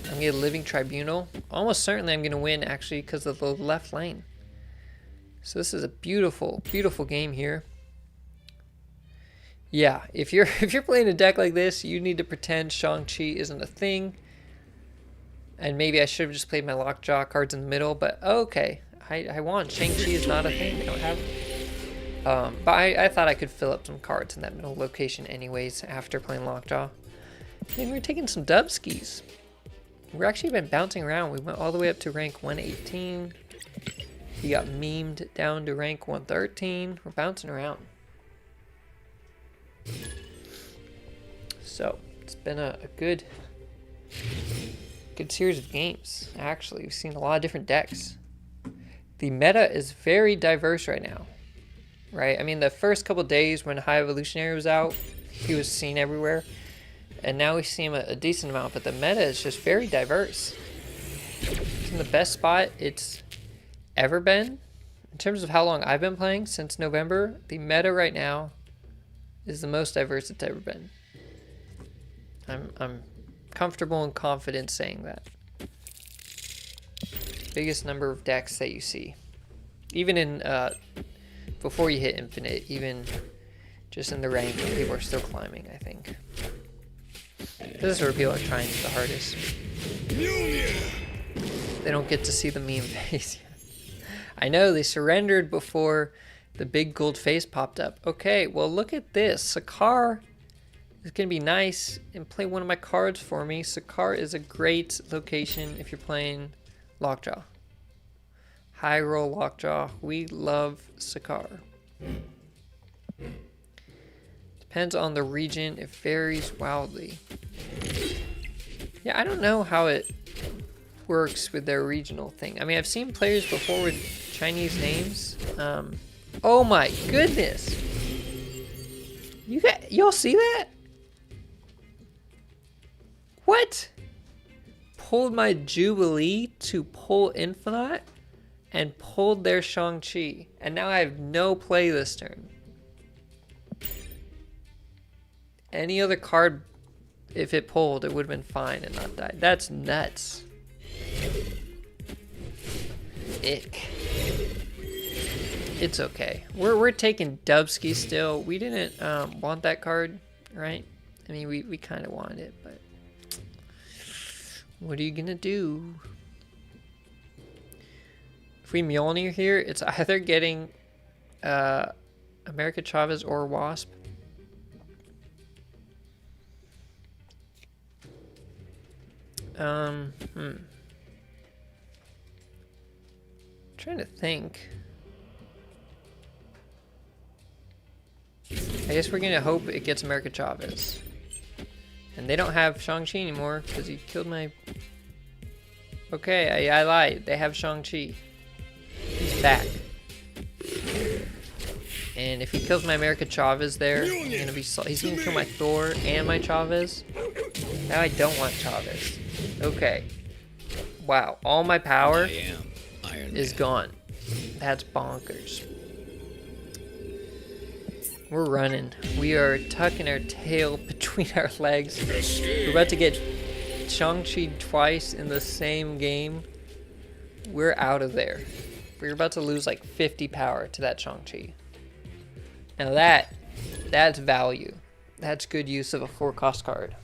I'm going to Living Tribunal. Almost certainly I'm going to win, actually, because of the left lane. So this is a beautiful, beautiful game here. Yeah, if you're playing a deck like this, you need to pretend Shang-Chi isn't a thing. And maybe I should have just played my Lockjaw cards in the middle, but okay. I won. Shang-Chi is not a thing. I don't have... but I thought I could fill up some cards in that middle location anyways after playing Lockjaw. And we're taking some dub skis. We've actually been bouncing around. We went all the way up to rank 118. We got memed down to rank 113. We're bouncing around. So, it's been a good series of games, actually. We've seen a lot of different decks. The meta is very diverse right now, right? I mean, the first couple days when High Evolutionary was out, he was seen everywhere. And now we see him a decent amount, but the meta is just very diverse. It's in the best spot it's ever been. In terms of how long I've been playing, since November, the meta right now is the most diverse it's ever been. I'm comfortable and confident saying that. Biggest number of decks that you see. Even in, before you hit infinite, even just in the rank, people are still climbing, I think. This is where people are trying the hardest. They don't get to see the meme face. I know, they surrendered before the big gold face popped up. Okay, well look at this. Sakar is going to be nice and play one of my cards for me. Sakar is a great location if you're playing Lockjaw. High roll Lockjaw. We love Sakar. Depends on the region. It varies wildly. Yeah, I don't know how it works with their regional thing. I mean, I've seen players before with Chinese names. Oh my goodness! Y'all see that? What? Pulled my Jubilee to pull Infinite and pulled their Shang-Chi. And now I have no play this turn. Any other card, if it pulled, it would have been fine and not died. That's nuts. Ick. It's okay. We're taking Dubsky still. We didn't want that card, right? I mean, we kind of wanted it, but what are you gonna do? If we Mjolnir here, it's either getting America Chavez or Wasp. Trying to think. I guess we're gonna hope it gets America Chavez. And they don't have Shang-Chi anymore because he killed my... Okay, I lied. They have Shang-Chi. He's back. And if he kills my America Chavez there, I'm gonna be he's gonna kill my Thor and my Chavez. Now I don't want Chavez. Okay. Wow, all my power is gone. That's bonkers. We're running. We are tucking our tail between our legs. We're about to get Shang-Chi twice in the same game. We're out of there. We're about to lose like 50 power to that Shang-Chi. Now that's value. That's good use of a 4-cost card.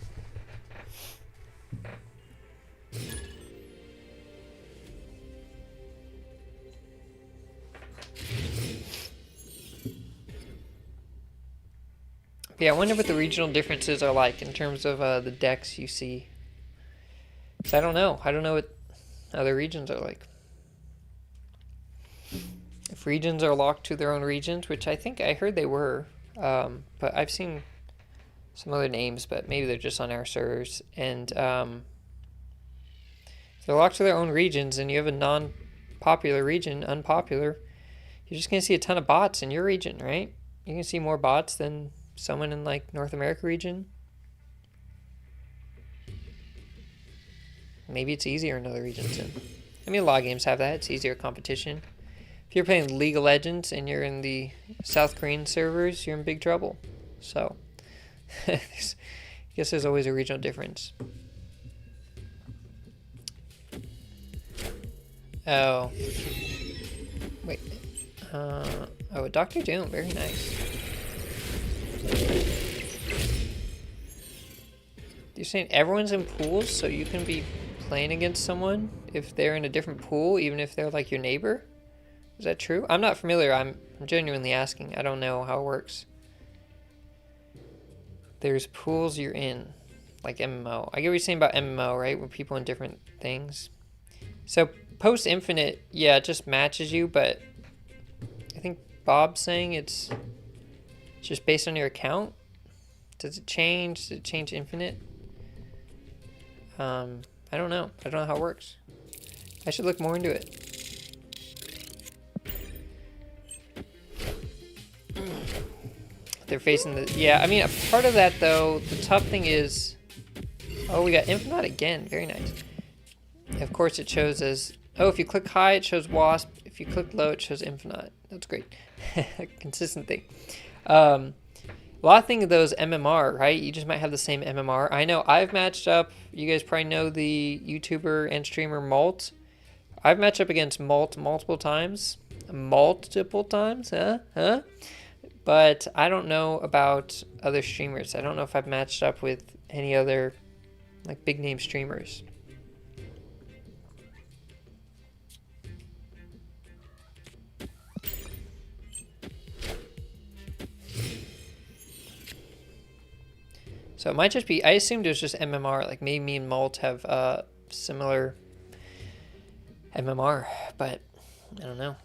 Yeah, I wonder what the regional differences are like in terms of the decks you see. Because I don't know. I don't know what other regions are like. If regions are locked to their own regions, which I think I heard they were. But I've seen some other names, but maybe they're just on our servers. And if they're locked to their own regions and you have a non-popular region, unpopular, you're just going to see a ton of bots in your region, right? You're going to see more bots than someone in like North America region. Maybe it's easier in other regions. I mean, a lot of games have that. It's easier competition. If you're playing League of Legends and you're in the South Korean servers, you're in big trouble. So, I guess there's always a regional difference. Oh. Wait. Oh, Dr. Doom. Very nice. You're saying everyone's in pools, so you can be playing against someone if they're in a different pool, even if they're like your neighbor? Is that true? I'm not familiar. I'm genuinely asking. I don't know how it works. There's pools you're in, like MMO. I get what you're saying about MMO, right? With people in different things. So post Infinite, yeah, it just matches you, but I think Bob's saying it's just based on your account. Does it change? Does it change Infinite? I don't know. I don't know how it works. I should look more into it. They're facing the... Yeah, I mean, a part of that, though, the tough thing is... Oh, we got Infinite again. Very nice. Of course, it shows as... Oh, if you click high, it shows Wasp. If you click low, it shows Infinite. That's great. Consistent thing. Well, I think of those MMR, right? You just might have the same MMR. I know I've matched up. You guys probably know the YouTuber and streamer Malt. I've matched up against Malt multiple times. Multiple times, huh? Huh? But I don't know about other streamers. I don't know if I've matched up with any other like big name streamers. So it might just be, I assumed it was just MMR, like maybe me and Malt have similar MMR, but I don't know.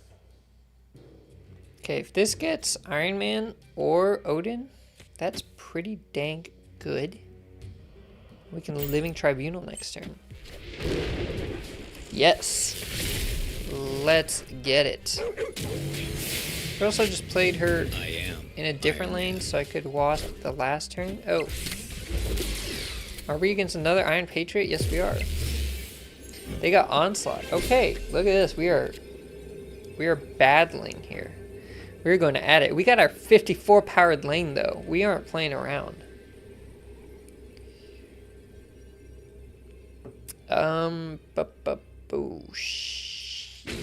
Okay, if this gets Iron Man or Odin, that's pretty dang good. We can Living Tribunal next turn. Yes. Let's get it. I also just played her in a different lane so I could wasp the last turn. Oh. Are we against another Iron Patriot? Yes, we are. They got Onslaught. Okay, look at this. We are battling here. We're going to add it. We got our 54 powered lane though. We aren't playing around.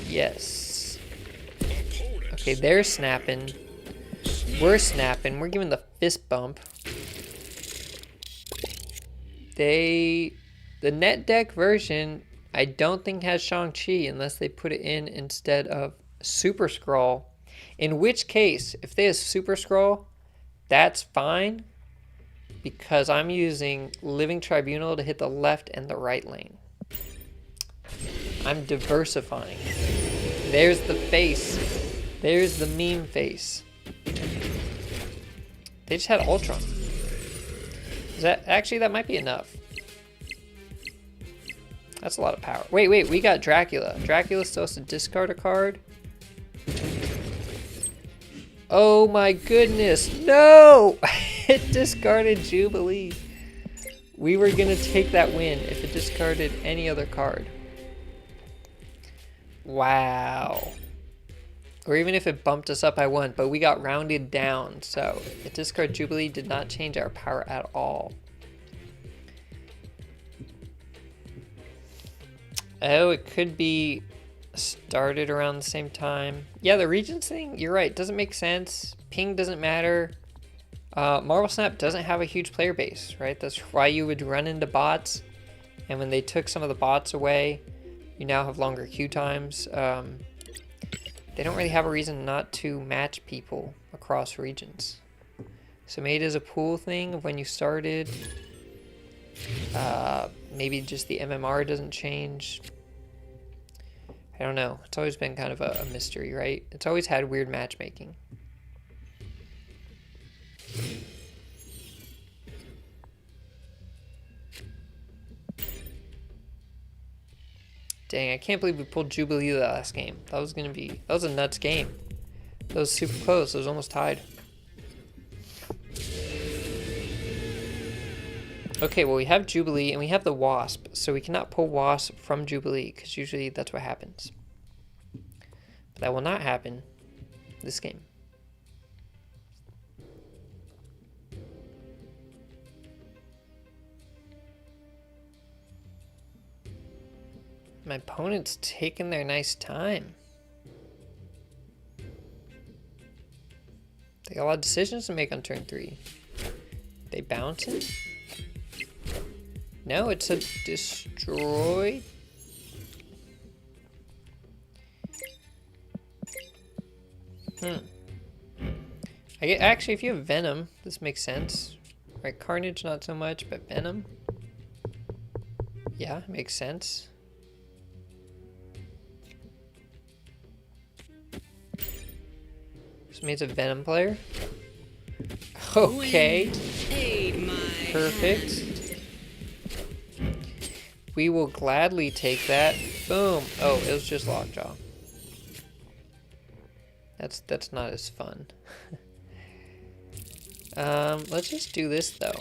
Yes. Okay, they're snapping. We're snapping. We're giving the fist bump. The net deck version, I don't think has Shang-Chi unless they put it in instead of Super Skrull. In which case, if they have Super Skrull, that's fine. Because I'm using Living Tribunal to hit the left and the right lane. I'm diversifying. There's the face. There's the meme face. They just had Ultron. Is that actually, that might be enough. That's a lot of power. Wait, we got Dracula. Dracula still has to discard a card. Oh my goodness, no! It discarded Jubilee. We were gonna take that win if it discarded any other card. Wow. Or even if it bumped us up by one, but we got rounded down. So the discard Jubilee did not change our power at all. Oh, it could be started around the same time. Yeah, the regions thing, you're right, doesn't make sense. Ping doesn't matter. Marvel Snap doesn't have a huge player base, right? That's why you would run into bots. And when they took some of the bots away, you now have longer queue times. They don't really have a reason not to match people across regions. So maybe it is a pool thing of when you started. Maybe just the MMR doesn't change. I don't know. It's always been kind of a mystery, right? It's always had weird matchmaking. Dang, I can't believe we pulled Jubilee the last game. That was a nuts game. That was super close. It was almost tied. Okay, well we have Jubilee and we have the Wasp, so we cannot pull Wasp from Jubilee because usually that's what happens. But that will not happen this game. My opponent's taking their nice time. They got a lot of decisions to make on turn 3. They bounce it? No, it's a destroy. Actually, if you have Venom, this makes sense. Right, Carnage not so much, but Venom. Yeah, makes sense. So it's a Venom player. Okay. Perfect. We will gladly take that. Boom. Oh, it was just Lockjaw. That's not as fun. Let's just do this though.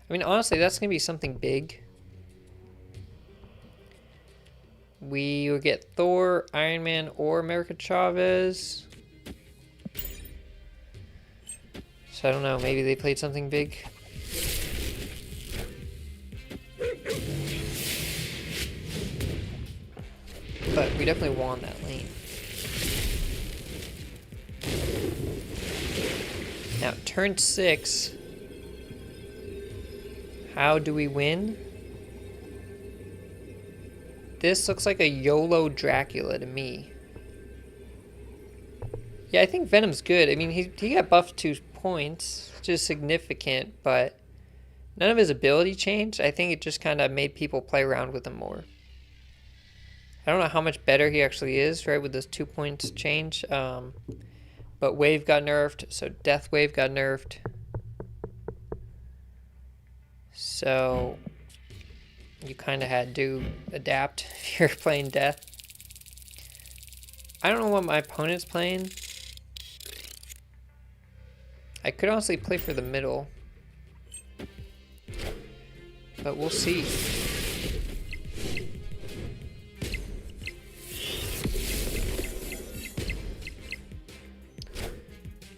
I mean, honestly, that's gonna be something big. we would get Thor, Iron Man, or America Chavez. So I don't know, maybe they played something big. But we definitely won that lane. Now, turn 6. How do we win? This looks like a YOLO Dracula to me. Yeah, I think Venom's good. I mean, he got buffed 2 points, which is significant, but none of his ability changed. I think it just kind of made people play around with him more. I don't know how much better he actually is, right, with those 2 points change. But Wave got nerfed, so Death Wave got nerfed. So you kind of had to adapt if you're playing Death. I don't know what my opponent's playing. I could honestly play for the middle, but we'll see.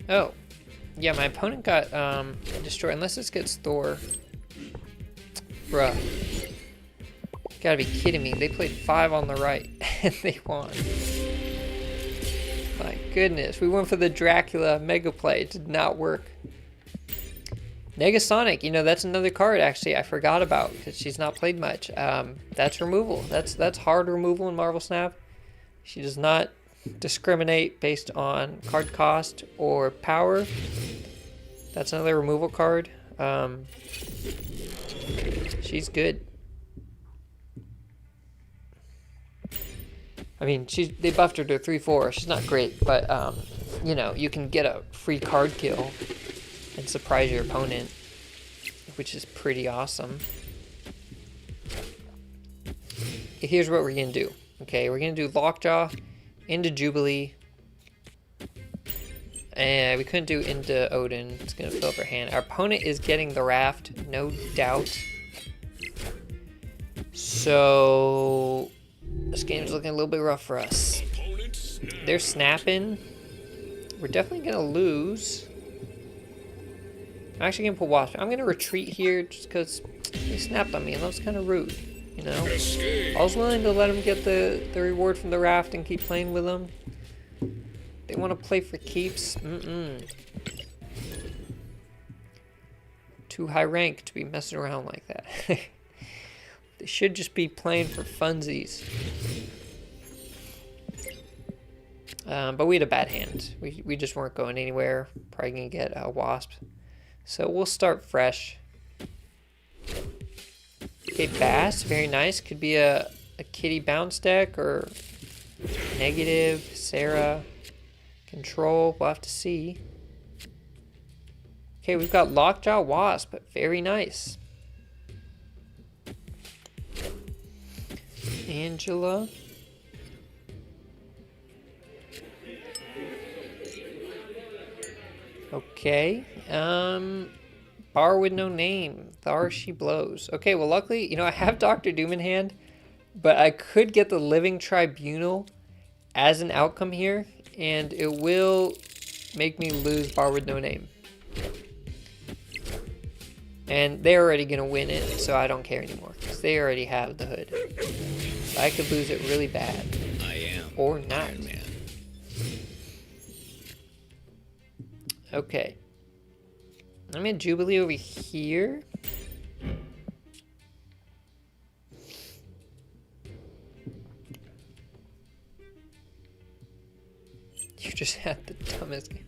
Oh, yeah, my opponent got destroyed, unless this gets Thor. Bruh. Gotta be kidding me. They played 5 on the right, and they won. My goodness, we went for the Dracula Mega Play. It did not work. Negasonic, you know, that's another card, actually, I forgot about, because she's not played much. That's removal. That's hard removal in Marvel Snap. She does not discriminate based on card cost or power. That's another removal card. She's good. I mean, they buffed her to 3/4. She's not great, but you know, you can get a free card kill and surprise your opponent, which is pretty awesome. Okay, here's what we're gonna do. Okay, we're gonna do Lockjaw into Jubilee. And we couldn't do into Odin. It's gonna fill up our hand. Our opponent is getting the Raft, no doubt. So this game's looking a little bit rough for us. They're snapping. We're definitely gonna lose. I'm actually gonna put Wasp. I'm gonna retreat here just because they snapped on me, and that was kind of rude. You know, I was willing to let them get the reward from the Raft and keep playing with them. They want to play for keeps. Too high rank to be messing around like that. They should just be playing for funsies. But we had a bad hand. We just weren't going anywhere. Probably gonna get a Wasp. So we'll start fresh. Okay, Bass, very nice. Could be a Kitty bounce deck or negative, Sarah, control. We'll have to see. Okay, we've got Lockjaw Wasp. Very nice. Angela. Okay. Bar with no name. Thar she blows. Okay, well luckily, you know, I have Dr. Doom in hand, but I could get the Living Tribunal as an outcome here, and it will make me lose Bar with no name. And they're already going to win it, so I don't care anymore, because they already have the hood. So I could lose it really bad. I am or not. Iron Man. Okay. I'm going to Jubilee over here. You just had the dumbest game.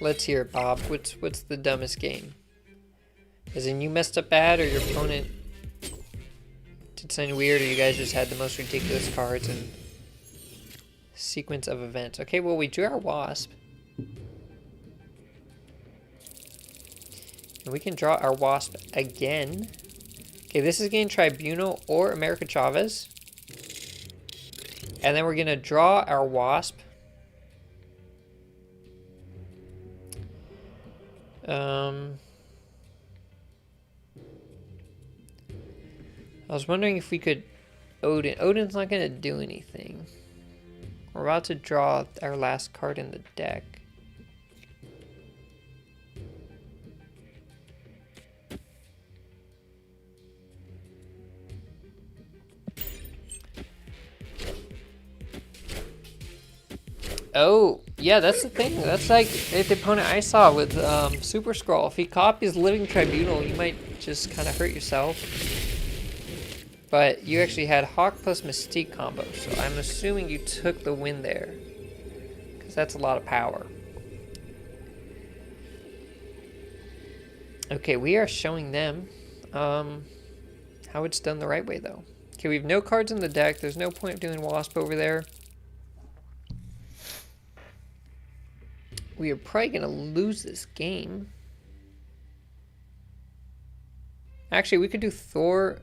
Let's hear it, Bob. What's the dumbest game? As in you messed up bad, or your opponent did something weird, or you guys just had the most ridiculous cards and sequence of events. Okay, well, we drew our Wasp. And we can draw our Wasp again. Okay, this is getting Tribunal or America Chavez. And then we're going to draw our Wasp. I was wondering if we could Odin. Odin's not going to do anything. We're about to draw our last card in the deck. Oh, yeah, that's the thing. That's like the opponent I saw with Super Scroll. If he copies Living Tribunal, you might just kind of hurt yourself. But you actually had Hawk plus Mystique combo, so I'm assuming you took the win there. Because that's a lot of power. Okay, we are showing them how it's done the right way, though. Okay, we have no cards in the deck. There's no point of doing Wasp over there. We are probably going to lose this game. Actually, we could do Thor.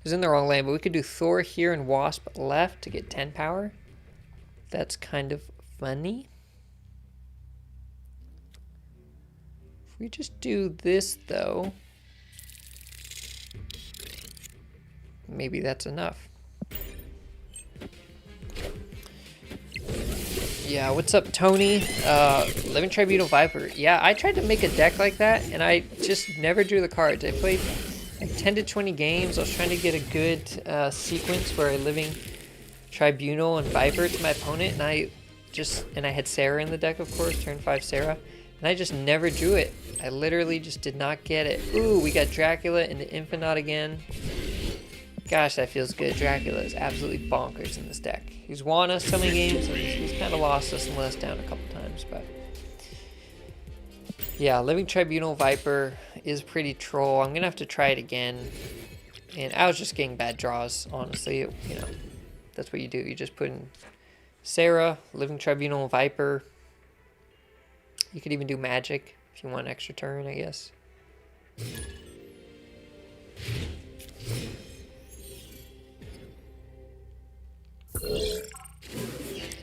It's in the wrong lane, but we could do Thor here and Wasp left to get 10 power. That's kind of funny. If we just do this, though, maybe that's enough. Yeah, what's up, Tony? Living Tribunal Viper. Yeah, I tried to make a deck like that, and I just never drew the cards. I played like 10 to 20 games. I was trying to get a good sequence where I Living Tribunal and Viper to my opponent, and I had Sarah in the deck, of course, turn 5 Sarah, and I just never drew it. I literally just did not get it. Ooh, we got Dracula into Infinite again. Gosh, that feels good. Dracula is absolutely bonkers in this deck. He's won us so many games, and he's kind of lost us and let us down a couple times, but yeah, Living Tribunal Viper is pretty troll. I'm gonna have to try it again, and I was just getting bad draws, honestly. You know, that's what you do. You just put in Sarah, Living Tribunal Viper. You could even do Magic if you want an extra turn, I guess.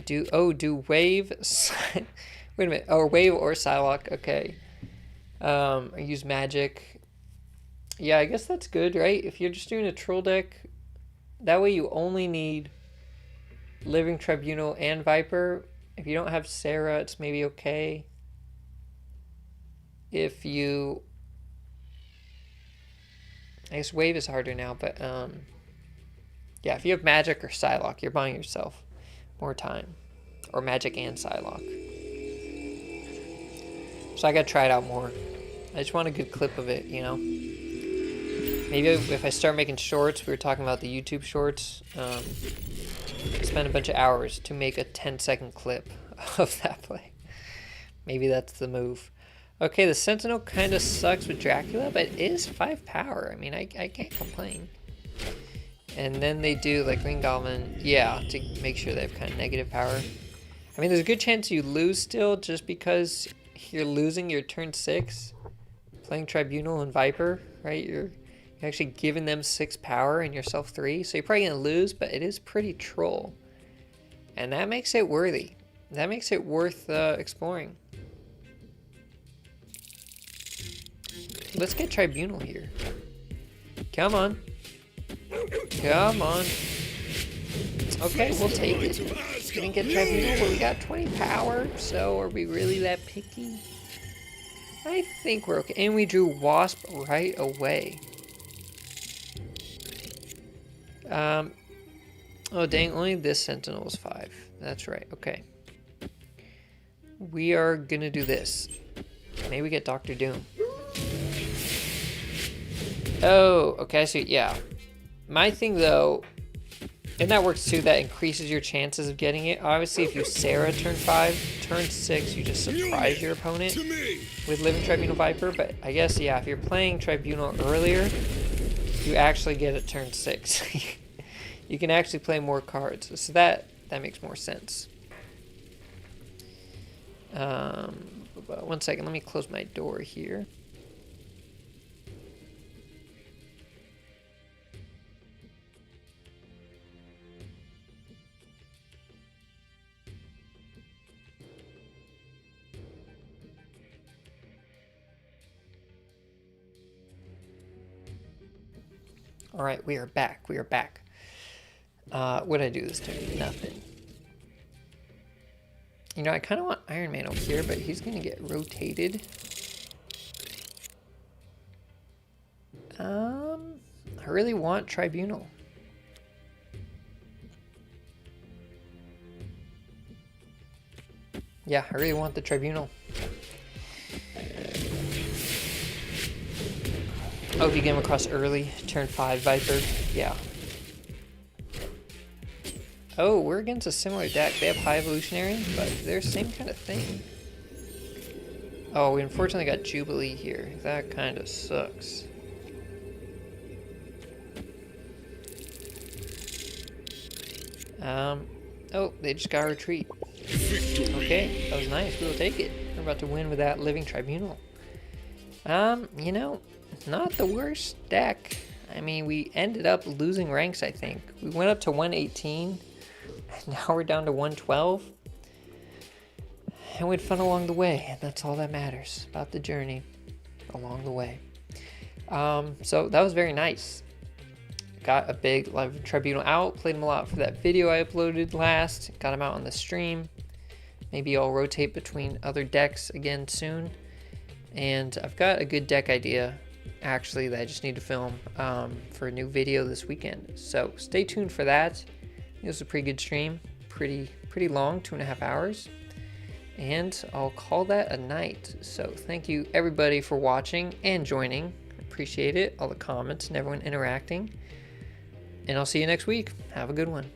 Do wave. Wait a minute. Oh, wave or Psylocke. Okay. I use Magic. Yeah, I guess that's good, right? If you're just doing a troll deck, that way you only need Living Tribunal and Viper. If you don't have Sarah, it's maybe okay. If you, I guess wave is harder now, but yeah, if you have Magic or Psylocke, you're buying yourself more time. Or Magic and Psylocke. So I gotta try it out more. I just want a good clip of it, you know? Maybe if I start making shorts, we were talking about the YouTube shorts, spend a bunch of hours to make a 10-second clip of that play. Maybe that's the move. Okay, the Sentinel kind of sucks with Dracula, but it is 5 power. I mean, I can't complain. And then they do, like, Green Goblin, yeah, to make sure they have kind of negative power. I mean, there's a good chance you lose still just because you're losing your turn 6. Playing Tribunal and Viper, right? You're actually giving them 6 power and yourself 3. So you're probably going to lose, but it is pretty troll. And that makes it worthy. That makes it worth exploring. Let's get Tribunal here. Come on. Come on. Okay, we'll take it. Didn't get Tribunal, but we got 20 power, so are we really that picky? I think we're okay. And we drew Wasp right away. Oh dang, only this Sentinel was 5. That's right, okay. We are gonna do this. Maybe we get Dr. Doom. Oh, okay, so yeah. My thing though, and that works too, that increases your chances of getting it. Obviously, if you Sarah turn 5, turn 6, you just surprise your opponent with Living Tribunal Viper. But I guess, yeah, if you're playing Tribunal earlier, you actually get it turn 6. You can actually play more cards. So that makes more sense. One second, let me close my door here. All right, we are back. We are back. What'd I do this turn? Nothing. You know, I kind of want Iron Man over here, but he's going to get rotated. I really want Tribunal. Yeah, I really want the Tribunal. Oh, if you get him across early, turn 5 Viper. Yeah. Oh, we're against a similar deck. They have High Evolutionary, but they're the same kind of thing. Oh, we unfortunately got Jubilee here. That kind of sucks. Oh, they just got a retreat. Okay, that was nice. We'll take it. We're about to win with that Living Tribunal. You know, not the worst deck. I mean, we ended up losing ranks, I think. We went up to 118, and now we're down to 112. And we had fun along the way, and that's all that matters about the journey along the way. So that was very nice. Got a big Living Tribunal out, played him a lot for that video I uploaded last, got him out on the stream. Maybe I'll rotate between other decks again soon. And I've got a good deck idea, actually, that I just need to film for a new video this weekend. So stay tuned for that. It was a pretty good stream, pretty long, 2.5 hours. And I'll call that a night. So thank you everybody for watching and joining. Appreciate it, all the comments and everyone interacting. And I'll see you next week. Have a good one.